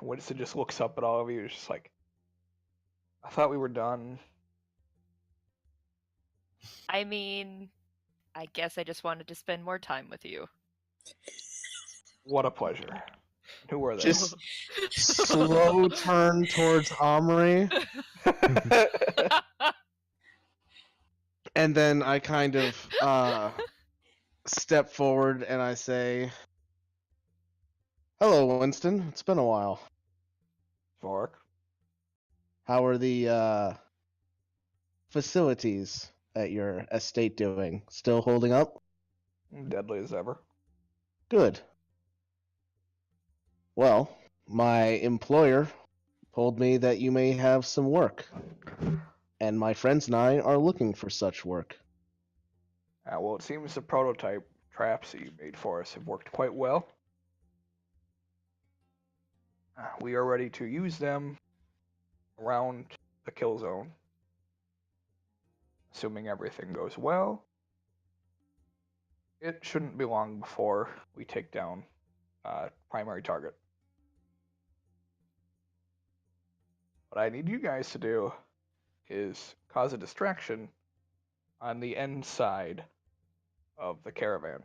Winston just looks up at all of you. He's just like, I thought we were done. I mean, I guess I just wanted to spend more time with you. What a pleasure. Who are they? Just slow turn towards Omri, and then I kind of step forward and I say, "Hello, Winston. It's been a while. Vork. How are the facilities at your estate doing? Still holding up? Deadly as ever. Good. Well, my employer told me that you may have some work, and my friends and I are looking for such work." Well, it seems the prototype traps that you made for us have worked quite well. We are ready to use them around the kill zone. Assuming everything goes well, it shouldn't be long before we take down primary target. What I need you guys to do is cause a distraction on the end side of the caravan.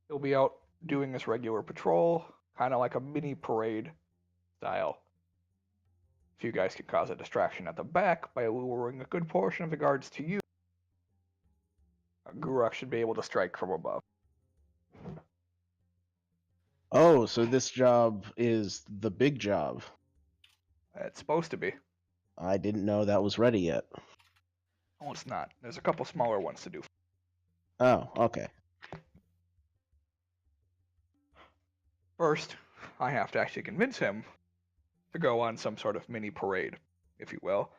He'll be out doing his regular patrol, kind of like a mini parade style. If you guys can cause a distraction at the back by luring a good portion of the guards to you, Guruk should be able to strike from above. Oh, so this job is the big job. It's supposed to be. I didn't know that was ready yet. Oh, it's not. There's a couple smaller ones to do. Oh, okay. First, I have to actually convince him to go on some sort of mini parade, if you will,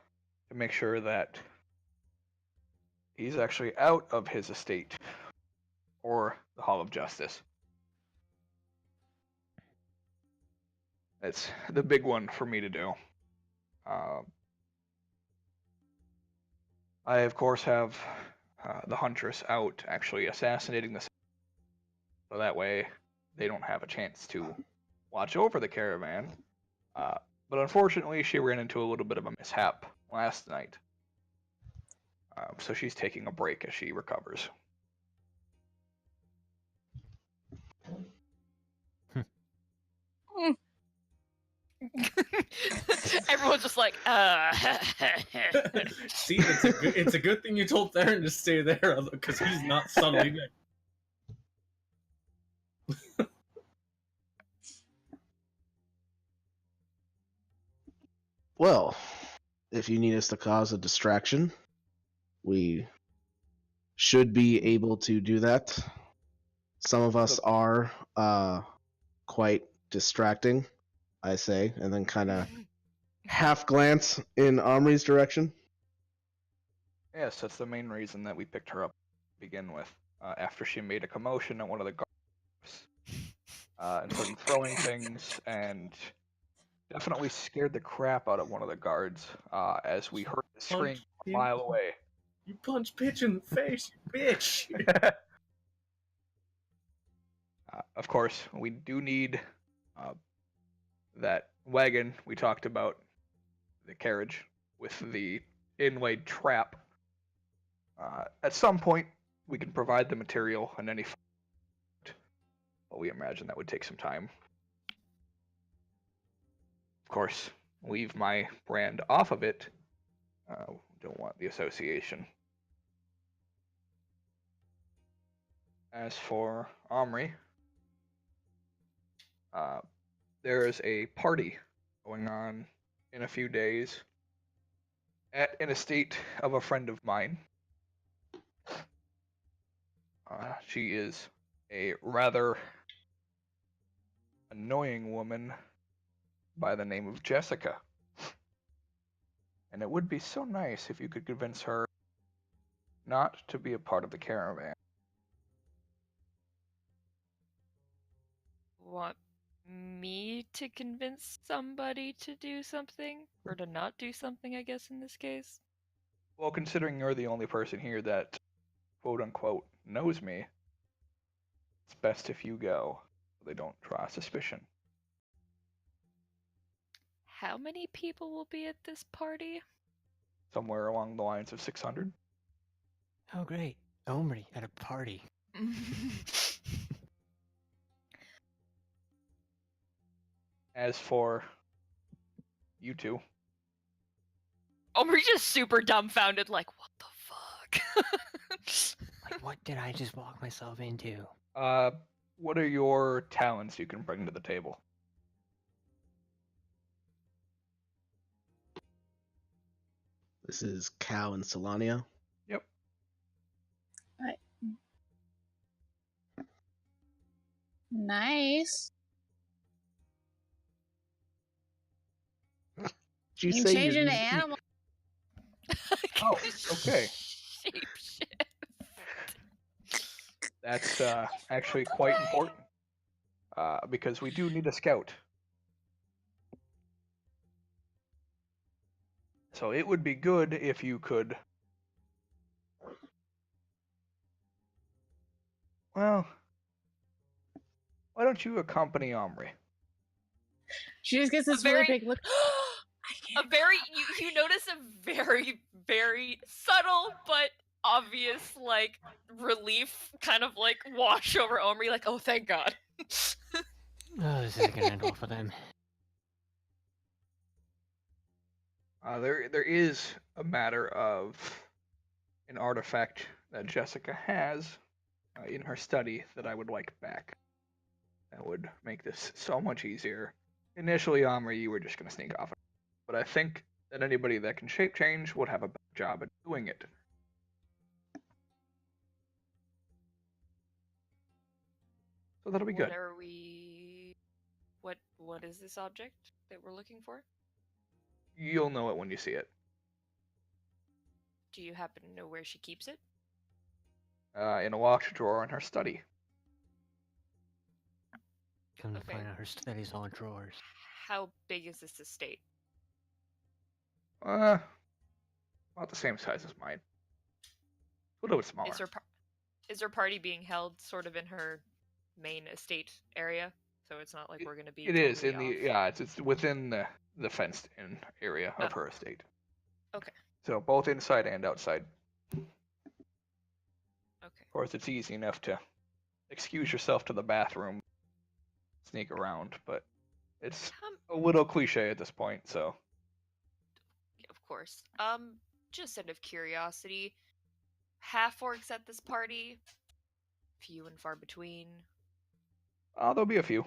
to make sure that he's actually out of his estate or the Hall of Justice. It's the big one for me to do. I, of course, have the Huntress out actually assassinating the... So that way they don't have a chance to watch over the caravan. But unfortunately, she ran into a little bit of a mishap last night. So she's taking a break as she recovers. Everyone's just like, See, it's a good thing you told Theron to stay there, because he's not subtle either. Well, if you need us to cause a distraction, we should be able to do that. Some of us are quite distracting, I say, and then kind of half glance in Omri's direction. Yes, that's the main reason that we picked her up to begin with. After she made a commotion at one of the guards and started throwing things, and definitely scared the crap out of one of the guards as we heard the scream a mile away. You punch bitch in the face, you bitch! Of course, we do need that wagon we talked about, the carriage with the inlaid trap. At some point, we can provide the material and any, but we imagine that would take some time. Of course, leave my brand off of it. Don't want the association. As for Omri, there is a party going on in a few days at an estate of a friend of mine. She is a rather annoying woman by the name of Jessica. And it would be so nice if you could convince her not to be a part of the caravan. Want me to convince somebody to do something? Or to not do something, I guess, in this case? Well, considering you're the only person here that, quote unquote, knows me, it's best if you go so they don't draw suspicion. How many people will be at this party? Somewhere along the lines of 600. Oh, great. Omri at a party. As for you two, Omri's just super dumbfounded, like, what the fuck? Like, what did I just walk myself into? what are your talents you can bring to the table? This is Cal and Solania. Yep. Nice. Did you You say change you're into animal. Oh, okay. Shapeshift. That's actually quite important. Because we do need a scout. So it would be good if you could. Well, why don't you accompany Omri? She just gets this A really very- big look. You notice a very, very subtle but obvious, like, relief kind of, like, wash over Omri, like, oh, thank God. Oh, this is gonna end well for them. There is a matter of an artifact that Jessica has in her study that I would like back. That would make this so much easier. Initially, Omri, you were just going to sneak off. But I think that anybody that can shape change would have a better job at doing it. So that'll be good. What are we... What is this object that we're looking for? You'll know it when you see it. Do you happen to know where she keeps it? In a locked drawer in her study. Come to Okay. find out her study's all drawers. How big is this estate? About the same size as mine. A little bit smaller. Is her party being held sort of in her main estate area? So it's not like we're going to be. It is in totally the off? it's within the fenced-in area of Oh. her estate. Okay. So both inside and outside. Okay. Of course, it's easy enough to excuse yourself to the bathroom, sneak around, but it's a little cliche at this point. So Of course. Just out of curiosity, half orcs at this party? Few and far between. there'll be a few.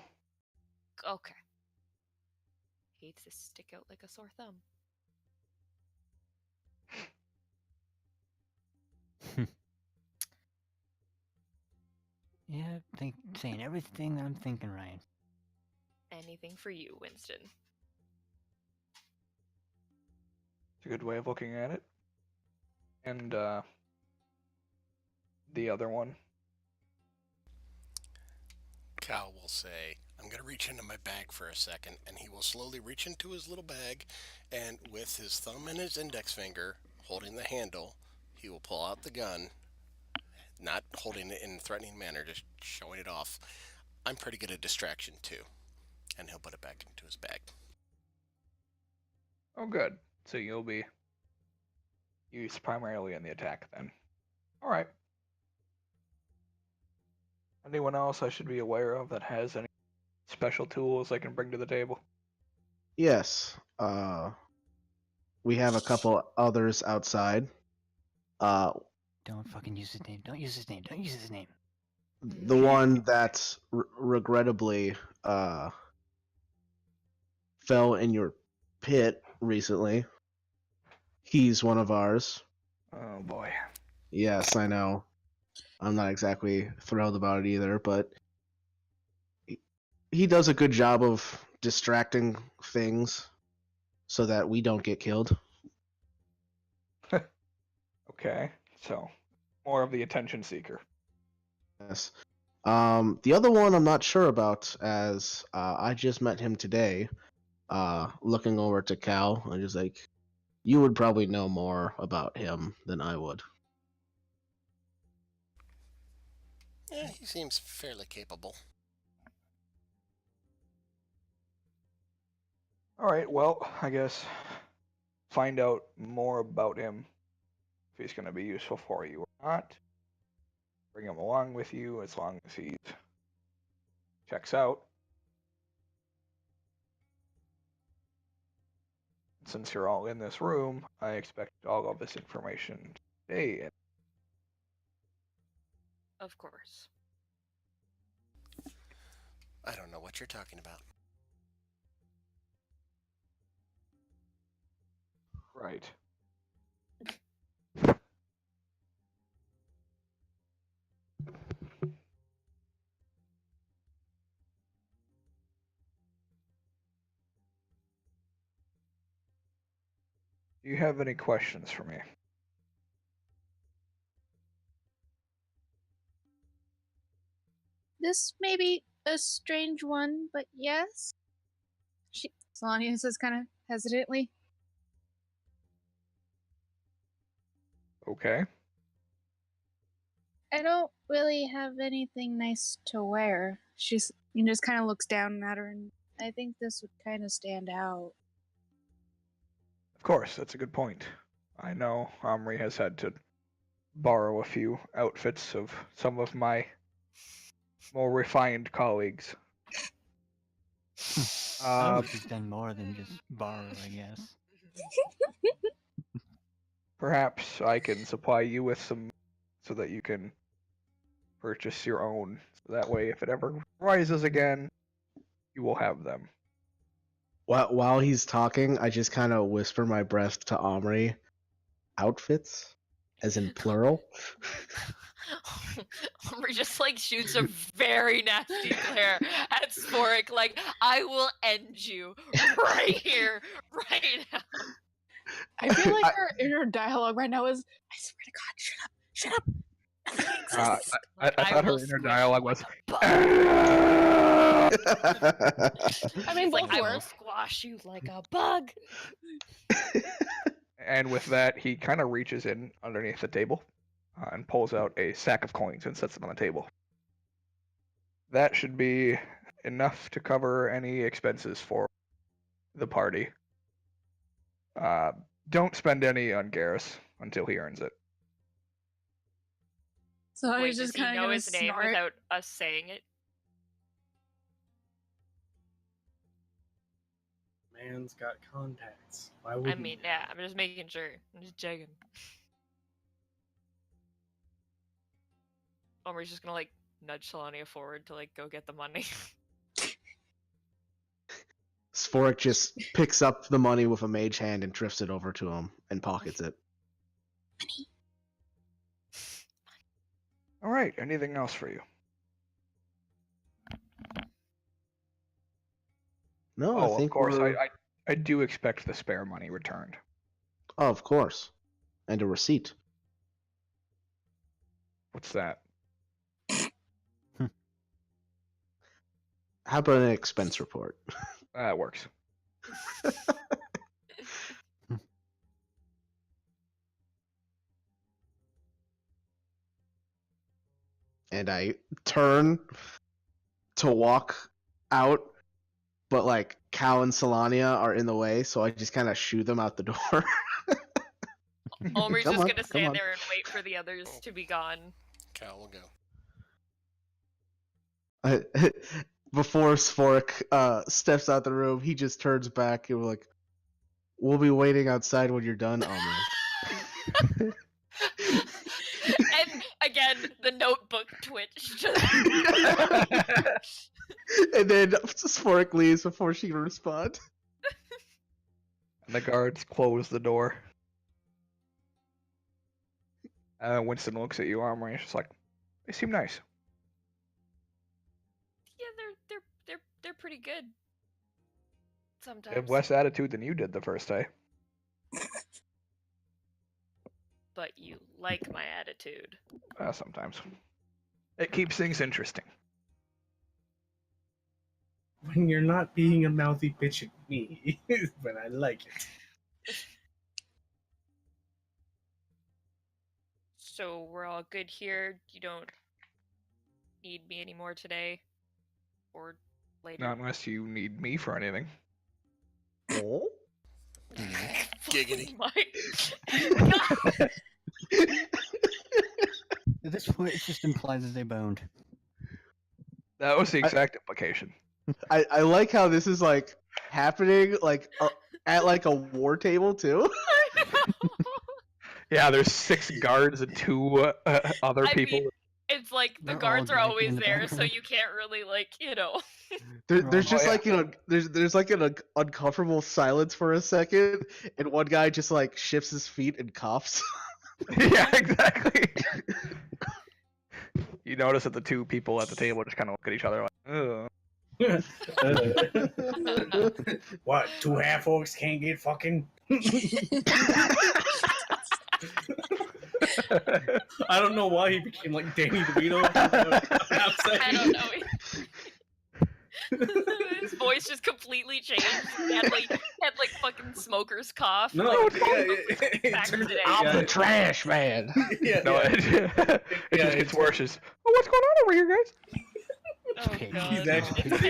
Okay. Hates to stick out like a sore thumb. Yeah, saying everything I'm thinking, Ryan. Anything for you, Winston. It's a good way of looking at it. And the other one. Cal will say, I'm going to reach into my bag for a second, and he will slowly reach into his little bag, and with his thumb and his index finger holding the handle, he will pull out the gun, not holding it in a threatening manner, just showing it off. I'm pretty good at distraction, too. And he'll put it back into his bag. Oh, good. So you'll be used primarily in the attack then. All right. Anyone else I should be aware of that has any special tools I can bring to the table? Yes. We have a couple others outside. Don't fucking use his name. Don't use his name. Don't use his name. The one that regrettably fell in your pit recently. He's one of ours. Oh boy. Yes, I know. I'm not exactly thrilled about it either, but he does a good job of distracting things so that we don't get killed. Okay. So more of the attention seeker. Yes. The other one I'm not sure about, as I just met him today. Looking over to Cal, I'm just like, you would probably know more about him than I would. Yeah, he seems fairly capable. All right. Well, I guess find out more about him if he's going to be useful for you or not. Bring him along with you as long as he checks out. Since you're all in this room, I expect all of this information today. Of course. I don't know what you're talking about. Right. Do you have any questions for me? This may be a strange one, but yes. Solania says kind of hesitantly. Okay. I don't really have anything nice to wear. She's just kind of looks down at her, and I think this would kind of stand out. Of course, that's a good point. I know Omri has had to borrow a few outfits of some of my more refined colleagues. Oh, she's done more than just borrow, I guess. Perhaps I can supply you with some so that you can purchase your own. So that way, if it ever rises again, you will have them. While he's talking, I just kind of whisper my breath to Omri. Outfits? As in plural? Omri just like shoots a very nasty glare at Spork, like, I will end you right here, right now. I feel like her inner dialogue right now is, I swear to God, shut up, shut up. Nothing exists. I thought her will inner squish dialogue you was. like a bug. I mean, It's both like, I will work. squash you like a bug. And with that, he kind of reaches in underneath the table and pulls out a sack of coins and sets it on the table. That should be enough to cover any expenses for the party. Don't spend any on Garrus until he earns it. So Wait, he's does just he kind of know gonna his name snort. without us saying it? Man's got contacts. Why I wouldn't mean, he? yeah, I'm just making sure. I'm just checking. Omri's just gonna like nudge Solania forward to like go get the money. Sforik just picks up the money with a mage hand and drifts it over to him and pockets it. All right. Anything else for you? No, Oh, I think of course. we're... I do expect the spare money returned. Oh, of course. And a receipt. What's that? How about an expense report? That works. And I turn to walk out, but like Cal and Solania are in the way, so I just kind of shoo them out the door. Omer's Come just on, gonna come stand on. there and wait for the others to be gone. Cal will go. Before Spork steps out the room, he just turns back and like, "We'll be waiting outside when you're done, Omri." And again, the notebook twitched. And then Spork leaves before she can respond. And the guards close the door. Winston looks at you, Armory, and she's like, they seem nice. Yeah, they're pretty good. They Sometimes. have less attitude than you did the first day. But you like my attitude. Sometimes. It keeps things interesting. When you're not being a mouthy bitch at me, but I like it. So we're all good here. You don't need me anymore today or later. Not unless you need me for anything. Oh? Giggity. God. At this point, it just implies that they boned. That was the exact implication. I like how this is like happening like at like a war table too. Yeah, there's 6 guards and 2 other I people. mean, it's like the They're guards all are gagging always in the there, so background. you can't really like, There's just yeah. like there's like an uncomfortable silence for a second, and one guy just like shifts his feet and coughs. Yeah, exactly. You notice that the 2 people at the table just kind of look at each other like, ugh. What? 2 half orcs can't get fucking? I don't know why he became like Danny DeVito. I don't know. His voice just completely changed. He had like fucking smoker's cough. No, like, it back turns today. I'm yeah. the trash man. Yeah, No, yeah. it Yeah, just gets it's- worse. It's, oh, what's going on over here, guys? Oh Pig. god. He's actually- It's-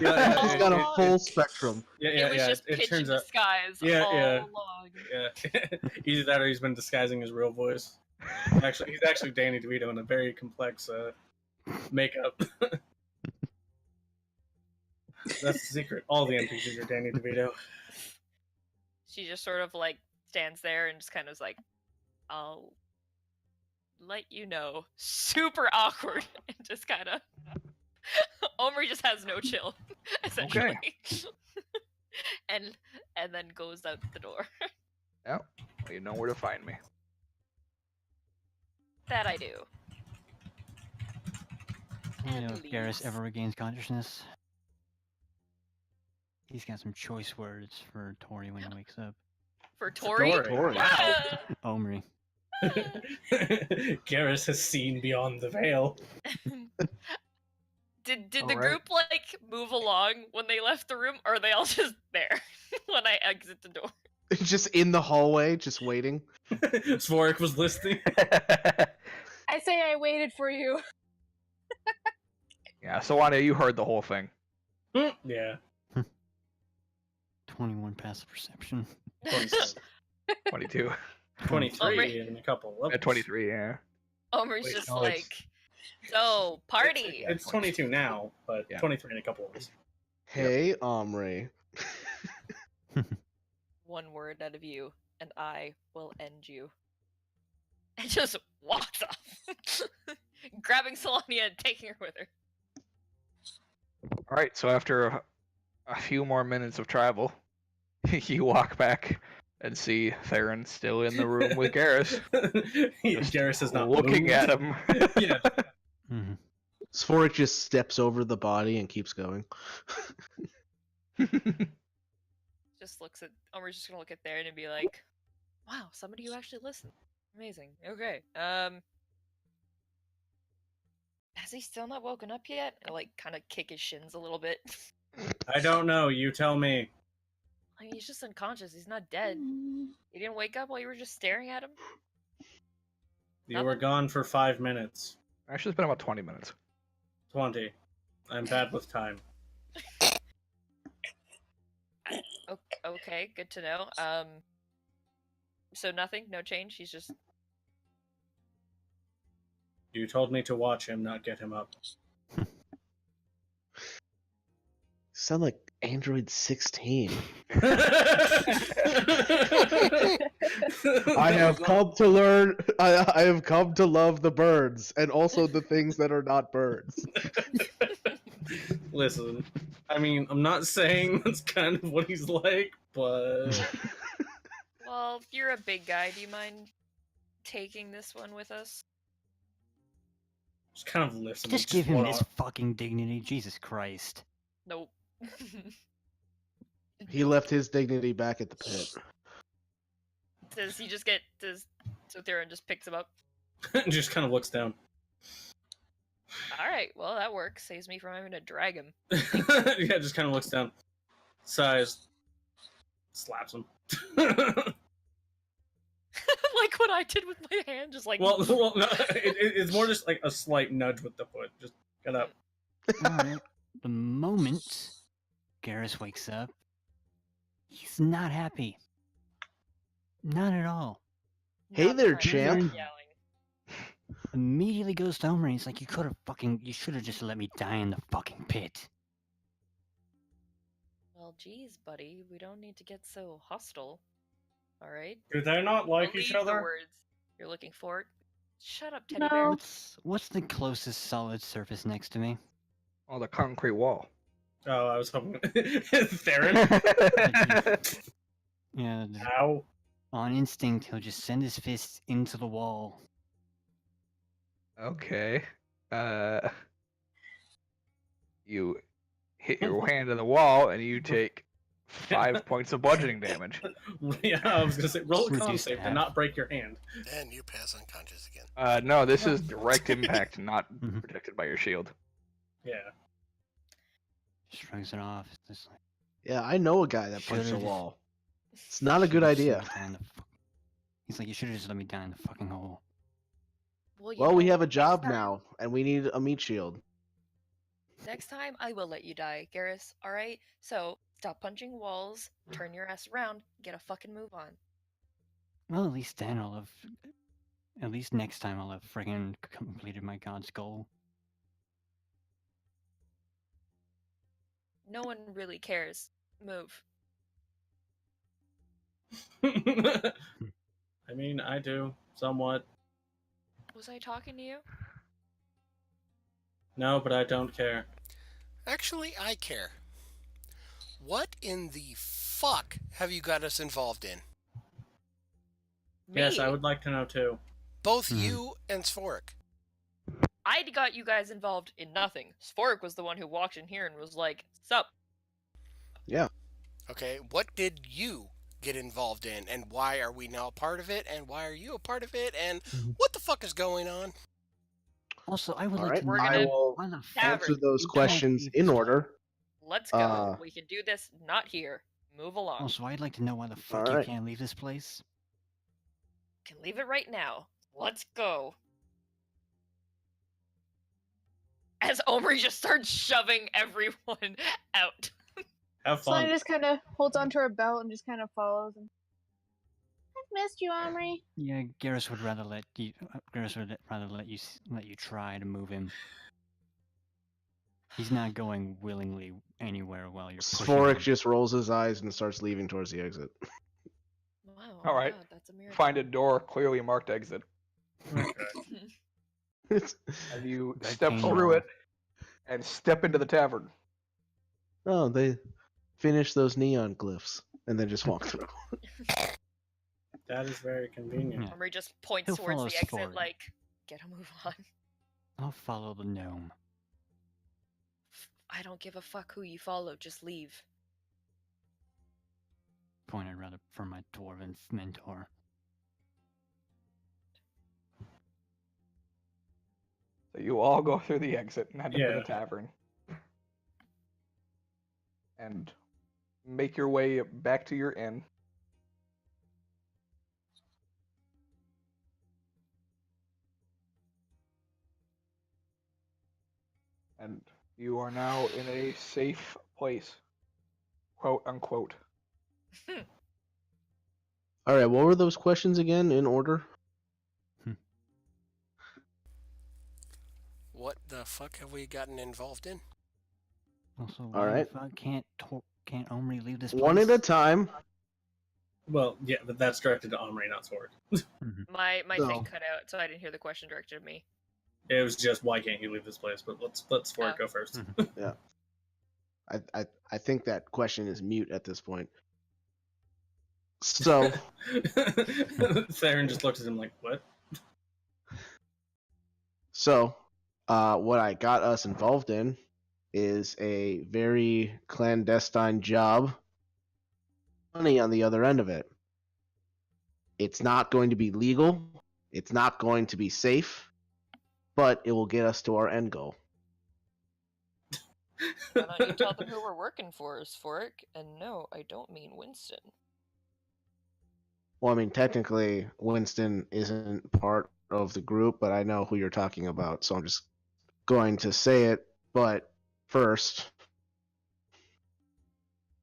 Yeah, He's it- got a it- full spectrum. Yeah, it yeah, was yeah. just It pitch in turns out, disguise Yeah, all yeah. along. yeah. Either that or he's been disguising his real voice. Actually, he's actually Danny DeVito in a very complex makeup. That's the secret. All the NPCs are Danny DeVito. She just sort of like stands there and just kind of is like, I'll let you know. Super awkward and just kind of. Omri just has no chill, essentially. and then goes out the door. Yeah, well, you know where to find me. That I do. You know, And if Garrus leaves. ever regains consciousness, he's got some choice words for Tori when he wakes up. For Tori? Tori. Wow. Omri. Garrus has seen beyond the veil. Did the Alright. group like move along when they left the room, or are they all just there when I exit the door? Just in the hallway, just waiting. Svorik was listening. I say I waited for you. Yeah, so Anya, you heard the whole thing. Yeah. 21 passive perception. 22. 23 in a couple of At 23, yeah. Omer's Wait, just no, like, so party. It's 22 now, but Yeah. 23 in a couple of weeks. Hey, Omri. One word out of you, and I will end you. And just walks off, grabbing Solania and taking her with her. Alright, so after a few more minutes of travel, you walk back and see Theron still in the room with Garrus. Just Garrus is not looking moved. at him. Yeah. Mm-hmm. Svorik just steps over the body and keeps going. Just looks at Omer's just gonna look at Theron and be like, "Wow, somebody who actually listens. Amazing. Okay. Has he still not woken up yet?" I like kind of kick his shins a little bit. I don't know. You tell me. I mean, he's just unconscious. He's not dead. He didn't wake up while you were just staring at him. You were gone for 5 minutes. Actually, it's been about 20 minutes. 20. I'm bad with time. Okay, good to know. So nothing, no change. He's just You told me to watch him, not get him up. Sound like Android 16. I have come to learn. I have come to love the birds and also the things that are not birds. Listen, I mean, I'm not saying that's kind of what he's like, but well. You're a big guy. Do you mind taking this one with us? just kind of listen. Just give him this fucking dignity, Jesus Christ. Nope. He left his dignity back at the pit. Does he just get so Theron just picks him up? Just kind of looks down. All right, well that works. Saves me from having to drag him. Yeah, just kind of looks down. Sighs. Slaps him. Like what I did with my hand, just like. well, no, it's more just like a slight nudge with the foot. Just get up. Alright. The moment Garrus wakes up, he's not happy. Not at all. Hey Not there, trying to champ. start yelling. Immediately goes to Omri. He's like, you should have just let me die in the fucking pit. Well, geez, buddy, we don't need to get so hostile. All right. Do they not like Believe each the other? words you're looking for. Shut up, teddy No. bear. What's the closest solid surface next to me? On the concrete wall. Oh, I was hoping. Theron? Yeah, Ow. on instinct, he'll just send his fists into the wall. Okay. You hit your hand on the wall and you take 5 points of bludgeoning damage. Yeah, I was gonna say, roll a con Reduced save to half. not break your hand. And you pass unconscious again. No, this is direct impact, not Mhm. protected by your shield. Yeah. Shrugs it off. It's just like, Yeah, I know a guy that punched a Should've- wall. It's not a good "Should've just idea. let me die in the He's like, you should have just let me die in the fucking hole. Well, you Well, we know, have a next job time- now, and we need a meat shield. Next time, I will let you die, Garrus. All right. So stop punching walls. Turn your ass around. Get a fucking move on. Well, at least then I'll have. At least next time I'll have friggin' completed my god's goal. No one really cares. Move. I mean, I do, somewhat. Was I talking to you? No, but I don't care. Actually, I care. What in the fuck have you got us involved in? Yes, I Me? would like to know too. Both Mhm. you and Sforik. I got you guys involved in nothing. Sforik was the one who walked in here and was like, "Sup?" Okay, what did you get involved in, and why are we now a part of it, and why are you a part of it, and Mhm. what the fuck is going on? Also, I would All like right, to We're know I gonna will why the tavern. fuck answer those you can't questions leave in this order. Let's go. Uh, We can do this not here. Move along. Also, I'd like to know why the fuck you Alright. can't leave this place. Can leave it right now. Let's go. As Omri just starts shoving everyone out. Have Selena fun. just kind of holds onto her belt and just kind of follows. And I've missed you, Omri. Yeah, Garrus would rather let you. Garrus would rather let you try to move him. He's not going willingly anywhere while you're pushing Sforik him. just rolls his eyes and starts leaving towards the exit. Wow. All right. God, that's a miracle. Find a door clearly marked exit. Okay. And you That step came through off. it and step into the tavern. Oh, they finish those neon glyphs and then just walk through. That is very convenient. Yeah. Omri just points He'll towards follow the exit Sforik. like, get a move on. I'll follow the gnome. I don't give a fuck who you follow, just leave. Pointed rather for my dwarven mentor. So you all go through the exit and end up in Yeah. the tavern. And make your way back to your inn. And you are now in a safe place. Quote unquote. All right, what were those questions again in order? What the fuck have we gotten involved in? Also, All why right. the fuck can't Omri leave this place? One at a time. Well, yeah, but that's directed to Omri, not Sword. My So- thing cut out, so I didn't hear the question directed at me. It was just why can't you leave this place? But let's Sword Oh. go first. Yeah. I think that question is mute at this point. So Theron just looks at him like, what? What I got us involved in is a very clandestine job. Money on the other end of it. It's not going to be legal. It's not going to be safe, but it will get us to our end goal. Why don't you tell them who we're working for, Sphoric? And no, I don't mean Winston. Well, I mean, technically, Winston isn't part of the group, but I know who you're talking about, so I'm just going to say it. But first,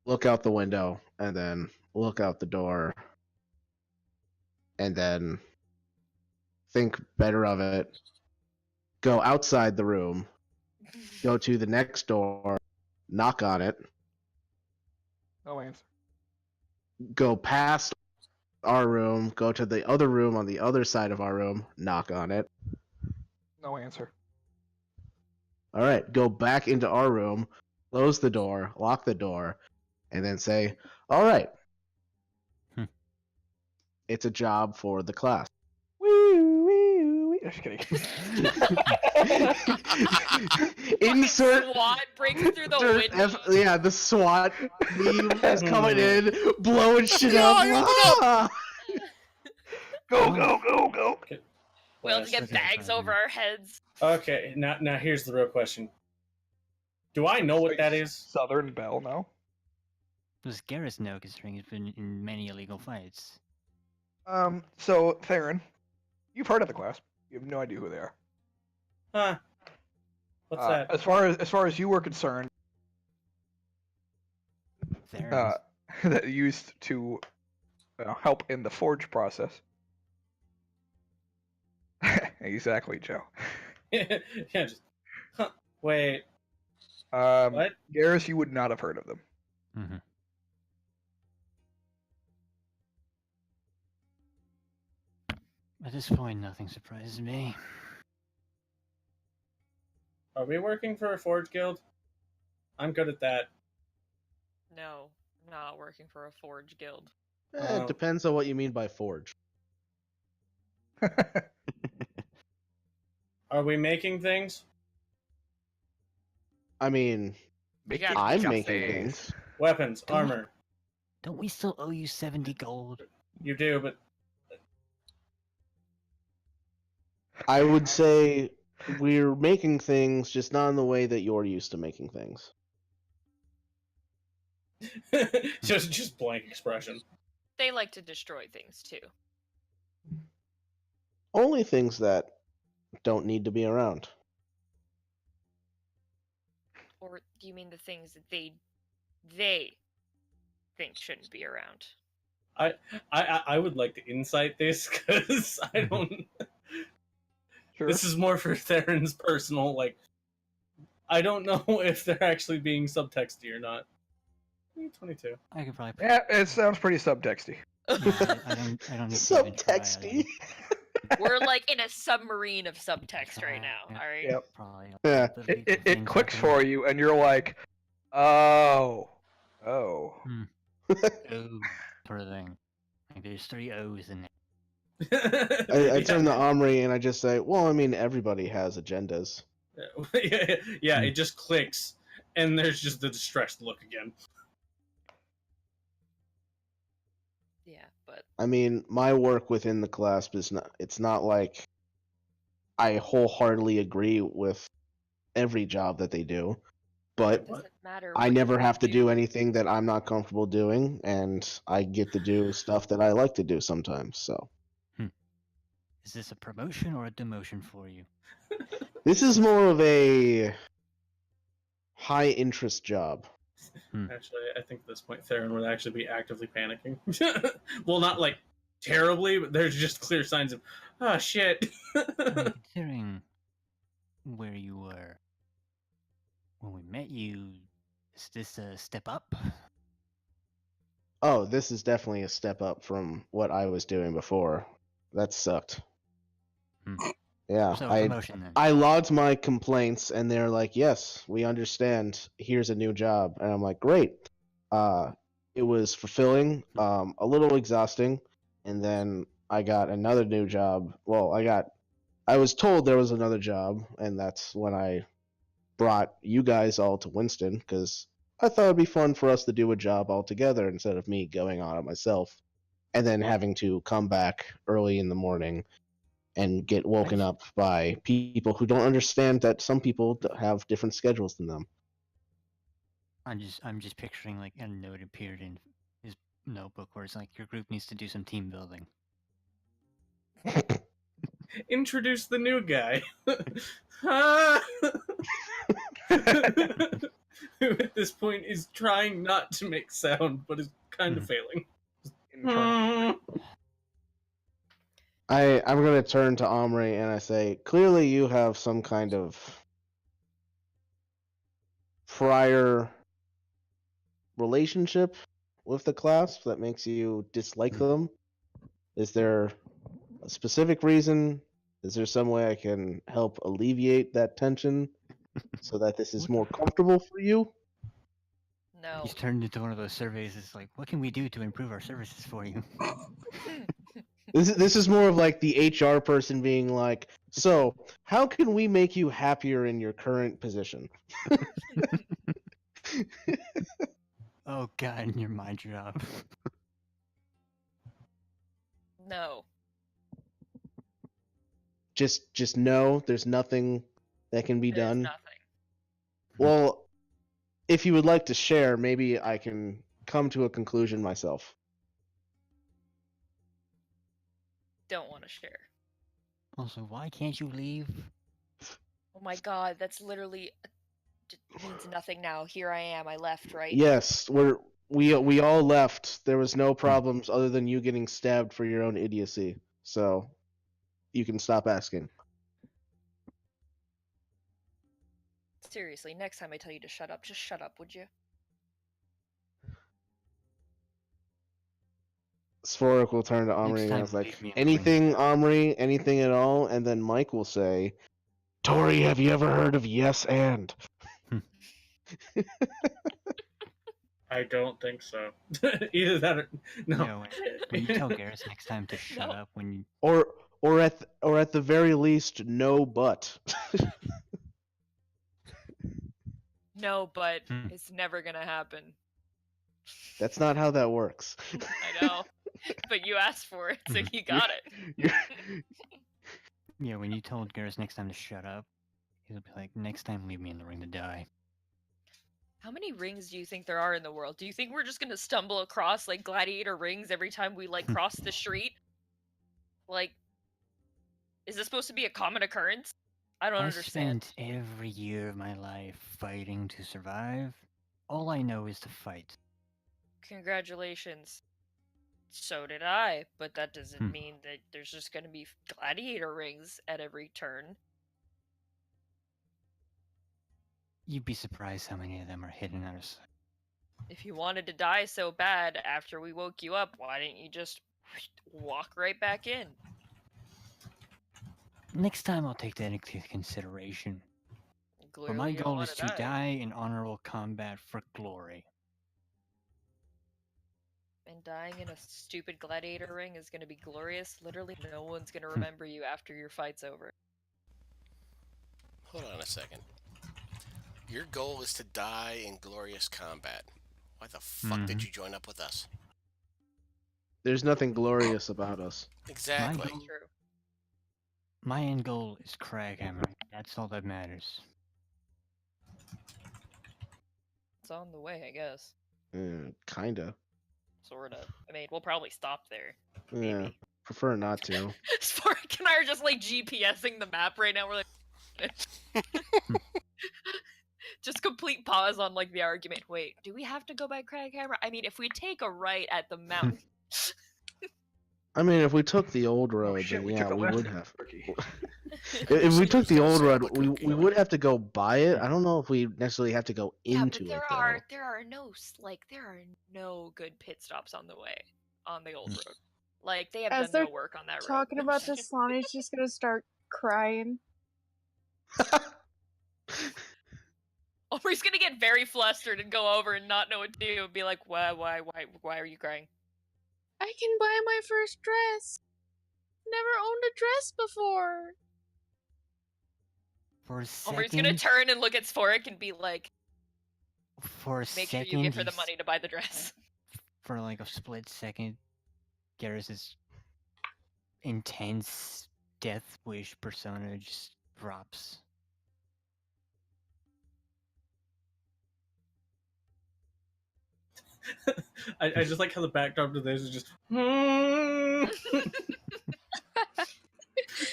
look out the window, and then look out the door, and then think better of it. Go outside the room, go to the next door, knock on it, No answer. go past our room, go to the other room on the other side of our room, knock on it. No answer. All right, go back into our room, close the door, lock the door, and then say, "All right, it's a job for the class." Wee, wee, wee. Just kidding. Insert SWAT breaks through the insert window. yeah, the SWAT team is coming in, blowing shit Yo, up. yo, yo. Ah! Go, go, go, go. We all just get Okay, bags fine. over our heads. Okay, now here's the real question. Do I know what that is? Southern Belle, no? Does Garrus know, considering he's been in many illegal fights? So, Theron, you've heard of the class. You have no idea who they are. Huh. What's that? As far as you were concerned, Theron's. that used to help in the forge process. Exactly, Joe. Yeah, just. Huh. Wait. What? Garrus, you would not have heard of them. Mhm. At this point, nothing surprises me. Are we working for a Forge Guild? I'm good at that. No, not working for a forge guild. It depends on what you mean by forge. Are we making things? I mean, Yeah, I'm just making say- things. Weapons, Don't- armor. Don't we still owe you 70 gold? You do, but I would say we're making things, just not in the way that you're used to making things. just blank expression. They like to destroy things too. Only things that don't need to be around. Or do you mean the things that they think shouldn't be around? I would like to insight this because I don't. Sure. This is more for Theron's personal. Like, I don't know if they're actually being subtexty or not. 22. I could probably. Yeah, it sounds pretty subtexty. No, I don't need to even try, I Subtexty. We're like in a submarine of subtext right now. Yeah. All right. Yep. Probably. Yeah. the It, legal it things clicks happening. for you, and you're like, oh. Oh, sort of thing. Like there's 3 O's in there. I turn to Omri and I just say, well, I mean, everybody has agendas. Yeah, it just clicks, and there's just the distressed look again. Yeah, but I mean, my work within the clasp is not, it's not like I wholeheartedly agree with every job that they do, but it doesn't matter. I what never you have to do anything that I'm not comfortable doing, and I get to do stuff that I like to do sometimes, so. Is this a promotion or a demotion for you? This is more of a high interest job. Actually, I think at this point Theron would actually be actively panicking. Well, not like terribly, but there's just clear signs of, oh shit. Considering where you were when we met you, is this a step up? Oh, this is definitely a step up from what I was doing before. That sucked. Yeah, So promotion then. I logged my complaints, and they're like, "Yes, we understand. Here's a new job," and I'm like, "Great." It was fulfilling, a little exhausting, and then I got another new job. Well, I was told there was another job, and that's when I brought you guys all to Winston because I thought it'd be fun for us to do a job all together instead of me going on it myself, and then having to come back early in the morning and get woken up by people who don't understand that some people have different schedules than them. I'm just picturing like a note appeared in his notebook where it's like your group needs to do some team building. Introduce the new guy. Who at this point is trying not to make sound, but is kind of failing. I'm going to turn to Omri and I say, clearly you have some kind of prior relationship with the class that makes you dislike them. Is there a specific reason? Is there some way I can help alleviate that tension so that this is more comfortable for you? No. He's turned into one of those surveys. It's like, what can we do to improve our services for you? This is more of like the HR person being like, so how can we make you happier in your current position? Oh god, you're my job. No. Just no, there's nothing that can be There's done. nothing. Well, if you would like to share, maybe I can come to a conclusion myself. Don't want to share. Also, why can't you leave? Oh my god, that's literally means nothing now. Here I am. I left, right? Yes, we all left. There was no problems other than you getting stabbed for your own idiocy. So you can stop asking. Seriously, next time I tell you to shut up, just shut up, would you? Sphoric will turn to Omri Next and I time, was like, leave me in the anything, Omri, anything at all? And then Mike will say, Tori, have you ever heard of yes and? I don't think so. Either that or no. You know, when you tell Garrus next time to shut No. up, when you Or at the very least, no but. No, but it's never gonna happen. That's not how that works. I know. But you asked for it, so you got it. yeah, when you told Garrus next time to shut up, he'll be like, next time leave me in the ring to die. How many rings do you think there are in the world? Do you think we're just gonna stumble across like gladiator rings every time we like cross the street? Like, is this supposed to be a common occurrence? I don't understand. I spent every year of my life fighting to survive. All I know is to fight. Congratulations. So did I, but that doesn't mean that there's just gonna be gladiator rings at every turn. You'd be surprised how many of them are hidden out of sight. If you wanted to die so bad after we woke you up, why didn't you just walk right back in? Next time I'll take that into consideration. Clearly But my you don't goal wanna is to die in honorable combat for glory. And dying in a stupid gladiator ring is gonna be glorious. Literally no one's gonna remember you after your fight's over. Hold on a second. Your goal is to die in glorious combat. Why the fuck did you join up with us? There's nothing glorious about us. Exactly. True. My end goal is crag hammering. That's all that matters. It's on the way, I guess. Kinda. Sorta. I mean, we'll probably stop there. Yeah, Maybe. prefer not to. Spark and I are just like GPSing the map right now. We're like, Just complete pause on like the argument. Wait, do we have to go by Craghammer? I mean, if we take a right at the mountain. I mean, if we took the old Oh road, shit, then we yeah, took a we left. would have. Rookie. If we took the Still old set road, up a we cookie. would have to go by it. I don't know if we necessarily have to go Yeah, into but it there are no good pit stops on the way on the old road. Like they have As done they're no work on that road. Talking about this, Lonnie's just gonna start crying. though. Omri's gonna get very flustered and go over and not know what to do and be like, why are you crying? I can buy my first dress. Never owned a dress before. For a Omri's second, gonna turn and look at Sphoric and be like, for a make sure second, you give her the he's- money to buy the dress. For like a split second, Garrus's intense death wish persona just drops. I just like how the backdrop to this is just.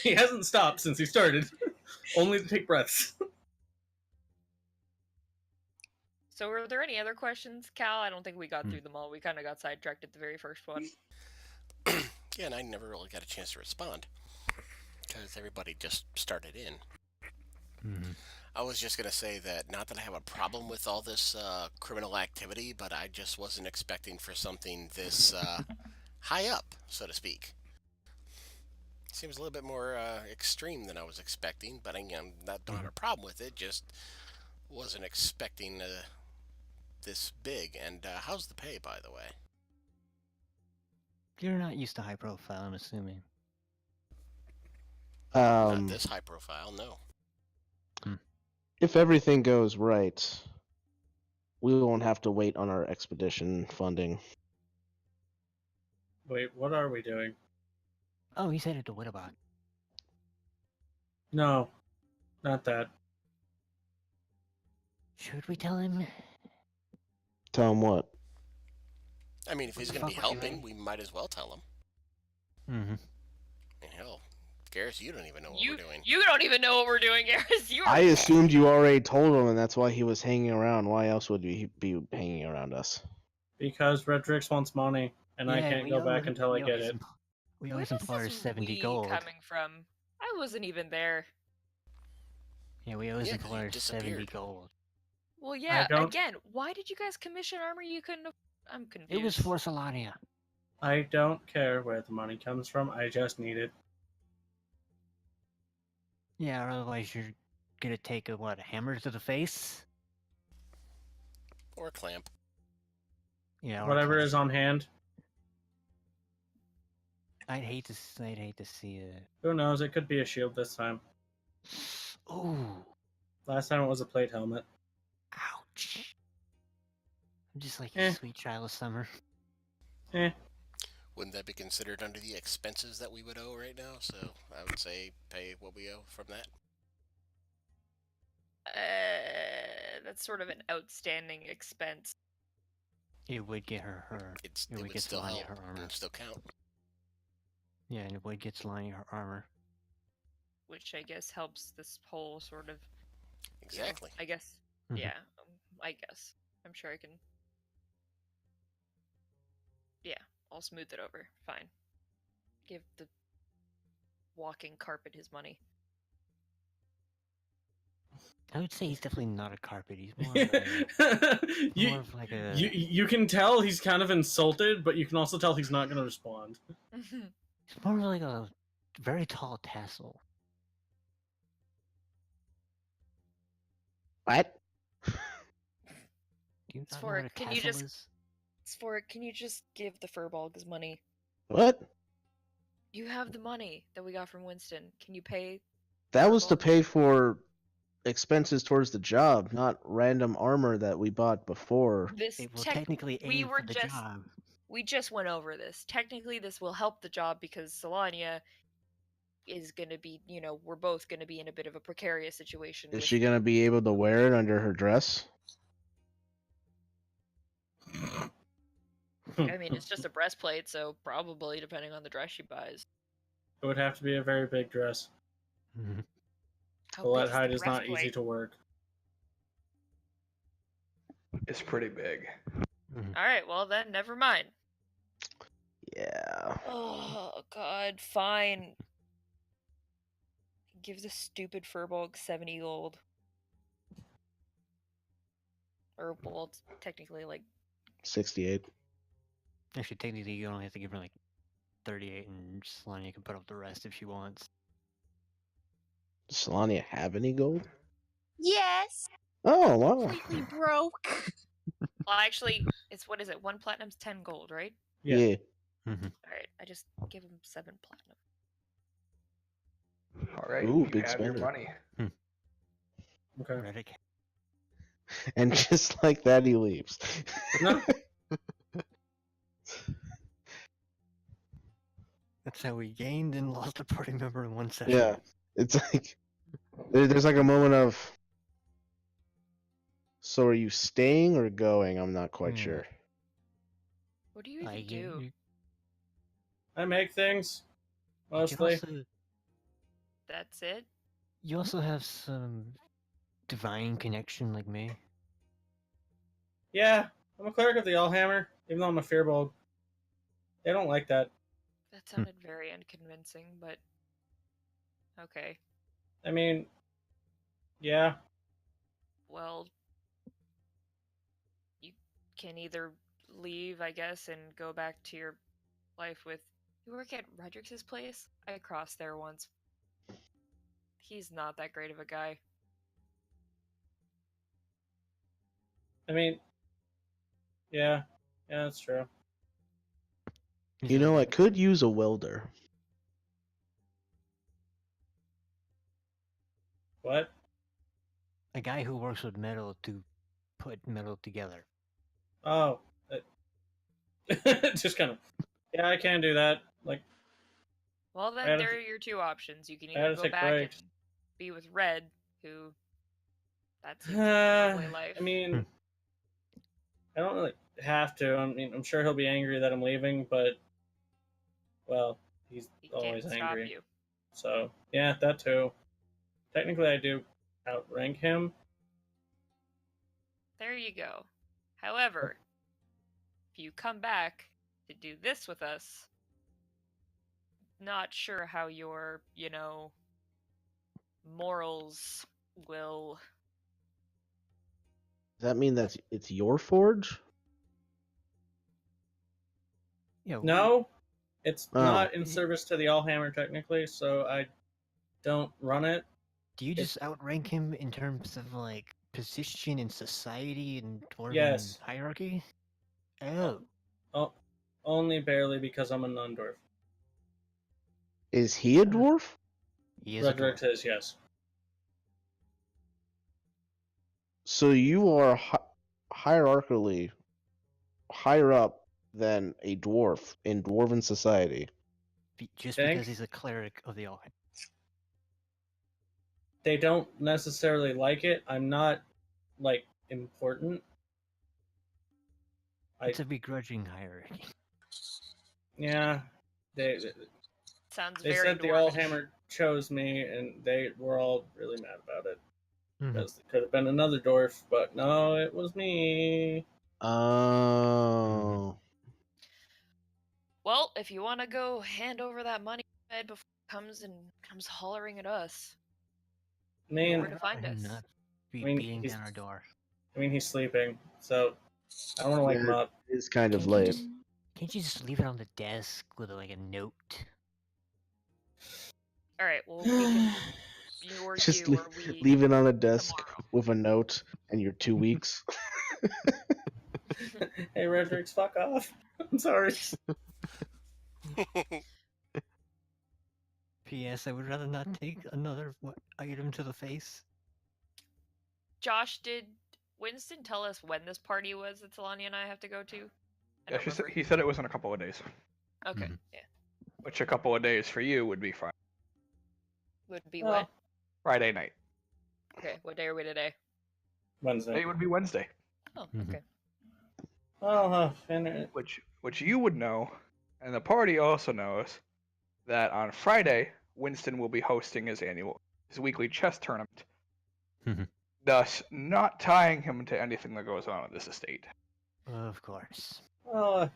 He hasn't stopped since he started, only to take breaths. So were there any other questions, Cal? I don't think we got through them all. We kind of got sidetracked at the very first one. Yeah, and I never really got a chance to respond because everybody just started in. Mm-hmm. I was just gonna say that not that I have a problem with all this criminal activity, but I just wasn't expecting for something this high up, so to speak. Seems a little bit more extreme than I was expecting, but again, don't have a problem with it. Just wasn't expecting this big. And how's the pay, by the way? You're not used to high profile, I'm assuming. Not this high profile, no. If everything goes right, we won't have to wait on our expedition funding. Wait, what are we doing? Oh, he's headed to Witterbach. No, not that. Should we tell him? Tell him what? I mean, if he's going to be Fuck, helping, right. we might as well tell him. Mm-hmm. I mean, hell, Garrus, you don't even know what You we're doing. you don't even know what we're doing, Garrus. You are I assumed you already told him, and that's why he was hanging around. Why else would he be hanging around us? Because Redrix wants money, and I can't go back until I get it. We Where always does employ this 70 we gold. coming from? I wasn't even there. Yeah, we always Yeah, 'cause you employ 70 disappeared. gold. Well, yeah. don't- Again, why did you guys commission armor you couldn't? I'm confused. It was for Solania. I don't care where the money comes from. I just need it. Yeah, or otherwise you're gonna take a hammer to the face? Or a clamp. Yeah, or a Whatever clamp. is on hand. I'd hate to see it. Who knows? It could be a shield this time. Ooh, Last time it was a plate helmet. ouch. I'm just like Eh. a sweet child of summer. Wouldn't that be considered under the expenses that we would owe right now? So I would say pay what we owe from that. That's sort of an outstanding expense. It would get her. It would would get still Solania help her armor. and still count. Yeah, and it would get Solania her armor. Which I guess helps this whole sort of. Exactly. I guess. Mhm. Yeah. I guess. I'm sure I can. Yeah, I'll smooth it over. Fine. Give the walking carpet his money. I would say he's definitely not a carpet. He's more of, a, you, more of like a. you can tell he's kind of insulted, but you can also tell he's not going to respond. He's more of like a very tall tassel. What? Do you not know what a Sphoric, can you tassel just- is? Sphoric, can you just give the Furbolg his money? What? You have the money that we got from Winston. Can you pay? That was to Furbolg? pay for expenses towards the job, not random armor that we bought before. This It will tech- technically we aid were for the just job. we just went over this. Technically, this will help the job because Solania is going to be, we're both going to be in a bit of a precarious situation. Is with- she gonna be able to wear it under her dress? I mean, it's just a breastplate, so probably depending on the dress she buys. It would have to be a very big dress. Mhm. How The big lead is the hide is not easy breastplate? to work. is pretty big. All right, well then, never mind. Yeah. Oh God, fine. Give the stupid Furbolg 70 gold. Or well, it's technically like 68. Actually, technically, you only have to give her like 38, and Selenia can put up the rest if she wants. Does Solania have any gold? Yes. Oh, wow. Completely broke. well, actually, it's what is it? 1 platinum's 10 gold, right? Yeah. All right, I just give him 7 platinum. All right, Ooh, you big have your spender. money. Okay. Redick. And just like that, he leaves. No. That's how we gained and lost a party member in one session. Yeah. It's like there's like a moment of. So are you staying or going? I'm not quite sure. What do you even Like, do? I make things you mostly. That's it? You also have some divine connection like me. Yeah, I'm a cleric of the Allhammer, even though I'm a Fearbold. They don't like that. That sounded very unconvincing, but okay. I mean, yeah. Well, you can either leave, I guess, and go back to your life with. You work at Roderick's place? I crossed there once. He's not that great of a guy. I mean, yeah. Yeah, that's true. He's You a- know, I could use a welder. What? a guy who works with metal to put metal together. Oh. Just kind of. Yeah, I can do that. Like, Well, I then had there to- are your 2 options. You can I had either to go take back breaks. and be with Red, who that seems like a lovely life. I mean, I don't really have to. I mean, I'm sure he'll be angry that I'm leaving, but well, he's he always can't stop angry. you. So yeah, that too. Technically, I do outrank him. There you go. However, if you come back to do this with us, not sure how your, morals will. Does that mean that it's your forge? Yeah. No, it's Oh. not in service to the Allhammer technically, so I don't run it. Do you just outrank him in terms of like position in society and dwarven Yes. hierarchy? Oh. Oh, only barely because I'm a non-dwarf. Is he a dwarf? He is a Redrick dwarf. says yes. So you are hierarchically higher up than a dwarf in dwarven society. Just Think? because he's a cleric of the Alchemy. They don't necessarily like it. I'm not like important. It's a begrudging hierarchy. Yeah, they Sounds they very said the dwarvish. Allhammer chose me, and they were all really mad about it Mhm. because it could have been another dwarf, but no, it was me. Oh. Well, if you want to go hand over that money Ed, before it comes hollering at us, I you know mean, where to find us. Not be I mean, beating he's- down our door. he's sleeping, so I don't want to wake him Yeah. up. It's kind of Can't you late. just- Can't you just leave it on the desk with like a note? All right, well, we can. You or Just you or we. leave it on a desk tomorrow. with a note and your 2 weeks. Hey, Redrix, fuck off. I'm sorry. P.S. I would rather not take another item to the face. Josh, did Winston tell us when this party was that Talani and I have to go to? I Yeah, don't remember. he said it was in a couple of days, Okay, Mhm. yeah. which a couple of days for you would be Friday, Would be Oh. what? Friday night. Okay, what day are we today? Wednesday. It would be Wednesday, Oh, Mhm. okay. Oh, and which you would know, and the party also knows that on Friday Winston will be hosting his weekly chess tournament. thus not tying him to anything that goes on at this estate. Of course. Well,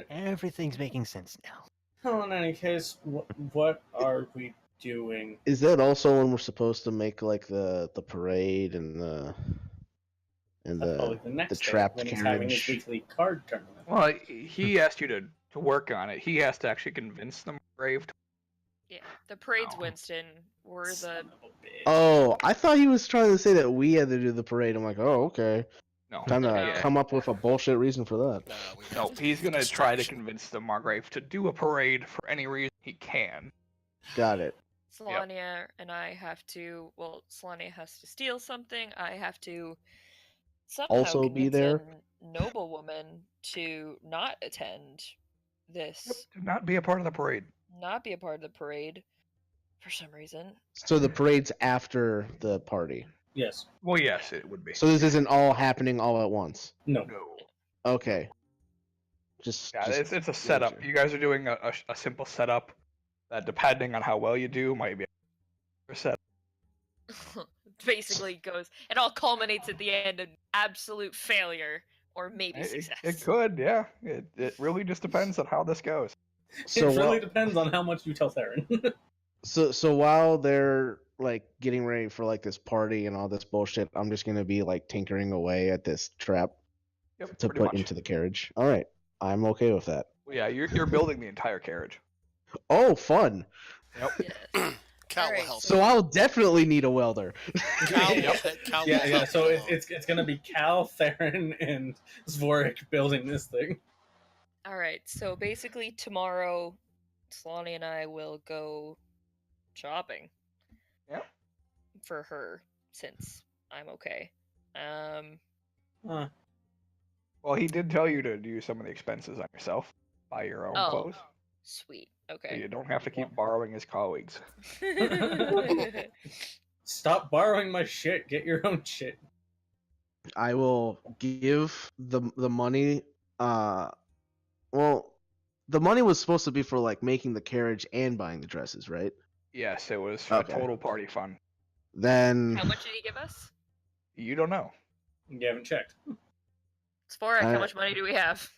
Everything's making sense now. well, in any case, what are we doing? Is that also when we're supposed to make like the parade and That's probably the the next day trapped when he's having his carriage? weekly card tournament. Well, he asked you to work on it. He has to actually convince the Grave to. Yeah, the parade's Oh. Winston. We're the Son of a bitch. Oh, I thought he was trying to say that we had to do the parade. I'm like, oh, okay. No. Time to No. come up with a bullshit reason for that. No, we have No, to he's do the gonna try to distraction. convince the Margrave to do a parade for any reason he can. Got it. Solania and I have to. Well, Solania has to steal something. I have to somehow Also be convince there? a noblewoman to not attend this, To not be a part of the parade. not be a part of the parade for some reason. So the parade's after the party. Yes. Well, yes, it would be. So this isn't all happening all at once. No. No. Okay. Just Yeah, just it's a setup. sure. You guys are doing a simple setup that, depending on how well you do, might be a set. Basically goes. It all culminates at the end in absolute failure or maybe success. It could, yeah. It really just depends on how this goes. So it really while, depends on how much you tell Theron. so while they're like getting ready for like this party and all this bullshit, I'm just gonna be like tinkering away at this trap Yep, to pretty put much. into the carriage. All right, I'm okay with that. Well, yeah, you're building the entire carriage. Oh, fun! Yep. Yes. Cal will Alright, help. So I'll definitely need a welder. Cal will, Yeah. Cal will yeah. help So you along. it's gonna be Cal, Theron, and Zvorik building this thing. Alright, so basically tomorrow, Solani and I will go shopping. Yep. For her, since I'm okay. Huh. Well, he did tell you to do some of the expenses on yourself. Buy your own Oh. clothes. Sweet. So Okay. you don't have to keep borrowing his colleagues. Stop borrowing my shit. Get your own shit. I will give the money. Well, the money was supposed to be for like making the carriage and buying the dresses, right? Yes, it was for Okay. total party fun. Then How much did he give us? You don't know. You haven't checked. Sporak, Uh, how much money do we have?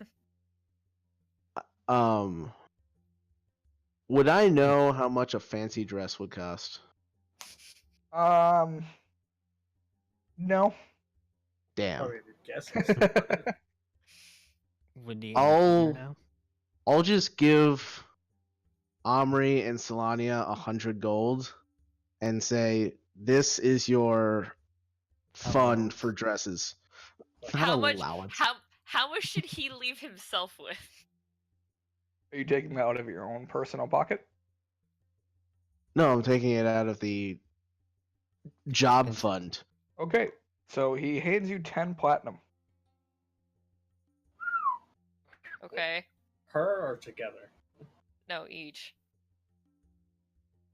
would I know how much a fancy dress would cost? No. Damn. Probably guesses. Would you I'll- know? I'll just give Omri and Solania 100 gold and say, this is your fund Allowance. for dresses. Not How much? allowance. How much should he leave himself with? Are you taking that out of your own personal pocket? No, I'm taking it out of the job Expense. fund. Okay. So he hands you 10 platinum. Okay. Her or together? No, each.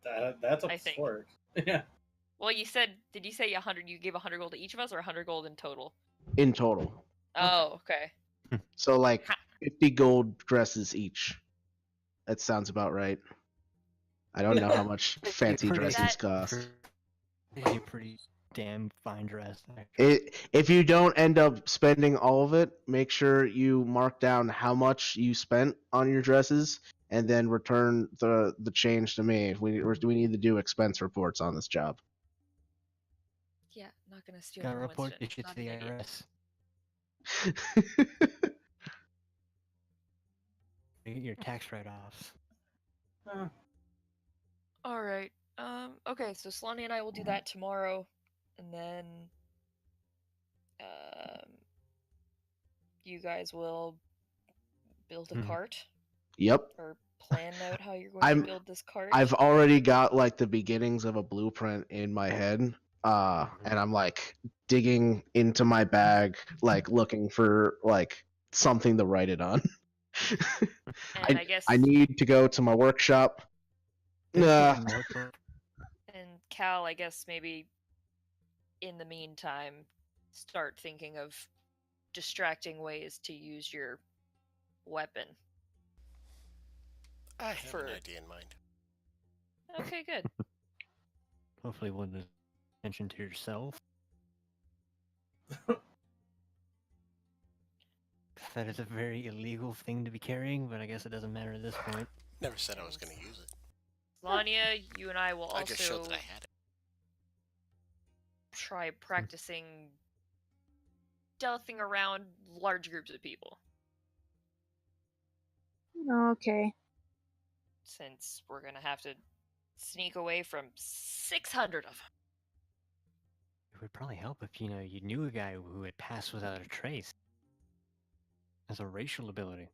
That's I a think. fork. Yeah. Well, you said. Did you say 100? You gave 100 gold to each of us, or 100 gold in total? In total. Oh, okay. So like Ha- 50 gold dresses each. That sounds about right. I don't know how much fancy Pretty- dresses cost. Pretty damn fine dress. actually. If you don't end up spending all of it, make sure you mark down how much you spent on your dresses, and then return the change to me. We need to do expense reports on this job. Yeah, not gonna steal. Gotta from report Winston. this shit Not to the an idiot. IRS. You get your tax write-offs. All right. Okay, so Solani and I will do that tomorrow, and then you guys will build a Mhm. cart Yep. or plan out how you're going I'm- to build this cart. I've already got like the beginnings of a blueprint in my head, and I'm like digging into my bag, like looking for like something to write it on. and I guess I need to go to my workshop. There's Nah. a notebook. and Cal, I guess maybe in the meantime, start thinking of distracting ways to use your weapon. I have For- an idea in mind. Okay, good. Hopefully with attention to yourself. That is a very illegal thing to be carrying, but I guess it doesn't matter at this point. Never said I was going to use it. Lania, you and I will I just showed that also I had it. try practicing stealthing around large groups of people. Okay. Since we're gonna have to sneak away from 600 of them. It would probably help if, you knew a guy who had passed without a trace. As a racial ability.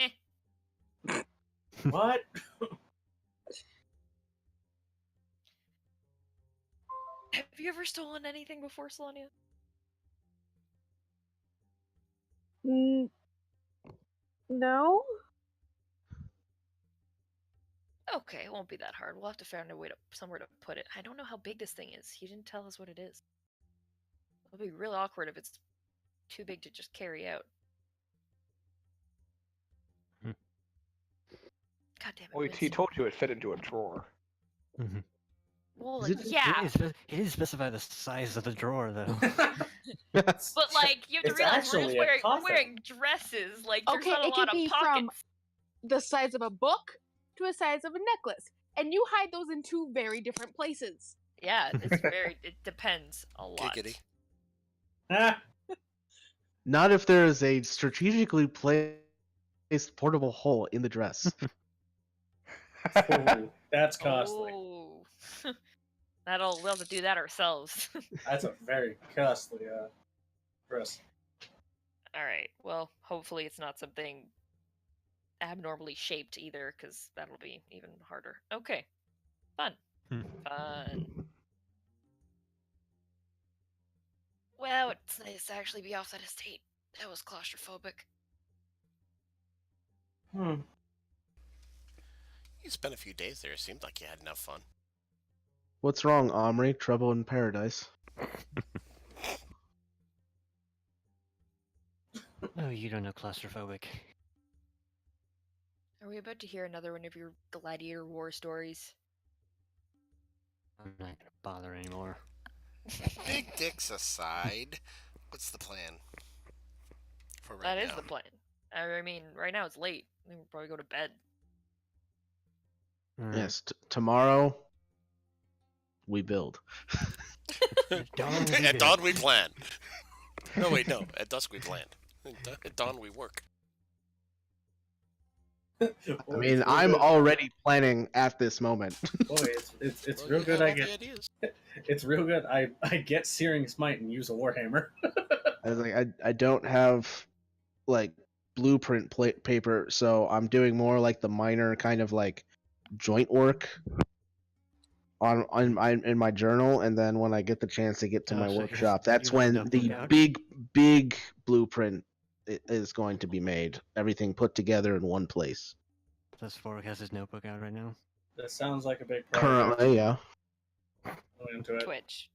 Eh. What? Have you ever stolen anything before, Solania? No. Okay, it won't be that hard. We'll have to find a way to somewhere to put it. I don't know how big this thing is. He didn't tell us what it is. It'll be real awkward if it's too big to just carry out. Hmm. God damn it. Well, he Winston. told you it fit into a drawer. Mm-hmm. Well, Is it- yeah, He didn't specify the size of the drawer, though. But but like you have to It's realize we're actually just a we're coffin. wearing dresses. Like there's Okay, not a it lot could of be pockets. from the size of a book to the size of a necklace, and you hide those in two very different places. Yeah, it's very. It depends a lot. Giggity. Ah, Not if there is a strategically placed portable hole in the dress. ooh, that's costly. Oh, we'll have to do that ourselves. That's a very costly dress. All right. Well, hopefully it's not something abnormally shaped either, because that'll be even harder. Okay. Fun. Hmm. Fun. Wow, it's nice to actually be off that estate. That was claustrophobic. You spent a few days there. It seemed like you had enough fun. What's wrong, Omri? Trouble in paradise. Oh, you don't know claustrophobic. Are we about to hear another one of your gladiator war stories? I'm not gonna bother anymore. Big dicks aside, what's the plan for right That now? is the plan. I mean, right now it's late. I think we'll probably go to bed. Alright. Yes, tomorrow we build. Dawn we At build. dawn we plan. No, wait, no. At dusk we plan. At dawn we work. I mean, I'm already planning at this moment. Boy, it's Well, real you good. have I all the get ideas. it's real good. I get Searing Smite and use a Warhammer. I was like, I don't have like blueprint paper, so I'm doing more like the minor kind of like joint work in my journal, and then when I get the chance to get to Oh, my so workshop, you that's have when notebook the out? big blueprint is going to be made. Everything put together in one place. Plus Fork has his notebook out right now. That sounds like a big project. Currently, yeah. Going into it. Twitch.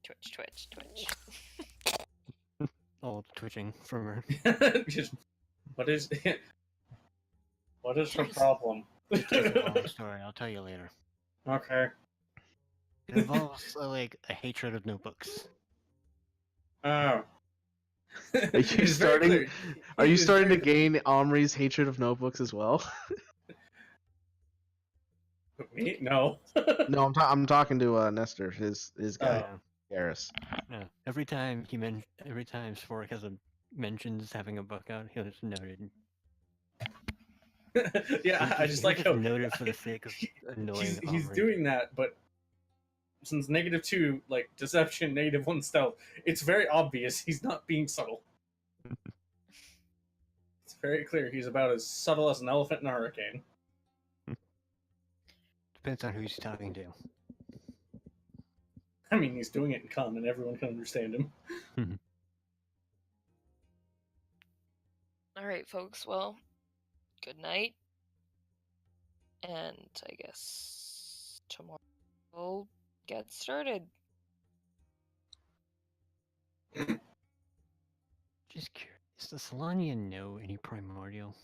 All twitching from her. Just, what is her Jeez. problem? It's a long story. I'll tell you later. Okay. It involves like a hatred of notebooks. Oh. Are you It's very starting? clear. Are you It's starting to very- gain Omri's hatred of notebooks as well? Me? No. No, I'm talking to Nestor, his guy, Oh. Garrus. Yeah. Every time Fork has mentions having a book out, he'll just note it. Yeah, I just like how note it for the sake of annoying he's Omri. doing that, but since -2 like deception, -1 stealth, it's very obvious he's not being subtle. It's very clear he's about as subtle as an elephant in a hurricane. Depends on who he's talking to. I mean, he's doing it in common; everyone can understand him. All right, folks. Well, good night. And I guess tomorrow we'll get started. Just curious, does Solania know any primordial?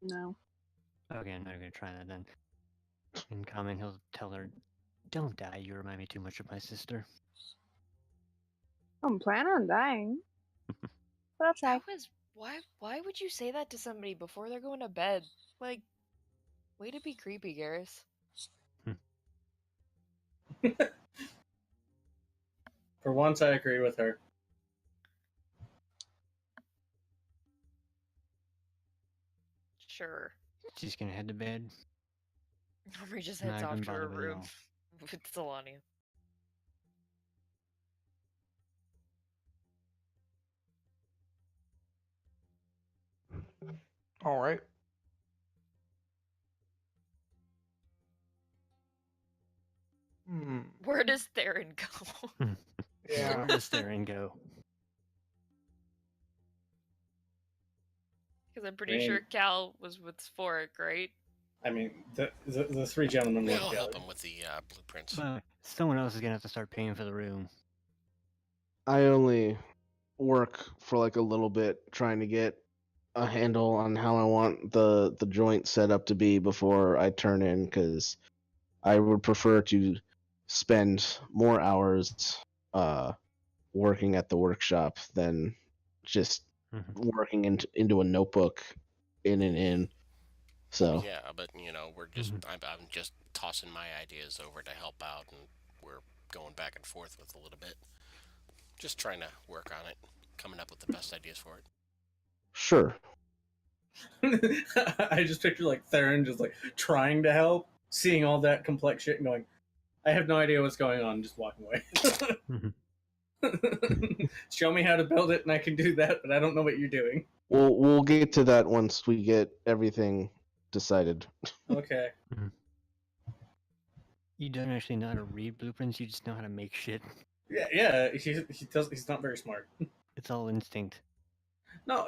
No. Okay, I'm not gonna try that then. In common, he'll tell her Don't die. You remind me too much of my sister. I'm planning on dying. But I'll try. That was why would you say that to somebody before they're going to bed? Like, way to be creepy, Garrus. For once, I agree with her. Sure. She's gonna head to bed. Omri just Not heads off even to her bothered at room all. with Solania. All right. Hmm. Where does Theron go? Yeah. Where does Theron go? Because I'm pretty I mean- sure Cal was with Sphoric, right? I mean, the three gentlemen Yeah, work I'll help together. him with the blueprints. Well, someone else is gonna have to start paying for the room. I only work for like a little bit trying to get a handle on how I want the joint set up to be before I turn in, because I would prefer to spend more hours working at the workshop than just working into a notebook in and in. So Yeah, but we're just I'm just tossing my ideas over to help out, and we're going back and forth with a little bit. Just trying to work on it, coming up with the best ideas for it. sure. I just picture like Theron just like trying to help, seeing all that complex shit and going, I have no idea what's going on, just walking away. Show me how to build it and I can do that, but I don't know what you're doing. We'll get to that once we get everything decided. Okay. You don't actually know how to read blueprints. You just know how to make shit. Yeah. He's not very smart. It's all instinct. No,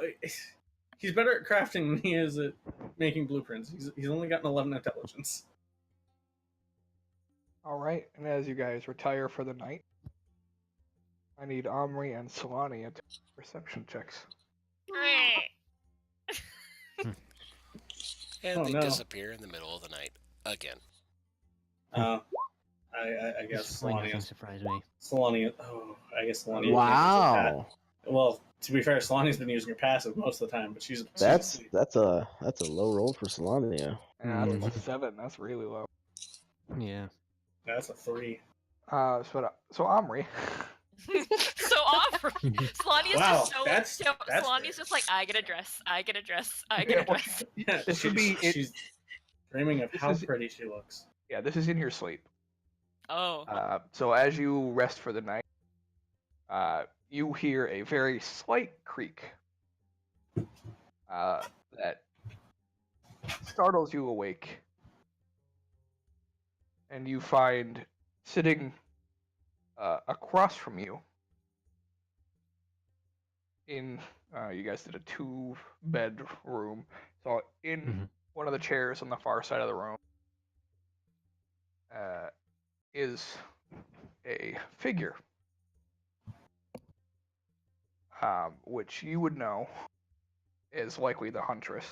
he's better at crafting than he is at making blueprints. He's only got an 11 intelligence. All right. And as you guys retire for the night, I need Omri and Solania to perception checks. And Oh, they no. disappear in the middle of the night again. I guess Why nothing Solania. surprised me. Solania. Oh, I guess Solania. Wow, Well, to be fair, Solania's been using her passive most of the time, but she's that's asleep. a low roll for Solania. Yeah, that's Mhm. a 7. That's really low. Yeah. That's a 3. So Omri. So Omri. Solania's Wow, just so that's Solania's fair. just like, I get a dress, I get a dress, I get a dress. Yeah, This would be it- she's dreaming of this how is- pretty she looks. Yeah, this is in your sleep. Oh. So as you rest for the night, you hear a very slight creak that startles you awake, and you find sitting across from you in you guys did a 2-bed room, so in one of the chairs on the far side of the room is a figure, which you would know is likely the Huntress.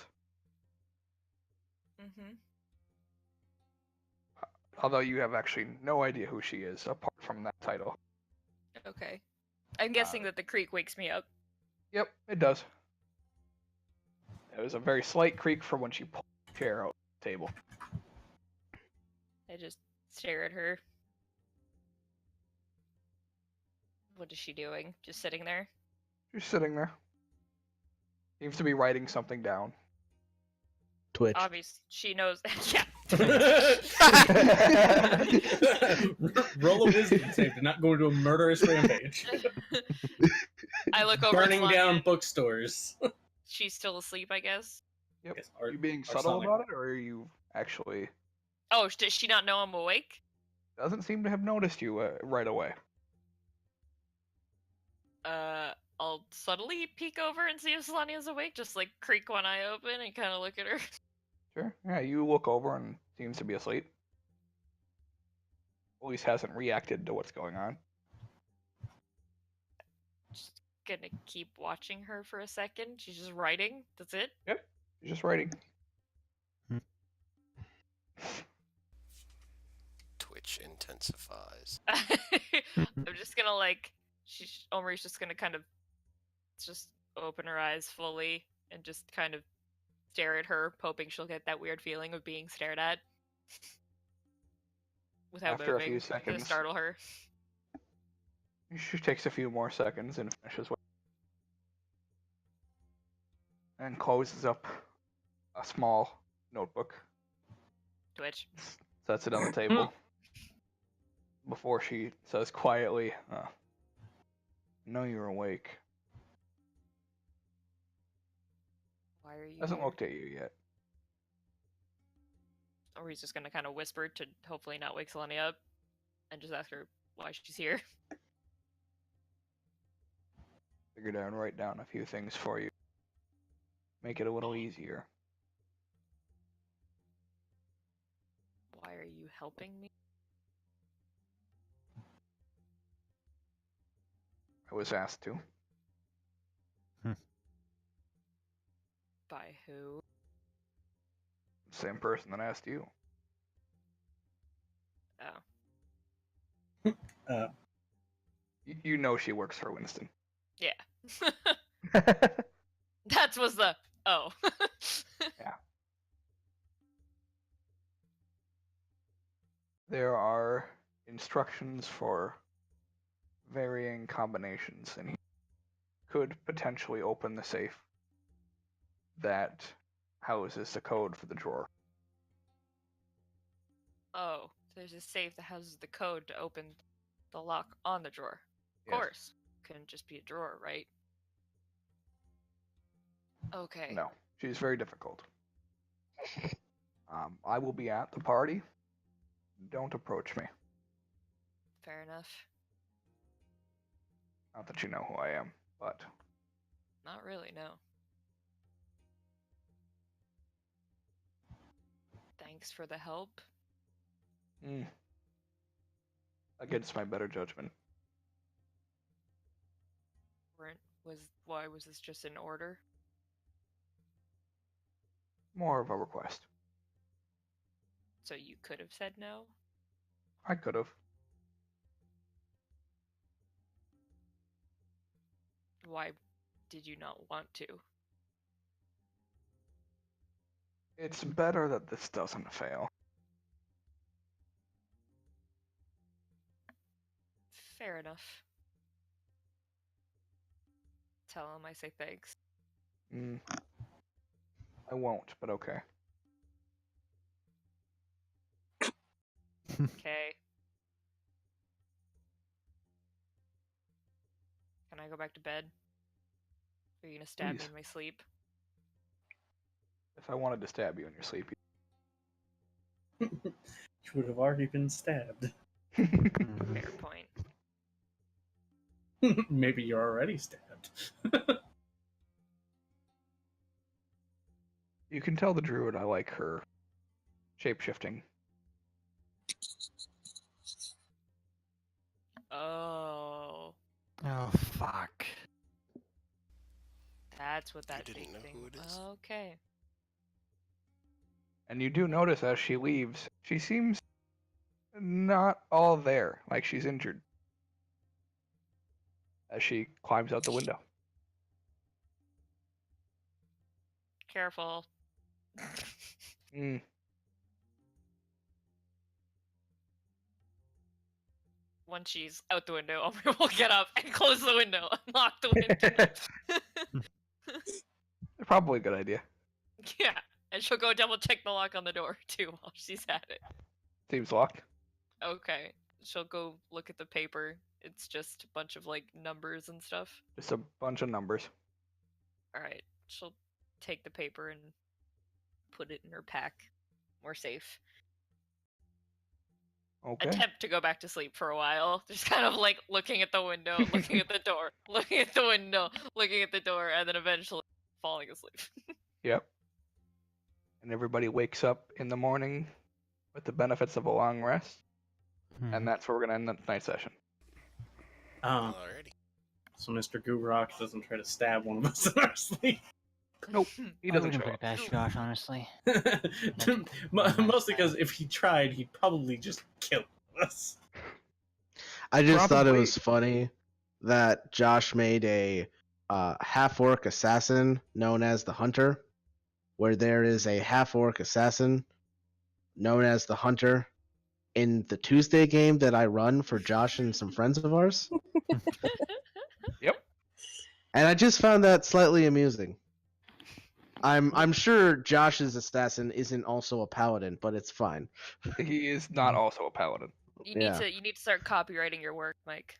Mm-hmm. Although you have actually no idea who she is, apart from that title. Okay. I'm guessing that the creek wakes me up. Yep, it does. It was a very slight creak from when she pulled the chair out of the table. I just stare at her. What is she doing? Just sitting there? She's sitting there. Seems to be writing something down. Twitch. Obvious. She knows. Yeah. Roll a wisdom save to not go into a murderous rampage. I look over Burning at down Sonya. bookstores. She's still asleep, I guess. Yep. Yes, Are you being or subtle Sonic. about it, or are you actually... Oh, does she not know I'm awake? Doesn't seem to have noticed you right away. I'll subtly peek over and see if Solania's awake. Just like creak one eye open and kind of look at her. Sure. Yeah, you look over and seems to be asleep. At least hasn't reacted to what's going on. Just gonna keep watching her for a second. She's just writing. That's it. Yep. She's just writing. Twitch intensifies. I'm just gonna like Omri's just gonna kind of just open her eyes fully and just kind of stare at her, hoping she'll get that weird feeling of being stared at without After a few moving to seconds, startle her. she takes a few more seconds and finishes and closes up a small notebook, Twitch. sets it on the table before she says quietly, I know you're awake. Why are you Hasn't here? looked at you yet. Or he's just gonna kind of whisper to hopefully not wake Selene up and just ask her why she's here. Figured I'd write down a few things for you. Make it a little easier. Why are you helping me? I was asked to. By who? Same person that asked you. Oh. You know she works for Winston. Yeah. That was the oh. Yeah. There are instructions for varying combinations, and he could potentially open the safe that houses the code for the drawer. Oh, there's a safe that houses the code to open the lock on the drawer. Of Yes. course. Couldn't just be a drawer, right? Okay. No, she's very difficult. I will be at the party. Don't approach me. Fair enough. Not that you know who I am, but Not really, no. Thanks for the help. against my better judgment. Why was this just an order? More of a request. So you could have said no? I could have. Why did you not want to? It's better that this doesn't fail. Fair enough. Tell him I say thanks. I won't, but okay. Okay. Can I go back to bed? Are you gonna stab me Please. in my sleep? If I wanted to stab you in your sleep, You would have already been stabbed. Fair point. Maybe you're already stabbed. you can tell the druid I like her shape-shifting. Oh. Oh, fuck. That's what that didn't fake know thing. who it is? Okay. And you do notice as she leaves, she seems not all there, like she's injured. As she climbs out the window. Careful. Once she's out the window, Omri will get up and close the window and lock the window. Probably a good idea. Yeah, and she'll go double check the lock on the door too while she's at it. Seems locked. Okay, she'll go look at the paper. It's just a bunch of like numbers and stuff. Just a bunch of numbers. All right, she'll take the paper and put it in her pack. More safe. Okay. Attempt to go back to sleep for a while. Just kind of like looking at the window, looking at the door, looking at the window, looking at the door, and then eventually falling asleep. Yep. And everybody wakes up in the morning with the benefits of a long rest. And that's where we're going to end the night session. Alrighty. So Mr. Goobrok doesn't try to stab one of us in our sleep. Nope. He I doesn't wouldn't show put up. it past Josh, honestly. Mostly because if he tried, he'd probably just kill us. I just thought it Probably. was funny that Josh made a half-orc assassin known as the Hunter, where there is a half-orc assassin known as the Hunter in the Tuesday game that I run for Josh and some friends of ours. Yep. And I just found that slightly amusing. I'm sure Josh's assassin isn't also a paladin, but it's fine. He is not also a paladin. You need Yeah. to start copywriting your work, Mike.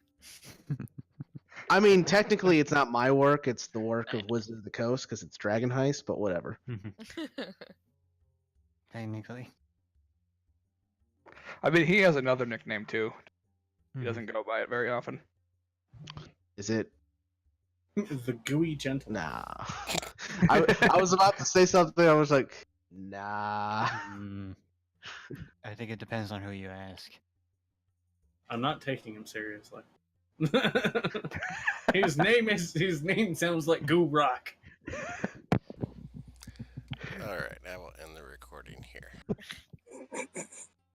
I mean, technically, it's not my work; it's the work of Wizard of the Coast because it's Dragon Heist. But whatever. Technically. I mean, he has another nickname too. He doesn't go by it very often. Is it? The gooey gentleman. Nah. I was about to say something. I was like, nah. I think it depends on who you ask. I'm not taking him seriously. His name sounds like Goo Rock. All right, I will end the recording here.